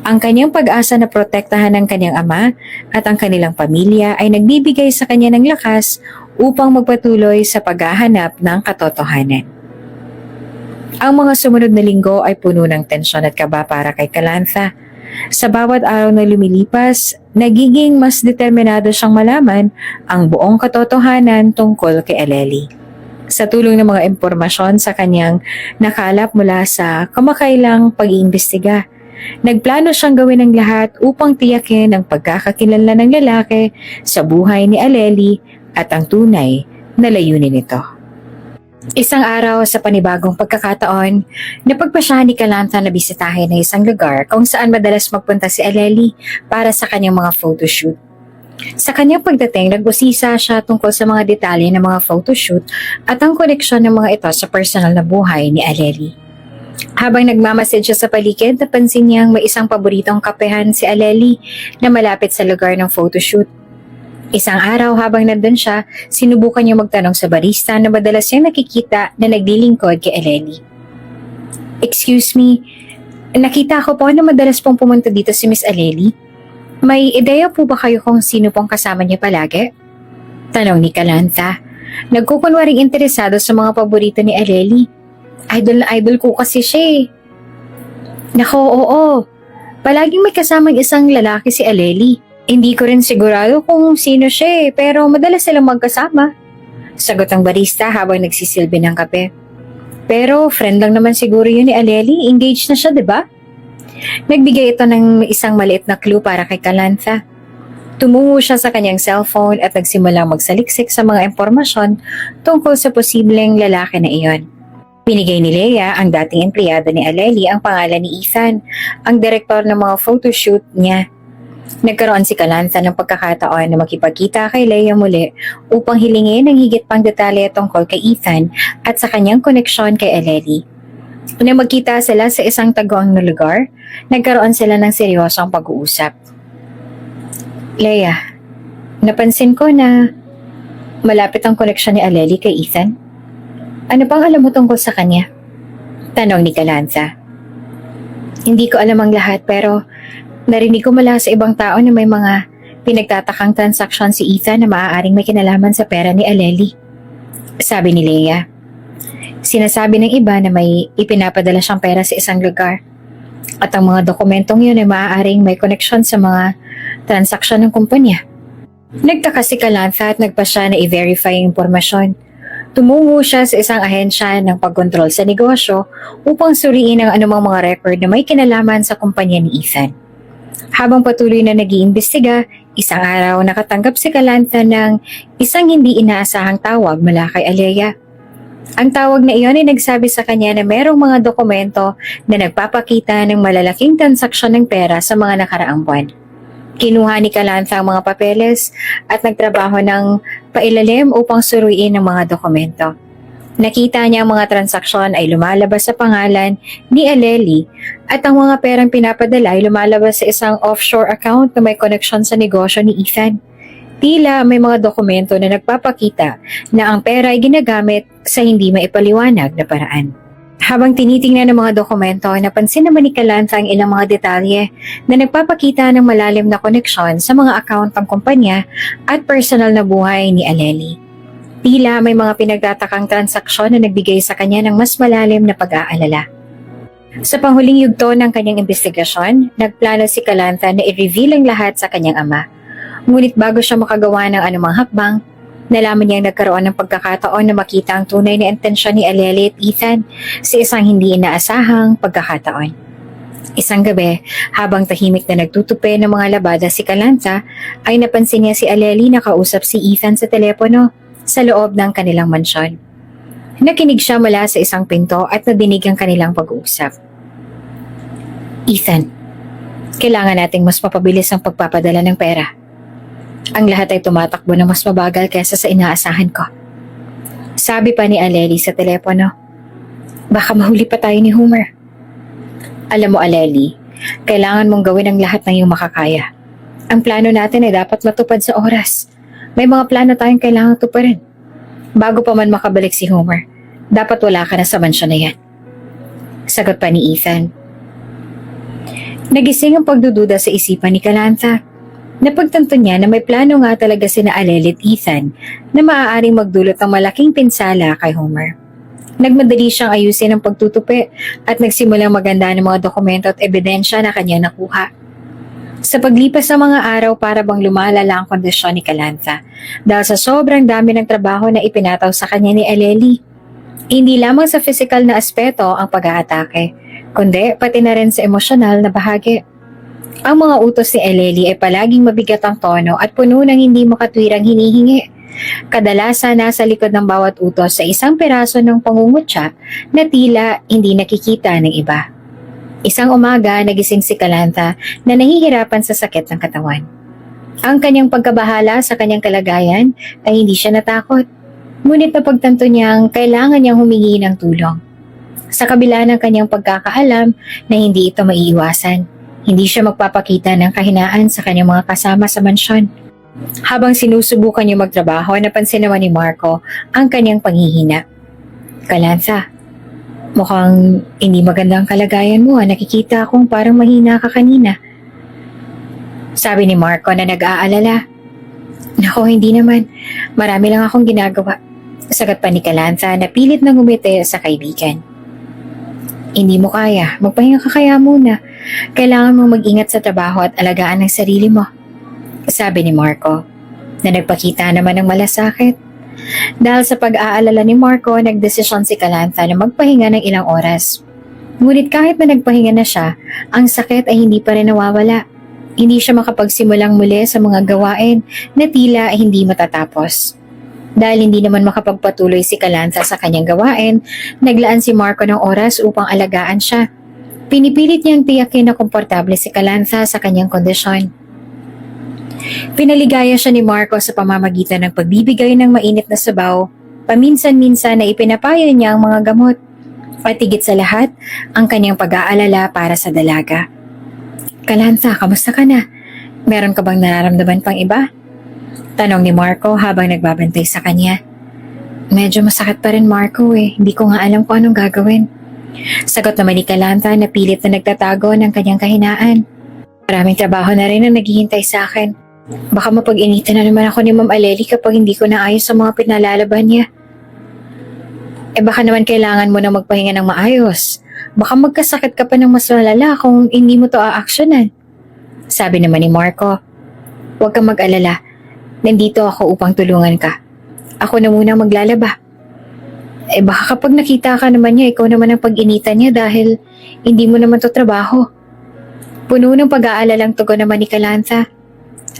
ang kanyang pag-asa na protektahan ng kanyang ama at ang kanilang pamilya ay nagbibigay sa kanya ng lakas upang magpatuloy sa paghahanap ng katotohanan. Ang mga sumunod na linggo ay puno ng tensyon at kaba para kay Calantha. Sa bawat araw na lumilipas, nagiging mas determinado siyang malaman ang buong katotohanan tungkol kay Aleli. Sa tulong ng mga impormasyon sa kanyang nakalap mula sa kamakailang pag-iimbestiga, nagplano siyang gawin ang lahat upang tiyakin ang pagkakakilanlan ng lalaki sa buhay ni Aleli at ang tunay na layunin nito. Isang araw sa panibagong pagkakataon, napagpasyahan ni Calantha na bisitahin na isang lugar kung saan madalas magpunta si Aleli para sa kanyang mga photoshoot. Sa kanyang pagdating, nag-usisa siya tungkol sa mga detalye ng mga photoshoot at ang koneksyon ng mga ito sa personal na buhay ni Aleli. Habang nagmamasid siya sa paligid, napansin niyang may isang paboritong kapehan si Aleli na malapit sa lugar ng photoshoot. Isang araw habang nandun siya, sinubukan niya magtanong sa barista na madalas siyang nakikita na naglilingkod kay Aleli. "Excuse me, nakita ko po na madalas pong pumunta dito si Miss Aleli. May ideya po ba kayo kung sino pong kasama niya palagi?" Tanong ni Calantha. Nagkukunwaring interesado sa mga paborito ni Aleli. "Idol na idol ko kasi siya eh." "Nako, oo. Palaging may kasamang isang lalaki si Aleli. Hindi ko rin sigurado kung sino siya pero madalas silang magkasama." Sagot ng barista habang nagsisilbi ng kape. "Pero friend lang naman siguro yun ni Aleli. Engaged na siya, di ba?" Nagbigay ito ng isang maliit na clue para kay Calantha. Tumungo siya sa kanyang cellphone at nagsimulang magsaliksik sa mga impormasyon tungkol sa posibleng lalaki na iyon. Binigay ni Leia, ang dating empleyado ni Aleli, ang pangalan ni Ethan, ang direktor ng mga photoshoot niya. Nagkaroon si Calantha ng pagkakataon na makipagkita kay Leia muli upang hilingin ang higit pang detalye tungkol kay Ethan at sa kanyang koneksyon kay Aleli. Nang magkita sila sa isang taguang na lugar, nagkaroon sila ng seryosong pag-uusap. "Leia, napansin ko na malapit ang koneksyon ni Aleli kay Ethan. Ano pang alam mo tungkol sa kanya?" Tanong ni Calantha. "Hindi ko alam ang lahat pero narinig ko mula sa ibang tao na may mga pinagtatakang transaksyon si Ethan na maaaring may kinalaman sa pera ni Aleli," sabi ni Leia. Sinasabi ng iba na may ipinapadala siyang pera sa isang lugar at ang mga dokumentong yun ay maaaring may koneksyon sa mga transaksyon ng kumpanya. Nagtaka si Calantha at nagpasya na i-verify ang impormasyon. Tumungo siya sa isang ahensya ng pagkontrol sa negosyo upang suriin ang anumang mga record na may kinalaman sa kumpanya ni Ethan. Habang patuloy na nag-iimbestiga, isang araw nakatanggap si Calantha ng isang hindi inaasahang tawag mula kay Alea. Ang tawag na iyon ay nagsabi sa kanya na merong mga dokumento na nagpapakita ng malalaking transaksyon ng pera sa mga nakaraang buwan. Kinuha ni Calantha ang mga papeles at nagtrabaho ng pailalim upang suruin ang mga dokumento. Nakita niya ang mga transaksyon ay lumalabas sa pangalan ni Aleli at ang mga perang pinapadala ay lumalabas sa isang offshore account na may koneksyon sa negosyo ni Ethan. Tila may mga dokumento na nagpapakita na ang pera ay ginagamit sa hindi maipaliwanag na paraan. Habang tinitingnan ng mga dokumento, napansin naman ni Calantha ang ilang mga detalye na nagpapakita ng malalim na koneksyon sa mga account ng kumpanya at personal na buhay ni Aleli. Tila may mga pinagtatakang transaksyon na nagbigay sa kanya ng mas malalim na pag-aalala. Sa panghuling yugto ng kanyang investigasyon, nagplano si Calantha na i-reveal ang lahat sa kanyang ama. Ngunit bago siya makagawa ng anumang hakbang, nalaman niyang nagkaroon ng pagkakataon na makita ang tunay na intensyon ni Aleli at Ethan sa isang hindi inaasahang pagkakataon. Isang gabi, habang tahimik na nagtutupi ng mga labada si Calantha, ay napansin niya si Aleli na kausap si Ethan sa telepono sa loob ng kanilang mansyon. Nakinig siya mula sa isang pinto at nadinig ang kanilang pag-uusap. "Ethan, kailangan nating mas mapabilis ang pagpapadala ng pera. Ang lahat ay tumatakbo na mas mabagal kaysa sa inaasahan ko," sabi pa ni Aleli sa telepono. "Baka mahuli pa tayo ni Homer." "Alam mo, Aleli, kailangan mong gawin ang lahat ng iyong makakaya. Ang plano natin ay dapat matupad sa oras. May mga plano tayong kailangang tuparin. Bago pa man makabalik si Homer, dapat wala ka na sa mansyon na yan. Sagot pa ni Ethan. Nagising ang pagdududa sa isipan ni Kalantha. Napagtanto niya na may plano nga talaga sina Aleli at Ethan na maaaring magdulot ng malaking pinsala kay Homer. Nagmadali siyang ayusin ang pagtutupi at nagsimulang maganda ng mga dokumento at ebidensya na kanyang nakuha. Sa paglipas ng mga araw para bang lumalala ang kondisyon ni Kalantha dahil sa sobrang dami ng trabaho na ipinataw sa kanya ni Aleli. Hindi lamang sa physical na aspeto ang pag-aatake, kundi pati na rin sa emosyonal na bahagi. Ang mga utos ni Aleli ay palaging mabigat ang tono at puno ng hindi makatwirang hinihingi. Kadalasan nasa likod ng bawat utos sa isang piraso ng pangungutya na tila hindi nakikita ng iba. Isang umaga, nagising si Kalantha na nahihirapan sa sakit ng katawan. Ang kanyang pagkabahala sa kanyang kalagayan ay hindi siya natakot. Ngunit napagtanto niyang kailangan niyang humingi ng tulong. Sa kabila ng kanyang pagkakaalam na hindi ito maiiwasan, hindi siya magpapakita ng kahinaan sa kanyang mga kasama sa mansyon. Habang sinusubukan niya magtrabaho, napansin naman ni Marco ang kanyang panghihina. Kalantha, mukhang hindi magandang kalagayan mo. Nakikita akong parang mahina ka kanina. Sabi ni Marco na nag-aalala. Nako, hindi naman. Marami lang akong ginagawa. Sagot pa ni Kalantha na pilit na ngumiti sa kaibigan. Hindi mo kaya. Magpahinga ka kaya muna. Kailangan mong mag-ingat sa trabaho at alagaan ang sarili mo. Sabi ni Marco na nagpakita naman ng malasakit. Dahil sa pag-aalala ni Marco, nagdesisyon si Kalantha na magpahinga ng ilang oras. Ngunit kahit na nagpahinga na siya, ang sakit ay hindi pa rin nawawala. Hindi siya makapagsimulang muli sa mga gawain na tila ay hindi matatapos. Dahil hindi naman makapagpatuloy si Kalantha sa kanyang gawain, naglaan si Marco ng oras upang alagaan siya. Pinipilit niyang tiyakin na komportable si Kalantha sa kanyang kondisyon. Pinaligaya siya ni Marco sa pamamagitan ng pagbibigay ng mainit na sabaw, paminsan-minsan na ipinapayo niya ang mga gamot, at higit sa lahat, ang kanyang pag-aalala para sa dalaga. Kalantha, kamusta ka na? Meron ka bang nararamdaman pang iba? Tanong ni Marco habang nagbabantay sa kanya. Medyo masakit pa rin, Marco eh. Hindi ko nga alam kung anong gagawin. Sagot naman ni Kalantha na pilit na nagtatago ng kanyang kahinaan. Maraming trabaho na rin ang naghihintay sa akin. Baka mapag-initan na naman ako ni Ma'am Aleli kapag hindi ko naayos sa mga pinalalaban niya. Baka naman kailangan mo na magpahinga ng maayos. Baka magkasakit ka pa ng mas malala kung hindi mo to aaksyonan. Sabi naman ni Marco. Huwag kang mag-alala. Nandito ako upang tulungan ka. Ako na muna maglalaba. Baka kapag nakita ka naman niya, ikaw naman ang pag-initan niya dahil hindi mo naman to trabaho. Puno ng pag-aalalang tugon naman ni Kalantha.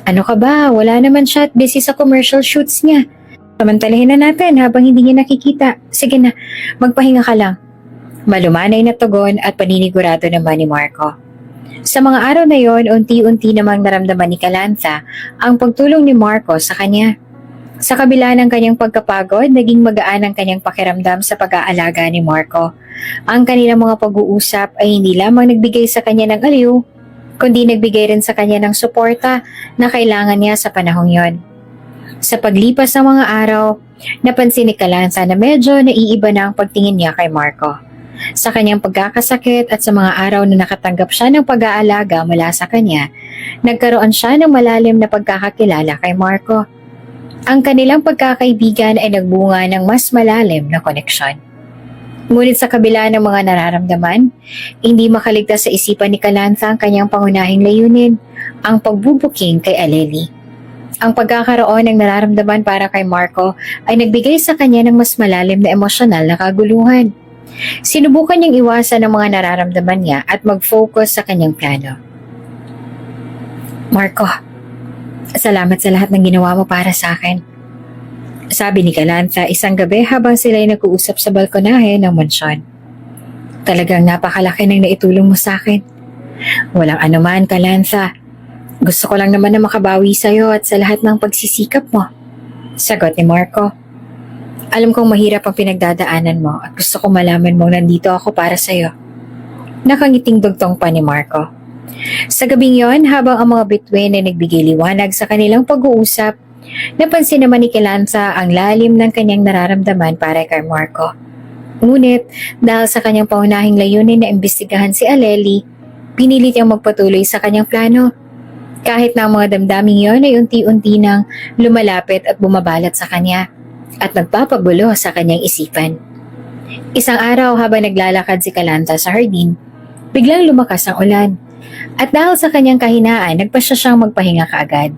Ano ka ba? Wala naman siya at busy sa commercial shoots niya. Samantalahin na natin habang hindi niya nakikita. Sige na, magpahinga ka lang. Malumanay na tugon at paninigurado naman ni Marco. Sa mga araw na yon, unti-unti namang naramdaman ni Kalantha ang pagtulong ni Marco sa kanya. Sa kabila ng kanyang pagkapagod, naging magaan ang kanyang pakiramdam sa pag-aalaga ni Marco. Ang kanilang mga pag-uusap ay hindi lamang nagbigay sa kanya ng aliw, kundi nagbigay rin sa kanya ng suporta na kailangan niya sa panahong yon. Sa paglipas ng mga araw, napansin ni Kalantha na medyo naiiba na ang pagtingin niya kay Marco. Sa kanyang pagkakasakit at sa mga araw na nakatanggap siya ng pag-aalaga mula sa kanya, nagkaroon siya ng malalim na pagkakakilala kay Marco. Ang kanilang pagkakaibigan ay nagbunga ng mas malalim na koneksyon. Ngunit sa kabila ng mga nararamdaman, hindi makaligtas sa isipan ni Kalantha ang kanyang pangunahing layunin, ang pagbubuking kay Aleli. Ang pagkakaroon ng nararamdaman para kay Marco ay nagbigay sa kanya ng mas malalim na emosyonal na kaguluhan. Sinubukan niyang iwasan ang mga nararamdaman niya at mag-focus sa kanyang plano. Marco, salamat sa lahat ng ginawa mo para sa akin. Sabi ni Kalantha isang gabi habang sila'y nag-uusap sa balkonahe ng mansyon. Talagang napakalaki ng naitulong mo sa akin. Walang anuman, Kalantha. Gusto ko lang naman na makabawi sa'yo at sa lahat ng pagsisikap mo. Sagot ni Marco. Alam kong mahirap ang pinagdadaanan mo at gusto ko malaman mong nandito ako para sa'yo. Nakangiting dugtong pa ni Marco. Sa gabing yon, habang ang mga bituin ay nagbigay liwanag sa kanilang pag-uusap, Napansin naman ni Kelanza ang lalim ng kanyang nararamdaman para kay Marco. Ngunit dahil sa kanyang paunahing layunin na imbestigahan si Aleli, pinilit niyang magpatuloy sa kanyang plano. Kahit na ang mga damdaming yon ay unti-unti nang lumalapit at bumabalat sa kanya at nagpapagulo sa kanyang isipan. Isang araw habang naglalakad si Kelanza sa hardin, biglang lumakas ang ulan. At dahil sa kanyang kahinaan, nagpasya siyang magpahinga kaagad.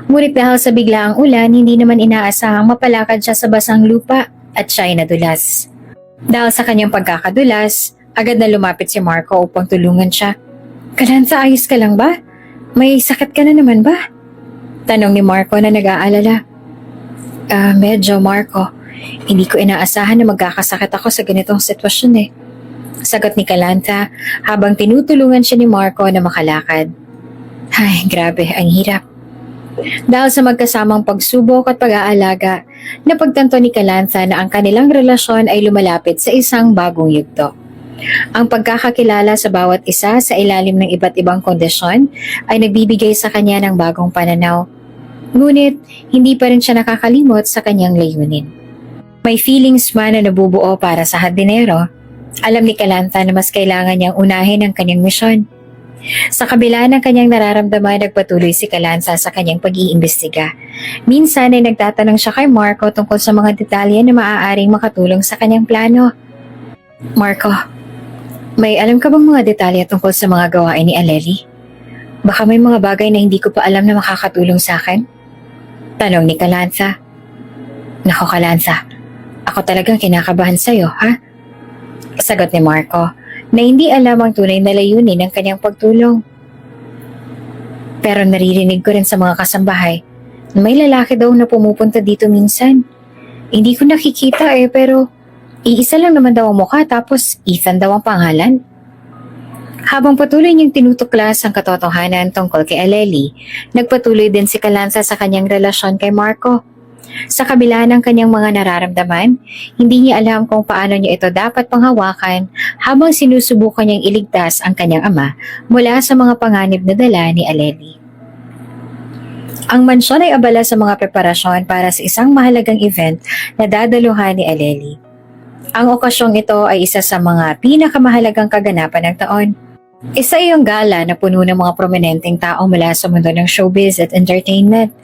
Ngunit dahil sa biglaang ulan, hindi naman inaasahang mapalakad siya sa basang lupa at siya ay nadulas. Dahil sa kanyang pagkakadulas, agad na lumapit si Marco upang tulungan siya. "Kelanza, ayos ka lang ba? May sakit ka na naman ba?" Tanong ni Marco na nag-aalala. Medyo, Marco. Hindi ko inaasahan na magkakasakit ako sa ganitong sitwasyon eh." Sagot ni Kelanza habang tinutulungan siya ni Marco na makalakad. Ay, grabe, ang hirap. Dahil sa magkasamang pagsubok at pag-aalaga, napagtanto ni Kelanza na ang kanilang relasyon ay lumalapit sa isang bagong yugto. Ang pagkakakilala sa bawat isa sa ilalim ng iba't ibang kondisyon ay nagbibigay sa kanya ng bagong pananaw. Ngunit, hindi pa rin siya nakakalimot sa kanyang layunin. May feelings man na nabubuo para sa hardinero, alam ni Kelanza na mas kailangan niyang unahin ang kanyang misyon. Sa kabila ng kanyang nararamdaman, nagpatuloy si Kelanza sa kanyang pag-iimbestiga. Minsan ay nagtatanong siya kay Marco tungkol sa mga detalye na maaaring makatulong sa kanyang plano. "Marco, may alam ka bang mga detalye tungkol sa mga gawain ni Aleli? Baka may mga bagay na hindi ko pa alam na makakatulong sa akin?" Tanong ni Kelanza. "Nako Kelanza, ako talagang kinakabahan sa'yo, ha?" Sagot ni Marco na hindi alam ang tunay na layunin ng kanyang pagtulong. "Pero naririnig ko rin sa mga kasambahay na may lalaki daw na pumupunta dito minsan. Hindi ko nakikita pero iisa lang naman daw ang mukha tapos Ethan daw ang pangalan." Habang patuloy niyang tinutuklas ang katotohanan tungkol kay Aleli, nagpatuloy din si Kelanza sa kanyang relasyon kay Marco. Sa kabila ng kanyang mga nararamdaman, hindi niya alam kung paano niya ito dapat panghawakan habang sinusubukan niyang iligtas ang kanyang ama mula sa mga panganib na dala ni Aleli. Ang mansyon ay abala sa mga preparasyon para sa isang mahalagang event na dadaluhan ni Aleli. Ang okasyong ito ay isa sa mga pinakamahalagang kaganapan ng taon. Isa iyong gala na puno ng mga prominenteng tao mula sa mundo ng showbiz at entertainment.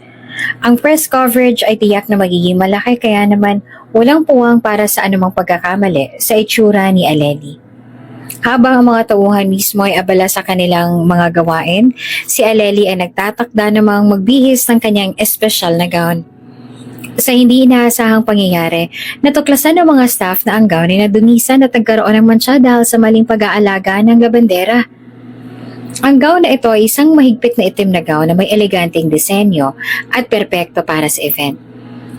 Ang press coverage ay tiyak na magiging malaki kaya naman walang puwang para sa anumang pagkakamali sa itsura ni Aleli. Habang ang mga tauhan mismo ay abala sa kanilang mga gawain, si Aleli ay nagtatakda namang magbihis ng kanyang espesyal na gown. Sa hindi inaasahang pangyayari, natuklasan ng mga staff na ang gown ay nadumisan at nagkaroon ng mantsa dahil sa maling pag-aalaga ng labandera. Ang gown na ito ay isang mahigpit na itim na gown na may eleganteng disenyo at perpekto para sa event.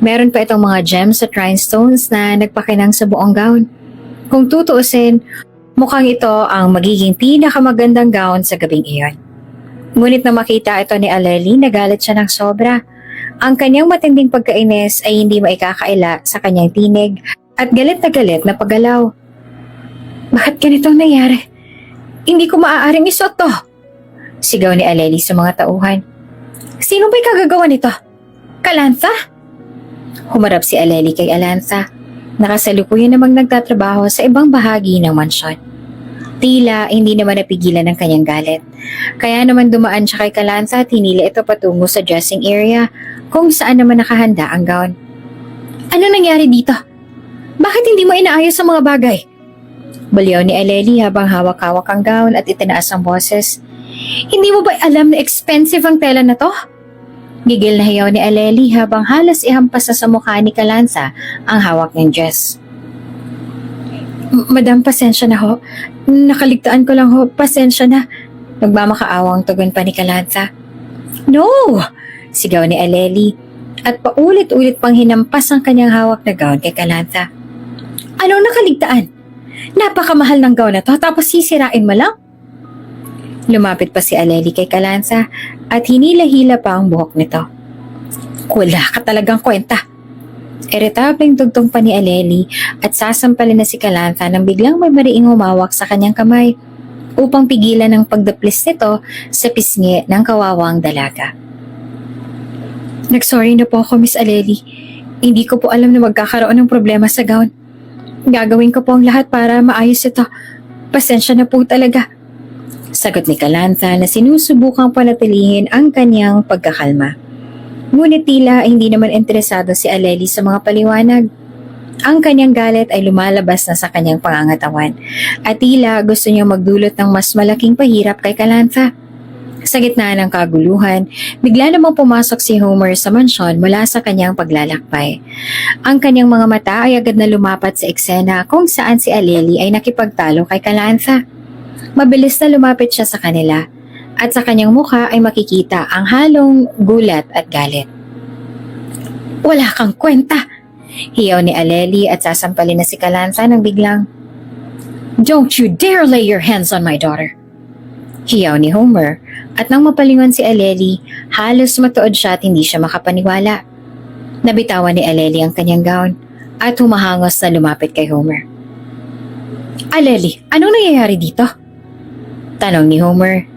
Meron pa itong mga gems at rhinestones na nagpakinang sa buong gown. Kung tutuusin, mukhang ito ang magiging pinakamagandang gown sa gabing iyon. Ngunit na makita ito ni Aleli, nagalit siya ng sobra. Ang kanyang matinding pagkainis ay hindi maikakaila sa kanyang tinig at galit na paggalaw. "Bakit ganitong nangyari? Hindi ko maaaring isuot to!" Sigaw ni Aleli sa mga tauhan. "Sino ba'y kagagawa nito? Kelanza?" Humarap si Aleli kay Kelanza. Nakasalukuyan namang nagtatrabaho sa ibang bahagi ng mansyon. Tila hindi naman napigilan ng kanyang galit. Kaya naman dumaan siya kay Kelanza at hinila ito patungo sa dressing area kung saan naman nakahanda ang gown. "Ano nangyari dito? Bakit hindi mo inaayos ang mga bagay?" Baliw ni Aleli habang hawak-hawak ang gown at itinaas ang boses. "Hindi mo ba alam na expensive ang tela na to?" Gigil na hiyaw ni Aleli habang halos ihampas sa mukha ni Kelanza ang hawak ng dress. "Madam, pasensya na ho. Nakaligtaan ko lang ho. Pasensya na." Nagmamakaawang tugon pa ni Kelanza. "No!" Sigaw ni Aleli at paulit-ulit pang hinampas ang kanyang hawak na gown kay Kelanza. "Anong nakaligtaan? Napakamahal ng gown na to tapos sisirain mo lang?" Lumapit pa si Aleli kay Kelanza at hinila-hila pa ang buhok nito. "Wala ka talagang kwenta." Iritableng tugtong pa ni Aleli at sasampalin na si Kelanza nang biglang may mariing humawak sa kanyang kamay upang pigilan ang pagdaplis nito sa pisngi ng kawawang dalaga. Nag-sorry na po ako, Miss Aleli. Hindi ko po alam na magkakaroon ng problema sa gown. Gagawin ko po ang lahat para maayos ito. Pasensya na po talaga. Sagot ni Kalantha na sinusubukang panatilihin ang kanyang pagkakalma. Ngunit tila hindi naman interesado si Aleli sa mga paliwanag. Ang kanyang galit ay lumalabas na sa kanyang pangangatawan at tila gusto niyang magdulot ng mas malaking pahirap kay Kalantha. Sa gitna ng kaguluhan, bigla namang pumasok si Homer sa mansyon mula sa kanyang paglalakbay. Ang kanyang mga mata ay agad na lumapat sa eksena kung saan si Aleli ay nakipagtalo kay Kalantha. Mabilis na lumapit siya sa kanila at sa kanyang mukha ay makikita ang halong gulat at galit. Wala kang kwenta! Hiyaw ni Aleli at sasampalin na si Kalantha ng biglang. Don't you dare lay your hands on my daughter! Hiyaw ni Homer at nang mapalingon si Aleli, halos matuod siya at hindi siya makapaniwala. Nabitawan ni Aleli ang kanyang gown at humahangos na lumapit kay Homer. Aleli, anong nangyayari dito? Tanong ni Homer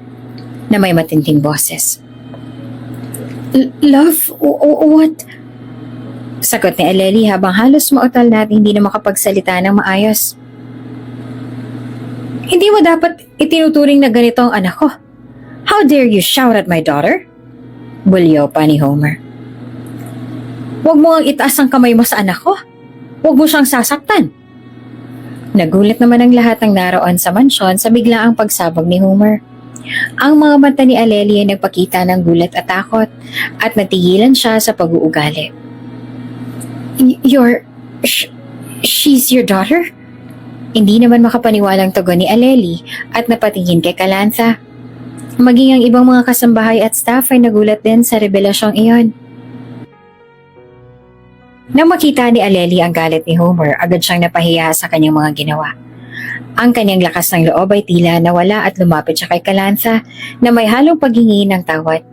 na may matinding boses. Love, what? Sagot ni Aleli habang halos mautal na at hindi na makapagsalita ng maayos. Hindi mo dapat itinuturing na ganito ang anak ko. How dare you shout at my daughter? Bulyaw pa ni Homer. Huwag mo ang itaas ang kamay mo sa anak ko. Huwag mo siyang sasaktan. Nagulat naman ang lahat ng naroon sa mansyon sa biglaang pagsabog ni Homer. Ang mga mata ni Aleli ay nagpakita ng gulat at takot at natigilan siya sa pag-uugali. She's your daughter? Hindi naman makapaniwalang tugon ni Aleli at napatingin kay Kalantha. Maging ang ibang mga kasambahay at staff ay nagulat din sa revelasyong iyon. Nang makita ni Aleli ang galit ni Homer, agad siyang napahiya sa kanyang mga ginawa. Ang kanyang lakas ng loob ay tila nawala at lumapit siya kay Kalantha na may halong paghingi ng tawad.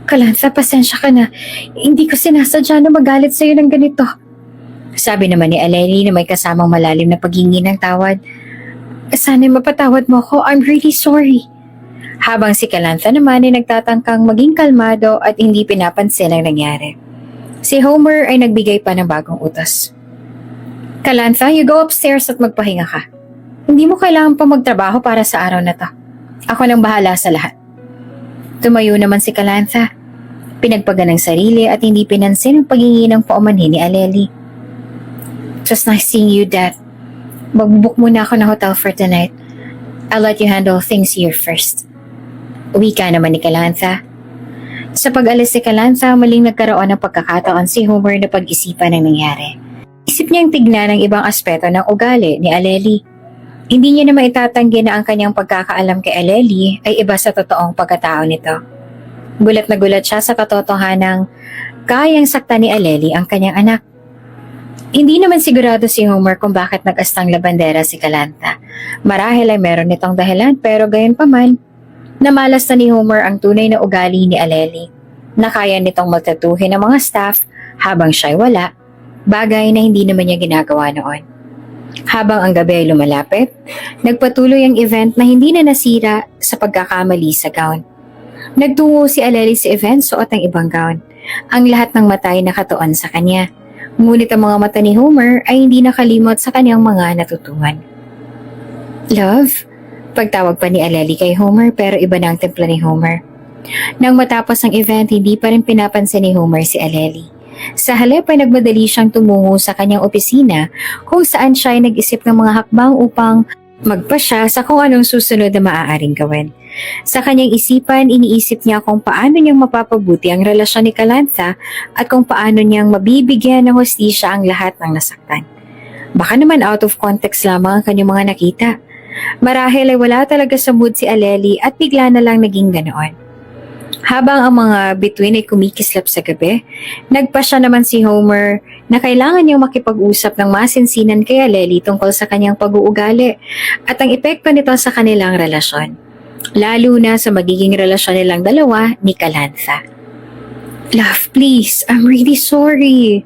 Kalantha, pasensya ka na. Hindi ko sinasadya na magalit sa'yo ng ganito. Sabi naman ni Aleli na may kasamang malalim na paghingi ng tawad. Sana'y mapatawad mo ko. I'm really sorry. Habang si Kalantha naman ay nagtatangkang maging kalmado at hindi pinapansin ang nangyari. Si Homer ay nagbigay pa ng bagong utos. Kalantha, you go upstairs at magpahinga ka. Hindi mo kailangan pa magtrabaho para sa araw na to. Ako nang bahala sa lahat. Tumayo naman si Kalantha. Pinagpagan ng sarili at hindi pinansin ang paghingi ng paumanhin ni Aleli. It was nice seeing you, Dad. Magbubook muna ako ng hotel for tonight. I'll let you handle things here first. Uwi ka naman ni Kalantha. Sa pag-alis si Kalantha, maling nagkaroon ng pagkakataon si Homer na pag-isipan ang nangyari. Isip niyang tignan ang ibang aspeto ng ugali ni Aleli. Hindi niya na maitatanggi na ang kanyang pagkakaalam kay Aleli ay iba sa totoong pagkatao nito. Gulat na gulat siya sa katotohanang kayang sakta ni Aleli ang kanyang anak. Hindi naman sigurado si Homer kung bakit nag-astang labandera si Kalantha. Marahil ay meron nitong dahilan pero gayon pa man, namalas na ni Homer ang tunay na ugali ni Aleli na kaya nitong magtatuhin ng mga staff habang siya'y wala, bagay na hindi naman niya ginagawa noon. Habang ang gabi ay lumalapit, nagpatuloy ang event na hindi na nasira sa pagkakamali sa gown. Nagtungo si Aleli sa event suot ang ibang gown. Ang lahat ng mata ay nakatuon sa kanya. Ngunit ang mga mata ni Homer ay hindi nakalimot sa kanyang mga natutuhan. Love? Pagtawag pa ni Aleli kay Homer pero iba na ang templa ni Homer. Nang matapos ang event, hindi pa rin pinapansin ni Homer si Aleli. Sa halip ay nagmadali siyang tumungo sa kanyang opisina kung saan siya ay nag-isip ng mga hakbang upang magpasya sa kung anong susunod na maaaring gawin. Sa kanyang isipan, iniisip niya kung paano niyang mapapabuti ang relasyon ni Kalantha at kung paano niyang mabibigyan ng hustisya ang lahat ng nasaktan. Baka naman out of context lamang ang kanyang mga nakita. Marahil ay wala talaga sa mood si Aleli at bigla na lang naging ganoon. Habang ang mga bituin ay kumikislap sa gabi, nagpasya naman si Homer na kailangan niyang makipag-usap ng masinsinan kay Aleli tungkol sa kanyang pag-uugali at ang epekto nito sa kanilang relasyon. Lalo na sa magiging relasyon nilang dalawa ni Kalantha. Love, please, I'm really sorry.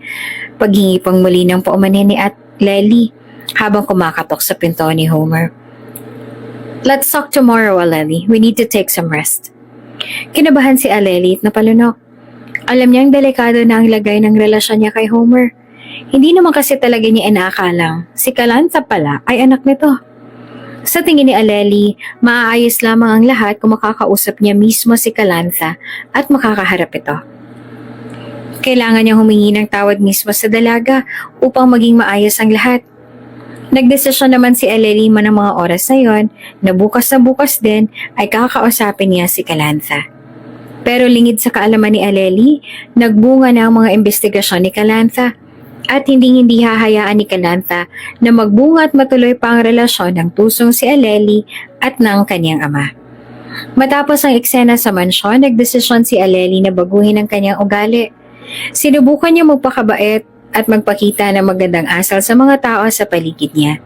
Paghingi pang muli ng paumanhin ni Aleli habang kumakatok sa pinto ni Homer. Let's talk tomorrow, Aleli. We need to take some rest. Kinabahan si Aleli at napalunok. Alam niyang delikado na ang lagay ng relasyon niya kay Homer. Hindi naman kasi talaga niya inaakalang si Calantha pala ay anak nito. Sa tingin ni Aleli, maaayos lamang ang lahat kung makakausap niya mismo si Calantha at makakaharap ito. Kailangan niyang humingi ng tawad mismo sa dalaga upang maging maayos ang lahat. Nagdesisyon naman si Alelima ng mga oras na yon na bukas din ay kakausapin niya si Calantha. Pero lingid sa kaalaman ni Aleli, nagbunga na ang mga investigasyon ni Calantha at hindi hahayaan ni Calantha na magbunga at matuloy pa ang relasyon ng tusong si Aleli at ng kanyang ama. Matapos ang eksena sa mansyon, nagdesisyon si Aleli na baguhin ang kanyang ugali. Sinubukan niya magpakabait at magpakita ng magandang asal sa mga tao sa paligid niya.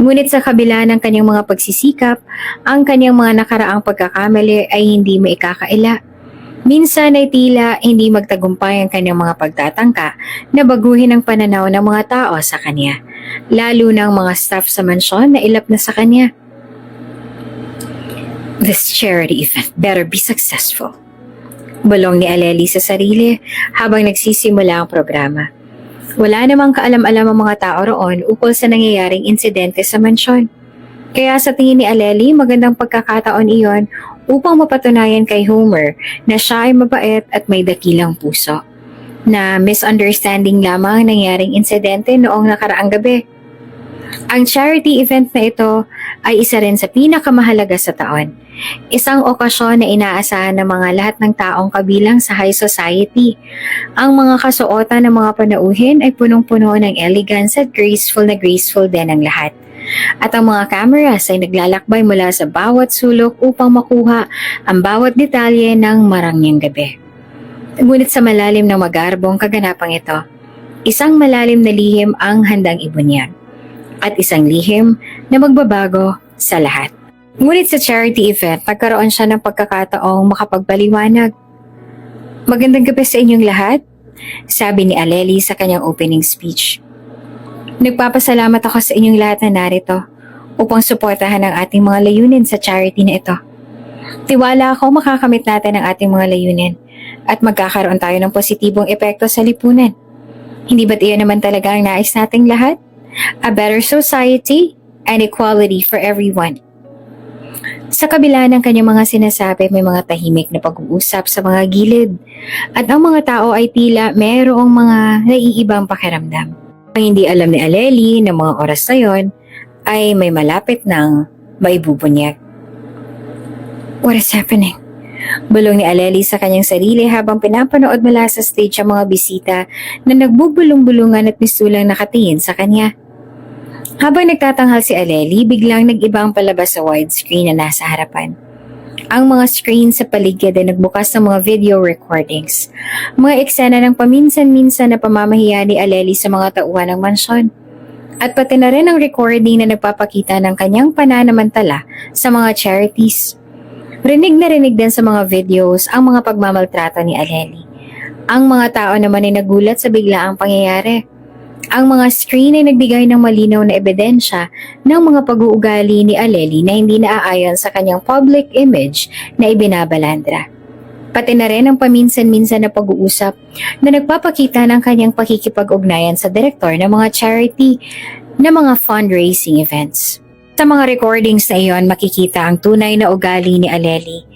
Ngunit sa kabila ng kanyang mga pagsisikap, ang kanyang mga nakaraang pagkakamali ay hindi maikakaila. Minsan ay tila hindi magtagumpay ang kanyang mga pagtatangka na baguhin ang pananaw ng mga tao sa kanya, lalo ng mga staff sa mansyon na ilap na sa kanya. This charity event better be successful. Bulong ni Aleli sa sarili habang nagsisimula ang programa. Wala namang kaalam-alam ang mga tao roon ukol sa nangyayaring insidente sa mansyon. Kaya sa tingin ni Aleli, magandang pagkakataon iyon upang mapatunayan kay Homer na siya ay mabait at may dakilang puso. Na misunderstanding lamang ang nangyaring insidente noong nakaraang gabi. Ang charity event na ito ay isa rin sa pinakamahalaga sa taon. Isang okasyon na inaasahan ng mga lahat ng taong kabilang sa high society. Ang mga kasuotan ng mga panauhin ay punong-puno ng elegance at graceful din ang lahat. At ang mga cameras ay naglalakbay mula sa bawat sulok upang makuha ang bawat detalye ng marangyang gabi. Ngunit sa malalim ng magarbong kaganapang ito, isang malalim na lihim ang handang ibunyag. At isang lihim na magbabago sa lahat. Ngunit sa charity event, nagkaroon siya ng pagkakataong makapagpaliwanag. Magandang gabi sa inyong lahat, sabi ni Aleli sa kanyang opening speech. Nagpapasalamat ako sa inyong lahat na narito upang suportahan ang ating mga layunin sa charity na ito. Tiwala ako makakamit natin ang ating mga layunin at magkakaroon tayo ng positibong epekto sa lipunan. Hindi ba't iyon naman talaga ang nais nating lahat? A better society and equality for everyone. Sa kabila ng kanyang mga sinasabi, may mga tahimik na pag-uusap sa mga gilid at ang mga tao ay tila mayroong mga naiibang pakiramdam. Ang hindi alam ni Aleli ng mga oras na yon ay may malapit ng maibubunyag. What is happening? Bulong ni Aleli sa kanyang sarili habang pinapanood mula sa stage ang mga bisita na nagbubulong-bulungan at misulang nakatingin sa kanya. Habang nagtatanghal si Aleli, biglang nag-iba ang palabas sa widescreen na nasa harapan. Ang mga screen sa paligid ay nagbukas ng mga video recordings. Mga eksena ng paminsan-minsan na pamamahiya ni Aleli sa mga tauhan ng mansyon. At pati na rin ang recording na nagpapakita ng kanyang pananamantala sa mga charities. Rinig na rinig din sa mga videos ang mga pagmamaltrato ni Aleli. Ang mga tao naman ay nagulat sa biglaang pangyayari. Ang mga screen ay nagbigay ng malinaw na ebidensya ng mga pag-uugali ni Aleli na hindi naaayon sa kanyang public image na ibinabalandra. Pati na rin ang paminsan-minsan na pag-uusap na nagpapakita ng kanyang pakikipag-ugnayan sa direktor ng mga charity na mga fundraising events. Sa mga recordings na iyon, makikita ang tunay na ugali ni Aleli.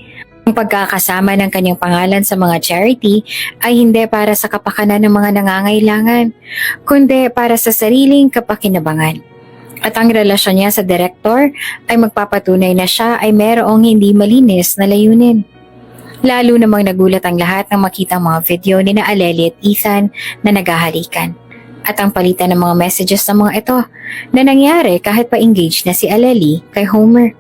Ang pagkakasama ng kanyang pangalan sa mga charity ay hindi para sa kapakanan ng mga nangangailangan, kundi para sa sariling kapakinabangan. At ang relasyon niya sa direktor ay magpapatunay na siya ay mayroong hindi malinis na layunin. Lalo namang nagulat ang lahat nang makita ang mga video ni na Aleli at Ethan na naghahalikan. At ang palitan ng mga messages ng mga ito na nangyari kahit pa-engage na si Aleli kay Homer.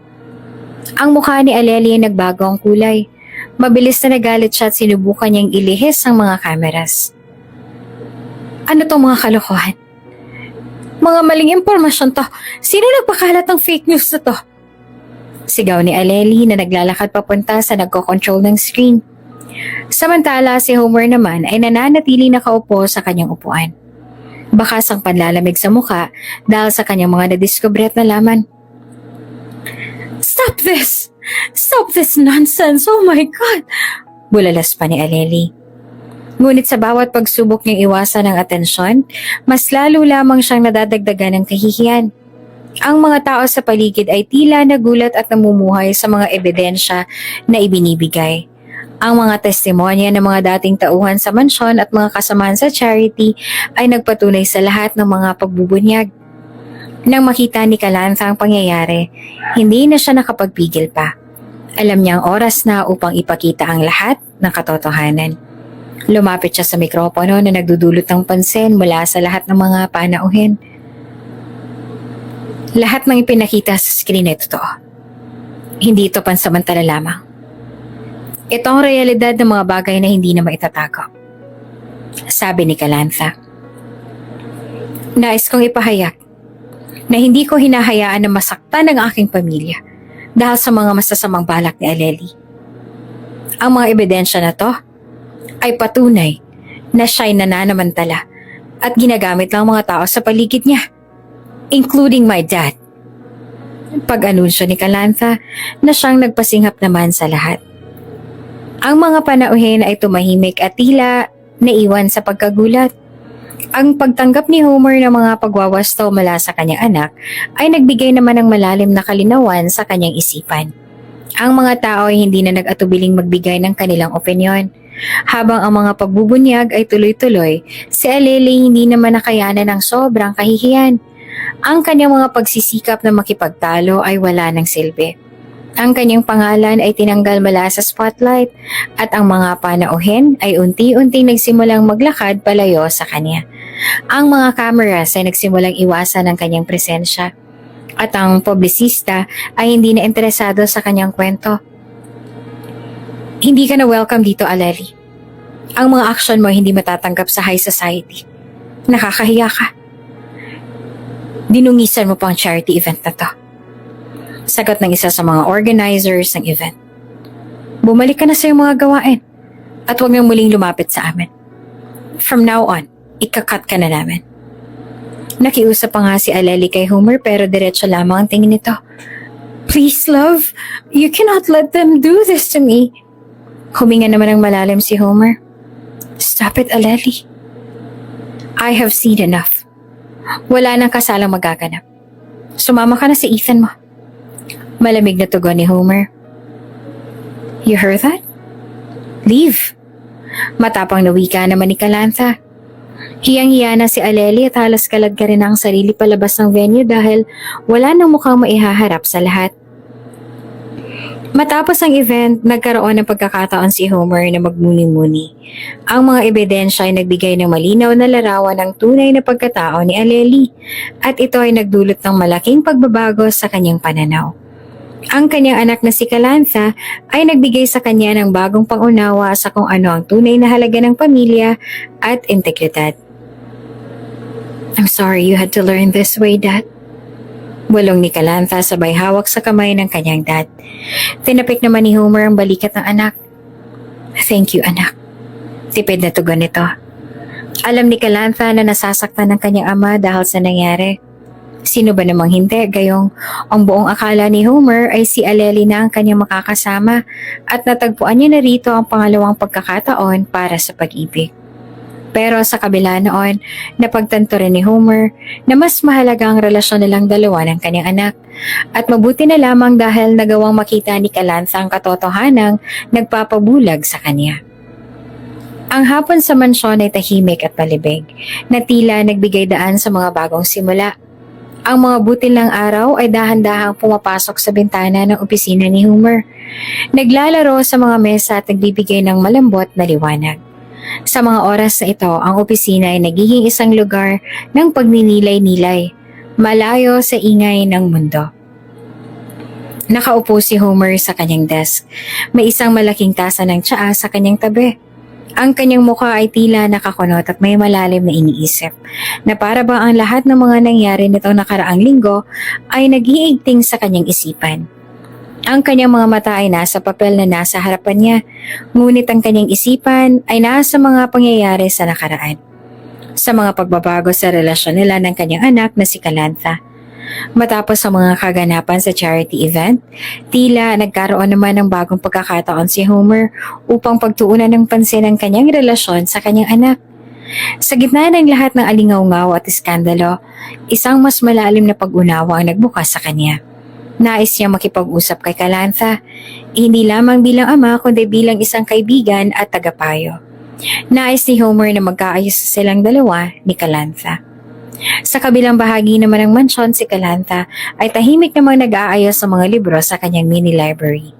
Ang mukha ni Aleli ay nagbago ang kulay. Mabilis na nagalit siya at sinubukan niyang ilihis ang mga kameras. Ano tong mga kalokohan? Mga maling impormasyon to. Sino nagpakalat ng fake news na to? Sigaw ni Aleli na naglalakad papunta sa nagko-control ng screen. Samantala si Homer naman ay nananatili nakaupo sa kanyang upuan. Bakas ang panlalamig sa mukha dahil sa kanyang mga nadiskubre at nalaman. Stop this! Stop this nonsense! Oh my God! Bulalas pa ni Aleli. Ngunit sa bawat pagsubok niyang iwasan ng atensyon, mas lalo lamang siyang nadadagdagan ng kahihiyan. Ang mga tao sa paligid ay tila nagulat at namumuhay sa mga ebidensya na ibinibigay. Ang mga testimonya ng mga dating tauhan sa mansyon at mga kasamahan sa charity ay nagpatunay sa lahat ng mga pagbubunyag. Nang makita ni Calantha ang pangyayari, hindi na siya nakapagpigil pa. Alam niya ang oras na upang ipakita ang lahat ng katotohanan. Lumapit siya sa mikropono na nagdudulot ng pansin mula sa lahat ng mga panauhin. Lahat ng ipinakita sa screen ay totoo. Hindi ito pansamantala lamang. Ito ang realidad ng mga bagay na hindi na maitatago. Sabi ni Calantha. Nais kong ipahayag na hindi ko hinahayaan na masaktan ang aking pamilya dahil sa mga masasamang balak ni Aleli. Ang mga ebidensya na to ay patunay na siya'y nananamantala at ginagamit ng mga tao sa paligid niya, including my dad. Pag-anunsyo ni Calantha na siyang nagpasinghap naman sa lahat. Ang mga panauhin ay tumahimik at tila naiwan sa pagkagulat. Ang pagtanggap ni Homer ng mga pagwawasto mula sa kanyang anak ay nagbigay naman ng malalim na kalinawan sa kanyang isipan. Ang mga tao ay hindi na nag-atubiling magbigay ng kanilang opinyon. Habang ang mga pagbubunyag ay tuloy-tuloy, si Aleli hindi naman nakayanan ng sobrang kahihiyan. Ang kanyang mga pagsisikap na makipagtalo ay wala ng silbi. Ang kanyang pangalan ay tinanggal mula sa spotlight at ang mga panauhin ay unti-unting nagsimulang maglakad palayo sa kanya. Ang mga cameras ay nagsimulang iwasan ang kanyang presensya at ang publisista ay hindi na interesado sa kanyang kwento. Hindi ka na welcome dito, Aleli. Ang mga aksyon mo hindi matatanggap sa high society. Nakakahiya ka. Dinungisan mo pa ang charity event na to. Sagot ng isa sa mga organizers ng event. Bumalik ka na sa iyong mga gawain at huwag nang muling lumapit sa amin. From now on, ikakat ka na namin. Nakiusap pa nga si Aleli kay Homer pero diretso lamang ang tingin nito. Please, love, you cannot let them do this to me. Huminga naman ng malalim si Homer. Stop it, Aleli. I have seen enough. Wala nang kasalang magaganap. Sumama ka na sa Ethan mo. Malamig na tugon ni Homer. You heard that? Leave. Matapang na wika naman ni Calantha. Hiyang-hiya na si Aleli at halos kalagka rin ang sarili palabas ng venue dahil wala nang mukhang maihaharap sa lahat. Matapos ang event, nagkaroon ng pagkakataon si Homer na magmuni-muni. Ang mga ebidensya ay nagbigay ng malinaw na larawan ng tunay na pagkatao ni Aleli at ito ay nagdulot ng malaking pagbabago sa kanyang pananaw. Ang kanyang anak na si Calantha ay nagbigay sa kanya ng bagong pangunawa sa kung ano ang tunay na halaga ng pamilya at integridad. I'm sorry you had to learn this way, Dad. Bulong ni Calantha sabay hawak sa kamay ng kanyang dad. Tinapik naman ni Homer ang balikat ng anak. Thank you, anak. Tipid na tugon nito. Alam ni Calantha na nasasaktan ng kanyang ama dahil sa nangyari. Sino ba namang hindi, gayong ang buong akala ni Homer ay si Aleli na ang kanyang makakasama at natagpuan niya na rito ang pangalawang pagkakataon para sa pag-ibig. Pero sa kabila noon, napagtanto rin ni Homer na mas mahalaga ang relasyon nilang dalawa ng kanyang anak at mabuti na lamang dahil nagawang makita ni Calantha ang katotohanang nagpapabulag sa kanya. Ang hapon sa mansyon ay tahimik at palibig na tila nagbigay daan sa mga bagong simula. Ang mga butil ng araw ay dahan-dahang pumapasok sa bintana ng opisina ni Homer. Naglalaro sa mga mesa at nagbibigay ng malambot na liwanag. Sa mga oras na ito, ang opisina ay nagiging isang lugar ng pagninilay-nilay, malayo sa ingay ng mundo. Nakaupo si Homer sa kanyang desk. May isang malaking tasa ng tsaa sa kanyang tabi. Ang kanyang mukha ay tila nakakunot at may malalim na iniisip, na para bang ang lahat ng mga nangyari nitong nakaraang linggo ay nag-iigting sa kanyang isipan. Ang kanyang mga mata ay nasa papel na nasa harapan niya, ngunit ang kanyang isipan ay nasa mga pangyayari sa nakaraan. Sa mga pagbabago sa relasyon nila ng kanyang anak na si Calantha. Matapos sa mga kaganapan sa charity event, tila nagkaroon naman ng bagong pagkakataon si Homer upang pagtuunan ng pansin ang kanyang relasyon sa kanyang anak. Sa gitna ng lahat ng alingaw-ngaw at iskandalo, isang mas malalim na pag-unawa ang nagbukas sa kanya. Nais niya makipag-usap kay Calantha, hindi lamang bilang ama kundi bilang isang kaibigan at tagapayo. Nais ni Homer na magkaayos silang dalawa ni Calantha. Sa kabilang bahagi naman ng mansyon, si Calantha ay tahimik namang nag-aayos ng mga libro sa kanyang mini library.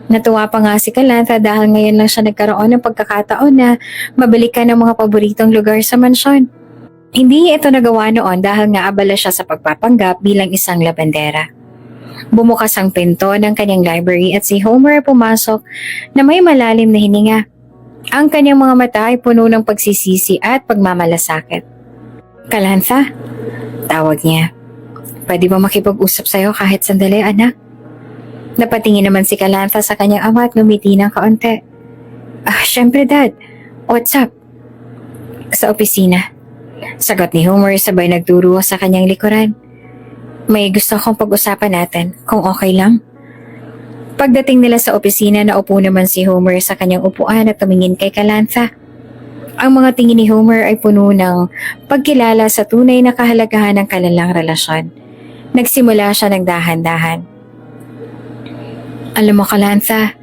Natuwa pa nga si Calantha dahil ngayon lang siya nagkaroon ng pagkakataon na mabalikan ang mga paboritong lugar sa mansyon. Hindi niya ito nagawa noon dahil nga abala siya sa pagpapanggap bilang isang labandera. Bumukas ang pinto ng kanyang library at si Homer ay pumasok na may malalim na hininga. Ang kanyang mga mata ay puno ng pagsisisi at pagmamalasakit. Calantha, tawag niya. Pwede ba makipag-usap sa'yo kahit sandali, anak? Napatingin naman si Calantha sa kanyang ama at ngumiti ng kaunti. Syempre dad. What's up? Sa opisina. Sagot ni Homer sabay nagturo sa kanyang likuran. May gusto akong pag-usapan natin, kung okay lang. Pagdating nila sa opisina, naupo naman si Homer sa kanyang upuan at tumingin kay Calantha. Ang mga tingin ni Homer ay puno ng pagkilala sa tunay na kahalagahan ng kanilang relasyon. Nagsimula siya ng dahan-dahan. Alam mo, Calantha,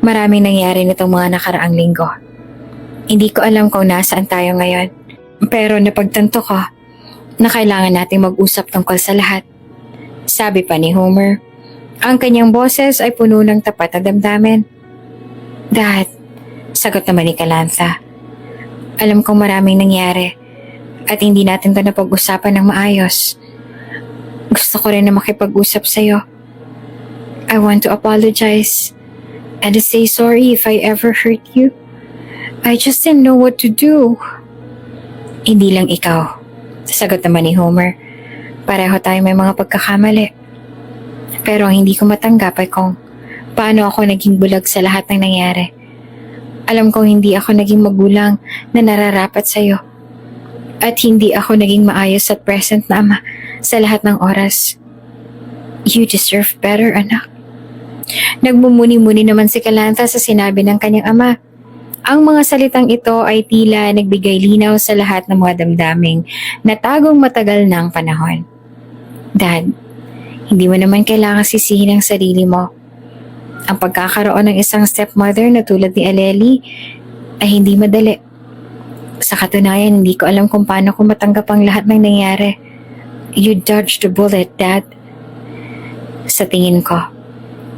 maraming nangyari nitong mga nakaraang linggo. Hindi ko alam kung nasaan tayo ngayon, pero napagtanto ko na kailangan nating mag-usap tungkol sa lahat. Sabi pa ni Homer. Ang kanyang boses ay puno ng tapat na damdamin. Dad, sagot naman ni Calantha. Alam kong maraming nangyari at hindi natin ito napag-usapan ng maayos. Gusto ko rin na makipag-usap sa'yo. I want to apologize and to say sorry if I ever hurt you. I just didn't know what to do. Hindi lang ikaw, sagot naman ni Homer. Pareho tayo may mga pagkakamali. Pero ang hindi ko matanggap ay kung paano ako naging bulag sa lahat ng nangyari. Alam kong hindi ako naging magulang na nararapat sa'yo. At hindi ako naging maayos at present na ama sa lahat ng oras. You deserve better, anak. Nagmumuni-muni naman si Calantha sa sinabi ng kanyang ama. Ang mga salitang ito ay tila nagbigay linaw sa lahat ng mga damdaming na tagong matagal ng panahon. Dad, hindi mo naman kailangan sisihin ang sarili mo. Ang pagkakaroon ng isang stepmother na tulad ni Aleli ay hindi madali. Sa katunayan, hindi ko alam kung paano ko matanggap ang lahat ng nangyari. You dodged the bullet, Dad. Sa tingin ko,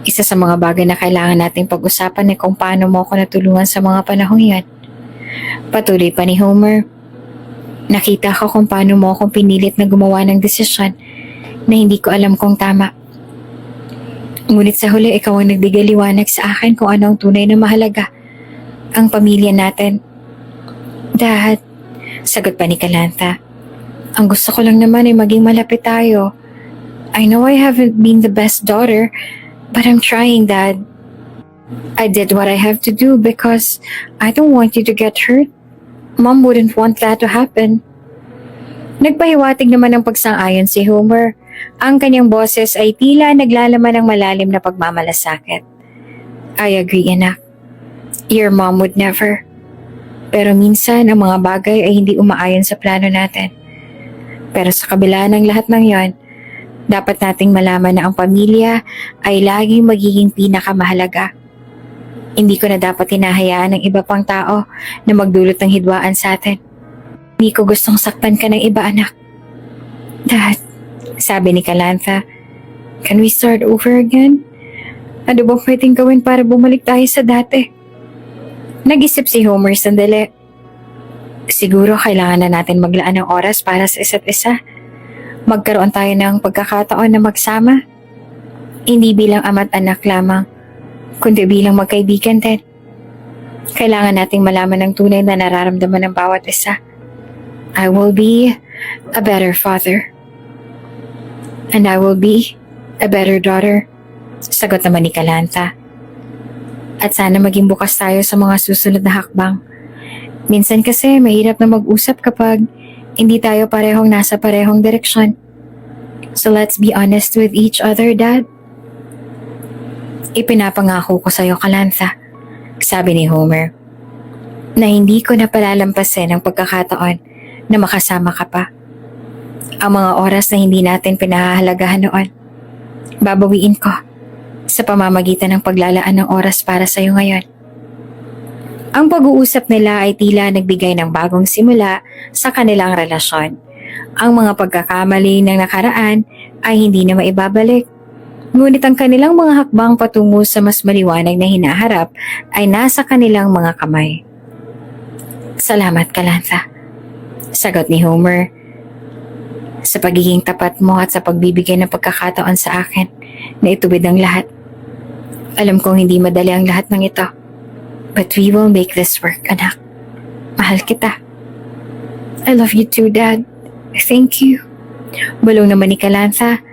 isa sa mga bagay na kailangan nating pag-usapan ay kung paano mo ako natulungan sa mga panahong yan. Patuloy pa ni Homer. Nakita ko kung paano mo akong pinilit na gumawa ng desisyon na hindi ko alam kung tama. Ngunit sa huli, ikaw ang nagbigay liwanag sa akin kung ano ang tunay na mahalaga. Ang pamilya natin. Dad, sagot pa ni Calantha. Ang gusto ko lang naman ay maging malapit tayo. I know I haven't been the best daughter, but I'm trying, Dad. I did what I have to do because I don't want you to get hurt. Mom wouldn't want that to happen. Nagpahiwatig naman ng pagsang-ayon si Homer. Ang kanyang boses ay tila naglalaman ng malalim na pagmamalasakit. I agree, anak. Your mom would never. Pero minsan ang mga bagay ay hindi umaayon sa plano natin. Pero sa kabila ng lahat ng yon, dapat nating malaman na ang pamilya ay laging magiging pinakamahalaga. Hindi ko na dapat hinahayaan ng iba pang tao na magdulot ng hidwaan sa atin. Hindi ko gustong saktan ka ng iba, anak. Dad, sabi ni Calantha, can we start over again? Ano bang pwedeng gawin para bumalik tayo sa dati? Nag-isip si Homer sandali. Siguro kailangan na natin maglaan ng oras para sa isa't isa. Magkaroon tayo ng pagkakataon na magsama. Hindi bilang ama't anak lamang, kundi bilang magkaibigan din. Kailangan nating malaman ng tunay na nararamdaman ng bawat isa. I will be a better father. And I will be a better daughter. Sagot naman ni Calantha. At sana maging bukas tayo sa mga susunod na hakbang. Minsan kasi mahirap na mag-usap kapag hindi tayo parehong nasa parehong direksyon. So let's be honest with each other, Dad. Ipinapangako ko sa'yo, Kalantha, sabi ni Homer, na hindi ko na palalampasin ang pagkakataon na makasama ka pa. Ang mga oras na hindi natin pinahahalagahan noon, babawiin ko sa pamamagitan ng paglalaan ng oras para sa'yo ngayon. Ang pag-uusap nila ay tila nagbigay ng bagong simula sa kanilang relasyon. Ang mga pagkakamali ng nakaraan ay hindi na maibabalik. Ngunit ang kanilang mga hakbang patungo sa mas maliwanag na hinaharap ay nasa kanilang mga kamay. Salamat, Kalantha, sagot ni Homer, sa pagiging tapat mo at sa pagbibigay ng pagkakataon sa akin na ituwid ang lahat. Alam kong hindi madali ang lahat ng ito, but we will make this work, anak. Mahal kita. I love you too, Dad. Thank you. Bulong naman ni Kalantha,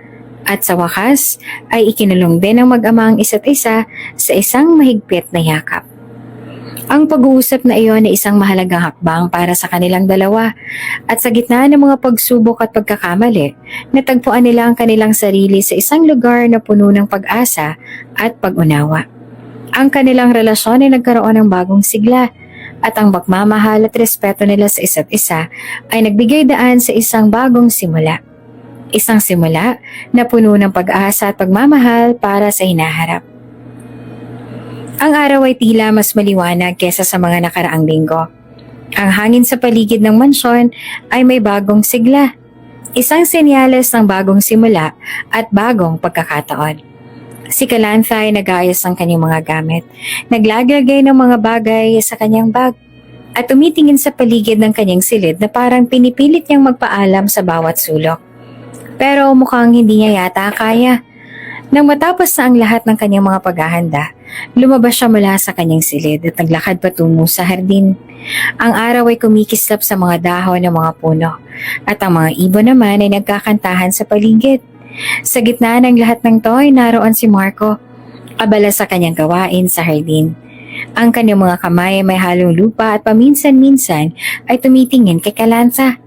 at sa wakas ay ikinulong din ng mag-ama ang isa't isa sa isang mahigpit na yakap. Ang pag-uusap na iyon ay isang mahalagang hakbang para sa kanilang dalawa, at sa gitna ng mga pagsubok at pagkakamali, natagpuan nila ang kanilang sarili sa isang lugar na puno ng pag-asa at pag-unawa. Ang kanilang relasyon ay nagkaroon ng bagong sigla, at ang pagmamahal at respeto nila sa isa't isa ay nagbigay daan sa isang bagong simula. Isang simula na puno ng pag-asa at pagmamahal para sa hinaharap. Ang araw ay tila mas maliwanag kesa sa mga nakaraang linggo. Ang hangin sa paligid ng mansyon ay may bagong sigla. Isang senyales ng bagong simula at bagong pagkakataon. Si Kalantha ay nag-aayos ng kanyang mga gamit, naglagay ng mga bagay sa kanyang bag, at tumitingin sa paligid ng kanyang silid na parang pinipilit niyang magpaalam sa bawat sulok. Pero mukhang hindi niya yata kaya. Nang matapos na ang lahat ng kanyang mga paghahanda, lumabas siya mula sa kanyang silid at naglakad patungo sa hardin. Ang araw ay kumikislap sa mga dahon ng mga puno, at ang mga ibon naman ay nagkakantahan sa paligid. Sa gitna ng lahat ng to ay naroon si Marco, abala sa kanyang gawain sa hardin. Ang kanyang mga kamay ay may halong lupa at paminsan-minsan ay tumitingin kay Kalantha.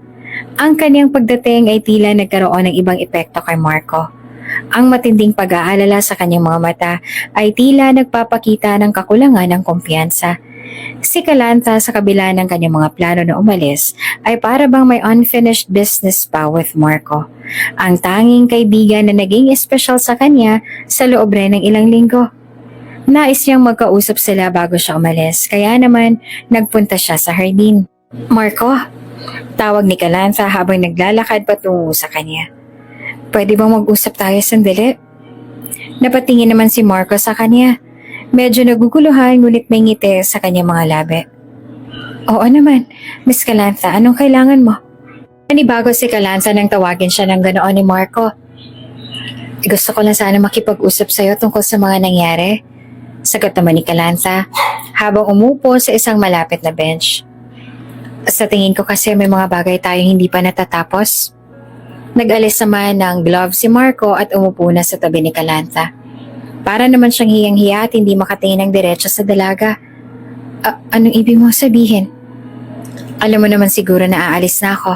Ang kanyang pagdating ay tila nagkaroon ng ibang epekto kay Marco. Ang matinding pag-aalala sa kanyang mga mata ay tila nagpapakita ng kakulangan ng kumpiyansa. Si Kalantha, sa kabila ng kanyang mga plano na umalis, ay para bang may unfinished business pa with Marco, ang tanging kaibigan na naging espesyal sa kanya sa loob rin ng ilang linggo. Nais niyang magkausap sila bago siya umalis, kaya naman nagpunta siya sa hardin. Marco, tawag ni Kalantha habang naglalakad patungo sa kanya. Pwede bang mag-usap tayo sandali? Napatingin naman si Marco sa kanya. Medyo naguguluhan ngunit may ngiti sa kanyang mga labi. Oo naman, Miss Kalantha, anong kailangan mo? Panibago si Kalantha nang tawagin siya ng ganoon ni Marco. Gusto ko lang sana makipag-usap sa'yo tungkol sa mga nangyari, sagot naman ni Kalantha habang umupo sa isang malapit na bench. Sa tingin ko kasi may mga bagay tayong hindi pa natatapos. Nag-alis naman ng glove si Marco at umupo na sa tabi ni Kalantha. Para naman siyang hiyang-hiya at hindi makatingin ng diretso sa dalaga. Anong ibig mong sabihin? Alam mo naman siguro na aalis na ako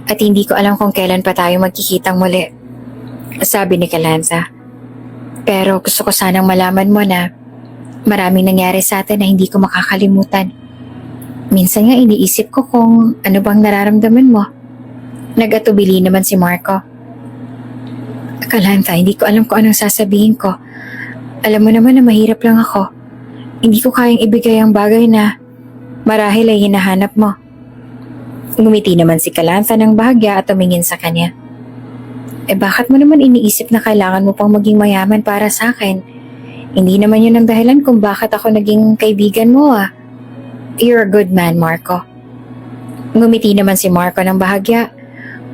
at hindi ko alam kung kailan pa tayo magkikitang muli, sabi ni Kalantha. Pero gusto ko sanang malaman mo na maraming nangyari sa atin na hindi ko makakalimutan. Minsan nga iniisip ko kung ano bang nararamdaman mo. Nag-atubili naman si Marco. Kalantha, hindi ko alam kung anong sasabihin ko. Alam mo naman na mahirap lang ako. Hindi ko kayang ibigay ang bagay na marahil ay hinahanap mo. Ngumiti naman si Kalantha ng bahagya at tumingin sa kanya. Bakit mo naman iniisip na kailangan mo pang maging mayaman para sa akin? Hindi naman yun ang dahilan kung bakit ako naging kaibigan mo ah. You're a good man, Marco. Ngumiti naman si Marco ng bahagya.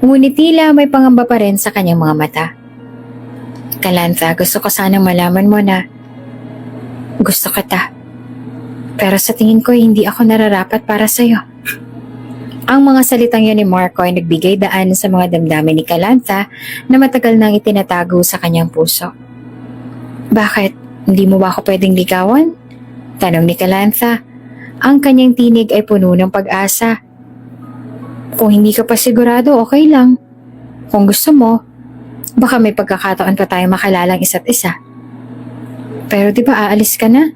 Ngunit tila may pangamba pa rin sa kanyang mga mata. Kalantha, gusto ko sanang malaman mo na gusto kita. Pero sa tingin ko hindi ako nararapat para sa'yo. Ang mga salitang yun ni Marco ay nagbigay daan sa mga damdamin ni Kalantha na matagal nang itinatago sa kanyang puso. Bakit? Hindi mo ba ako pwedeng ligawan? Tanong ni Kalantha. Ang kanyang tinig ay puno ng pag-asa. Kung hindi ka pa sigurado, okay lang. Kung gusto mo, Baka may pagkakataon pa tayo makalalang isa't isa. Pero di ba aalis ka na?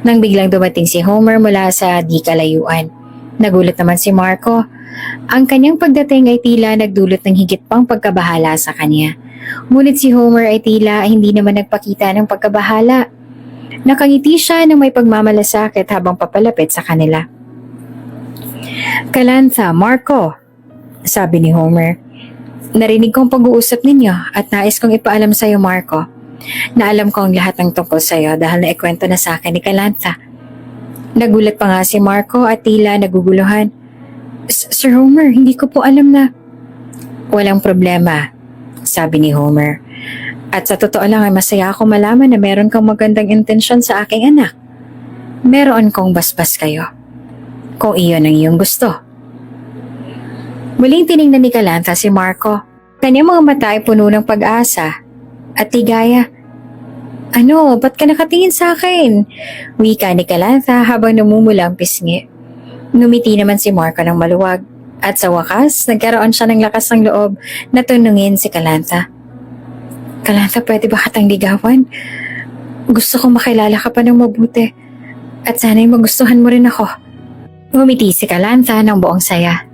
Nang biglang dumating si Homer mula sa di kalayuan. Nagulat naman si Marco. Ang kanyang pagdating ay tila nagdulot ng higit pang pagkabahala sa kanya. Ngunit si Homer ay tila hindi naman nagpakita ng pagkabahala. Nakangiti siya ng may pagmamalasakit habang papalapit sa kanila. "Kalantha, Marco," sabi ni Homer. "Narinig kong pag-uusap ninyo at nais kong ipaalam sa iyo, Marco, na alam ko ang lahat ng tungkol sa iyo dahil naikwento na sa akin ni Kalantha." Nagulat pa nga si Marco at tila naguguluhan. "Sir Homer, hindi ko po alam na..." "Walang problema," sabi ni Homer. "At sa totoo lang ay masaya ako malaman na meron kang magandang intensyon sa aking anak. Meron kong basbas kayo. Kung iyon ang iyong gusto." Muling tiningnan ni Kalantha si Marco. Kanyang mga mata ay puno ng pag-asa at ligaya. "Ano, ba't ka nakatingin sa akin?" wika ni Kalantha habang namumula ang pisngi. Ngumiti naman si Marco ng maluwag at sa wakas nagkaroon siya ng lakas ng loob na tunungin si Kalantha. "Kalantha, pwede ba kitang ligawan? Gusto kong makilala ka pa ng mabuti at sana'y magustuhan mo rin ako." Ngumiti si Kalantha ng buong saya.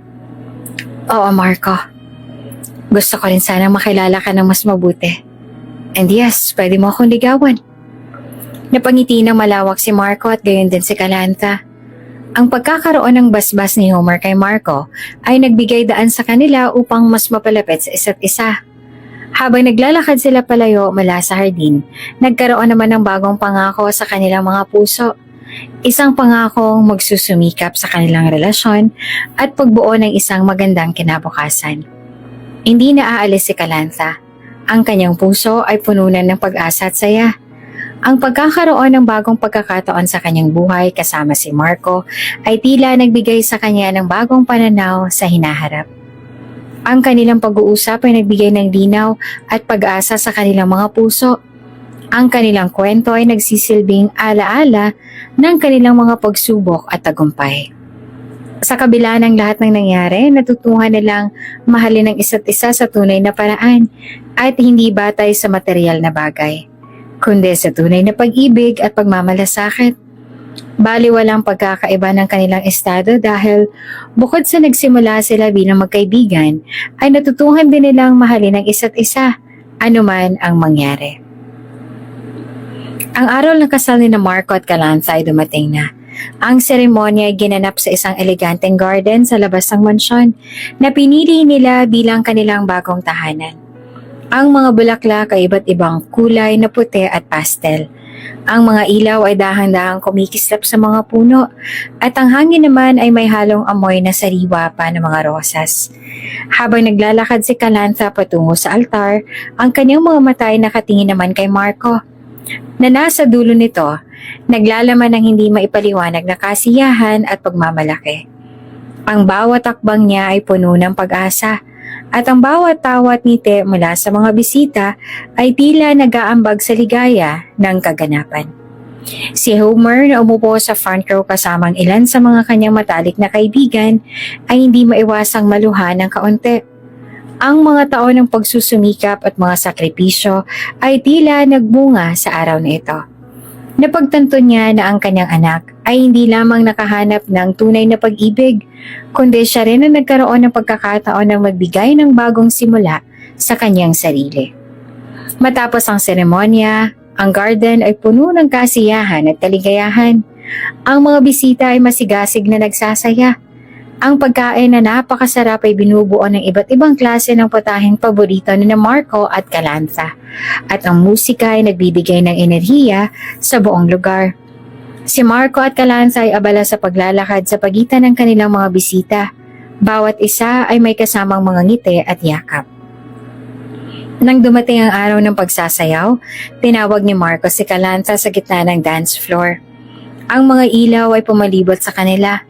"Oo, Marco. Gusto ko rin sana makilala ka ng mas mabuti. And yes, pwede mo akong ligawan." Napangiti ng malawak si Marco at gayon din si Kalantha. Ang pagkakaroon ng basbas ni Homer kay Marco ay nagbigay daan sa kanila upang mas mapalapit sa isa't isa. Habang naglalakad sila palayo mula sa hardin, nagkaroon naman ng bagong pangako sa kanilang mga puso. Isang pangakong magsusumikap sa kanilang relasyon at pagbuo ng isang magandang kinabukasan. Hindi na aalis si Kalantha. Ang kanyang puso ay pununan ng pag-asa at saya. Ang pagkakaroon ng bagong pagkakataon sa kanyang buhay kasama si Marco ay tila nagbigay sa kanya ng bagong pananaw sa hinaharap. Ang kanilang pag-uusap ay nagbigay ng linaw at pag-asa sa kanilang mga puso. Ang kanilang kwento ay nagsisilbing alaala ng kanilang mga pagsubok at tagumpay. Sa kabila ng lahat ng nangyari, natutuhan nilang mahalin ang isa't isa sa tunay na paraan at hindi batay sa material na bagay, kundi sa tunay na pag-ibig at pagmamalasakit. Baliwalang pagkakaiba ng kanilang estado dahil bukod sa nagsimula sila bilang magkaibigan, ay natutuhan din nilang mahalin ang isa't isa, anuman ang mangyari. Ang araw ng kasal ni Marco at Kalantha ay dumating na. Ang seremonya ay ginanap sa isang eleganteng garden sa labas ng mansyon na pinili nila bilang kanilang bagong tahanan. Ang mga bulaklak ay iba't ibang kulay na puti at pastel. Ang mga ilaw ay dahang-dahang kumikislap sa mga puno at ang hangin naman ay may halong amoy na sariwa pa ng mga rosas. Habang naglalakad si Kalantha patungo sa altar, ang kanyang mga mata ay nakatingin naman kay Marco, na nasa dulo nito, naglalaman ng hindi maipaliwanag na kasiyahan at pagmamalaki. Ang bawat akbang niya ay puno ng pag-asa at ang bawat tawa at ngiti mula sa mga bisita ay tila nag-aambag sa ligaya ng kaganapan. Si Homer na umupo sa front row kasamang ilan sa mga kanyang matalik na kaibigan ay hindi maiwasang maluha ng kaunti. Ang mga taon ng pagsusumikap at mga sakripisyo ay tila nagbunga sa araw na ito. Napagtanto niya na ang kanyang anak ay hindi lamang nakahanap ng tunay na pag-ibig, kundi siya rin ang nagkaroon ng pagkakataon ng magbigay ng bagong simula sa kanyang sarili. Matapos ang seremonya, ang garden ay puno ng kasiyahan at kaligayahan. Ang mga bisita ay masigasig na nagsasaya. Ang pagkain na napakasarap ay binubuo ng iba't ibang klase ng putahing paborito ni Marco at Kalantha. At ang musika ay nagbibigay ng enerhiya sa buong lugar. Si Marco at Kalantha ay abala sa paglalakad sa pagitan ng kanilang mga bisita. Bawat isa ay may kasamang mga ngiti at yakap. Nang dumating ang araw ng pagsasayaw, tinawag ni Marco si Kalantha sa gitna ng dance floor. Ang mga ilaw ay pumalibot sa kanila.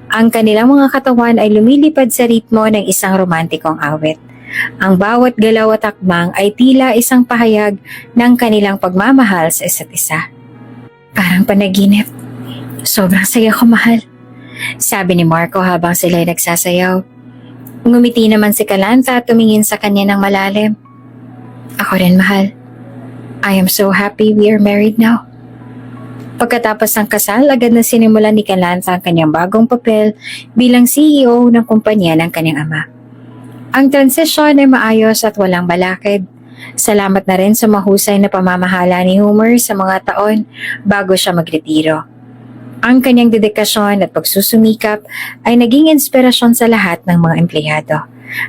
Ang kanilang mga katawan ay lumilipad sa ritmo ng isang romantikong awit. Ang bawat galaw at akbang ay tila isang pahayag ng kanilang pagmamahal sa isa't isa. "Parang panaginip. Sobrang saya ko, mahal," sabi ni Marco habang sila ay nagsasayaw. Ngumiti naman si Kalantha at tumingin sa kanya ng malalim. Ako rin, mahal. I am so happy we are married now. Pagkatapos ng kasal, agad na sinimulan ni Kalantha ang kanyang bagong papel bilang CEO ng kumpanya ng kanyang ama. Ang transisyon ay maayos at walang balakid. Salamat na rin sa mahusay na pamamahala ni Homer sa mga taon bago siya magretiro. Ang kanyang dedikasyon at pagsusumikap ay naging inspirasyon sa lahat ng mga empleyado.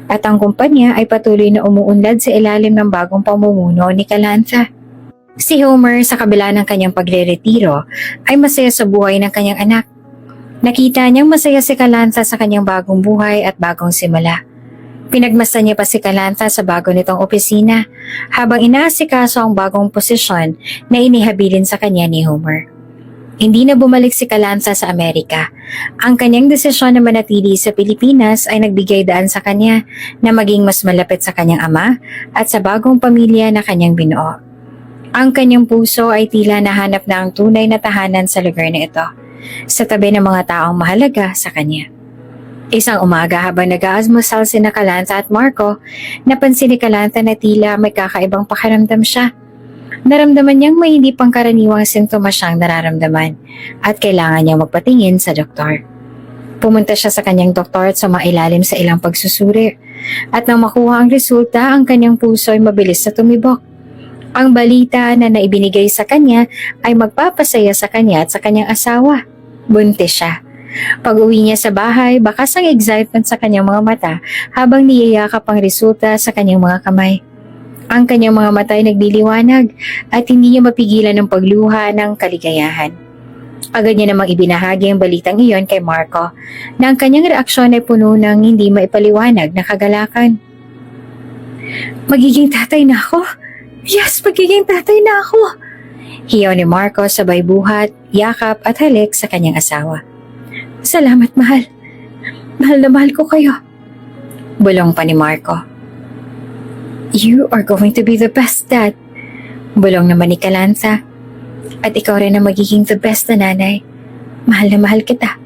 At ang kumpanya ay patuloy na umuunlad sa ilalim ng bagong pamumuno ni Kalantha. Si Homer sa kabila ng kanyang pagre-retiro ay masaya sa buhay ng kanyang anak. Nakita niyang masaya si Kalantha sa kanyang bagong buhay at bagong simula. Pinagmasdan niya pa si Kalantha sa bago nitong opisina habang inaasikaso ang bagong posisyon na inihabilin sa kanya ni Homer. Hindi na bumalik si Kalantha sa Amerika. Ang kanyang desisyon na manatili sa Pilipinas ay nagbigay daan sa kanya na maging mas malapit sa kanyang ama at sa bagong pamilya na kanyang binuo. Ang kanyang puso ay tila nahanap na ang tunay na tahanan sa lugar na ito, sa tabi ng mga taong mahalaga sa kanya. Isang umaga habang nag-aalmusal sina Kalantha at Marco, napansin ni Kalantha na tila may kakaibang pakiramdam siya. Naramdaman niyang may hindi pangkaraniwang sintomas siyang nararamdaman at kailangan niyang magpatingin sa doktor. Pumunta siya sa kanyang doktor at sumailalim sa ilang pagsusuri. At nang makuha ang resulta, ang kanyang puso ay mabilis na tumibok. Ang balita na naibinigay sa kanya ay magpapasaya sa kanya at sa kanyang asawa. Buntis siya. Pag-uwi niya sa bahay, bakas ang excitement sa kanyang mga mata habang niyayakap ang resulta sa kanyang mga kamay. Ang kanyang mga mata ay nagliliwanag at hindi niya mapigilan ng pagluha ng kaligayahan. Agad niya namang ibinahagi ang balitang iyon kay Marco na ang kanyang reaksyon ay puno ng hindi maipaliwanag na kagalakan. Magiging tatay na ako? Yes, magiging tatay na ako! Hiyaw ni Marco sabay buhat, yakap at halik sa kanyang asawa. Salamat, mahal. Mahal na mahal ko kayo. Bulong pa ni Marco. You are going to be the best dad. Bulong naman ni Kalantha. At ikaw rin ang magiging the best na nanay. Mahal na mahal kita.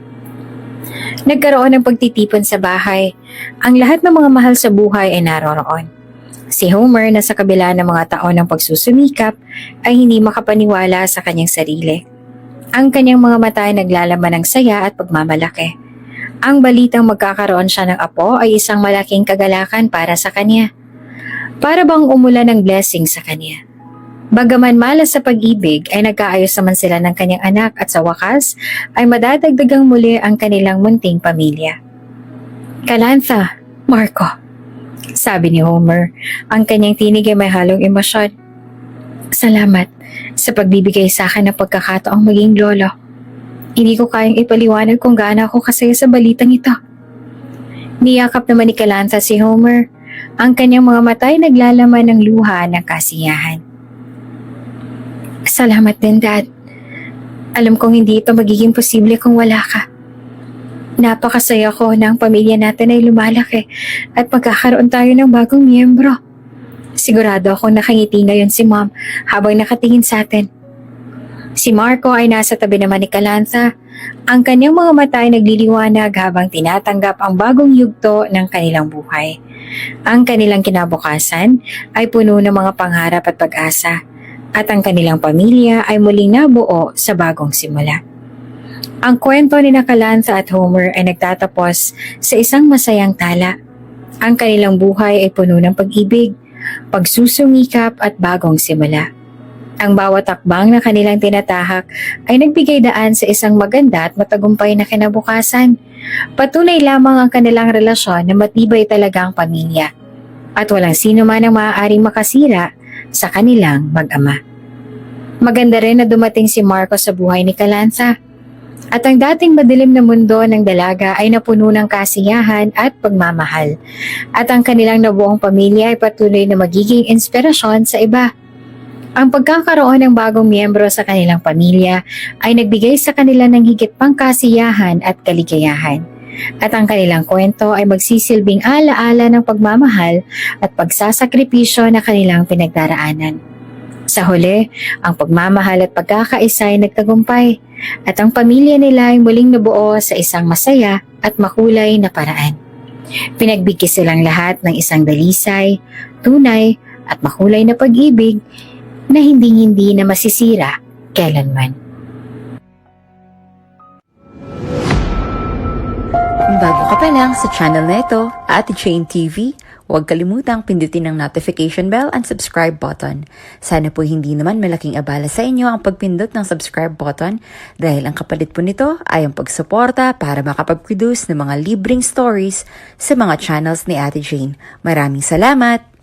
Nagkaroon ng pagtitipon sa bahay. Ang lahat ng mga mahal sa buhay ay naroroon. Si Homer na sa kabila ng mga taon ng pagsusumikap ay hindi makapaniwala sa kanyang sarili. Ang kanyang mga mata ay naglalaman ng saya at pagmamalaki. Ang balitang magkakaroon siya ng apo ay isang malaking kagalakan para sa kanya. Para bang umulan ng blessing sa kanya. Bagaman malas sa pag-ibig ay nagkaayos naman sila ng kanyang anak at sa wakas ay madadagdagang muli ang kanilang munting pamilya. Kalantha, Marco, sabi ni Homer, ang kanyang tinig ay may halong emosyon. Salamat sa pagbibigay sa akin ng pagkakataong maging lolo. Hindi ko kayang ipaliwanag kung gaano ako kasaya sa balitang ito. Niyakap naman ni Kalantha si Homer. Ang kanyang mga mata ay naglalaman ng luha ng kasiyahan. Salamat din, Dad. Alam kong hindi ito magiging posible kung wala ka. Napakasaya ko na ang pamilya natin ay lumalaki at magkakaroon tayo ng bagong miyembro. Sigurado akong nakangiti ngayon si Mom habang nakatingin sa atin. Si Marco ay nasa tabi naman ni Kalantha. Ang kanyang mga mata ay nagliliwanag habang tinatanggap ang bagong yugto ng kanilang buhay. Ang kanilang kinabukasan ay puno ng mga pangarap at pag-asa at ang kanilang pamilya ay muling nabuo sa bagong simula. Ang kwento ni Kalantha at Homer ay nagtatapos sa isang masayang tala. Ang kanilang buhay ay puno ng pag-ibig, pagsusumikap at bagong simula. Ang bawat takbang na kanilang tinatahak ay nagbigay daan sa isang maganda at matagumpay na kinabukasan. Patunay lamang ang kanilang relasyon na matibay talaga ang pamilya at walang sino man ang maaaring makasira sa kanilang mag-ama. Maganda rin na dumating si Marco sa buhay ni Kalantha at ang dating madilim na mundo ng dalaga ay napuno ng kasiyahan at pagmamahal at ang kanilang nabuong pamilya ay patuloy na magiging inspirasyon sa iba. Ang pagkakaroon ng bagong miyembro sa kanilang pamilya ay nagbigay sa kanila ng higit pang kasiyahan at kaligayahan. At ang kanilang kwento ay magsisilbing alaala ng pagmamahal at pagsasakripisyo na kanilang pinagdaraanan. Sa huli, ang pagmamahal at pagkakaisa ay nagtagumpay at ang pamilya nila ay muling nabuo sa isang masaya at makulay na paraan. Pinagbigyan silang lahat ng isang dalisay, tunay at makulay na pag-ibig na hindi na masisira kailanman. Kung bago ka pa lang sa channel na ito, Ate Jane TV, huwag kalimutang pindutin ang notification bell and subscribe button. Sana po hindi naman malaking abala sa inyo ang pagpindot ng subscribe button dahil ang kapalit po nito ay ang pagsuporta para makapag-produce ng mga libreng stories sa mga channels ni Ate Jane. Maraming salamat!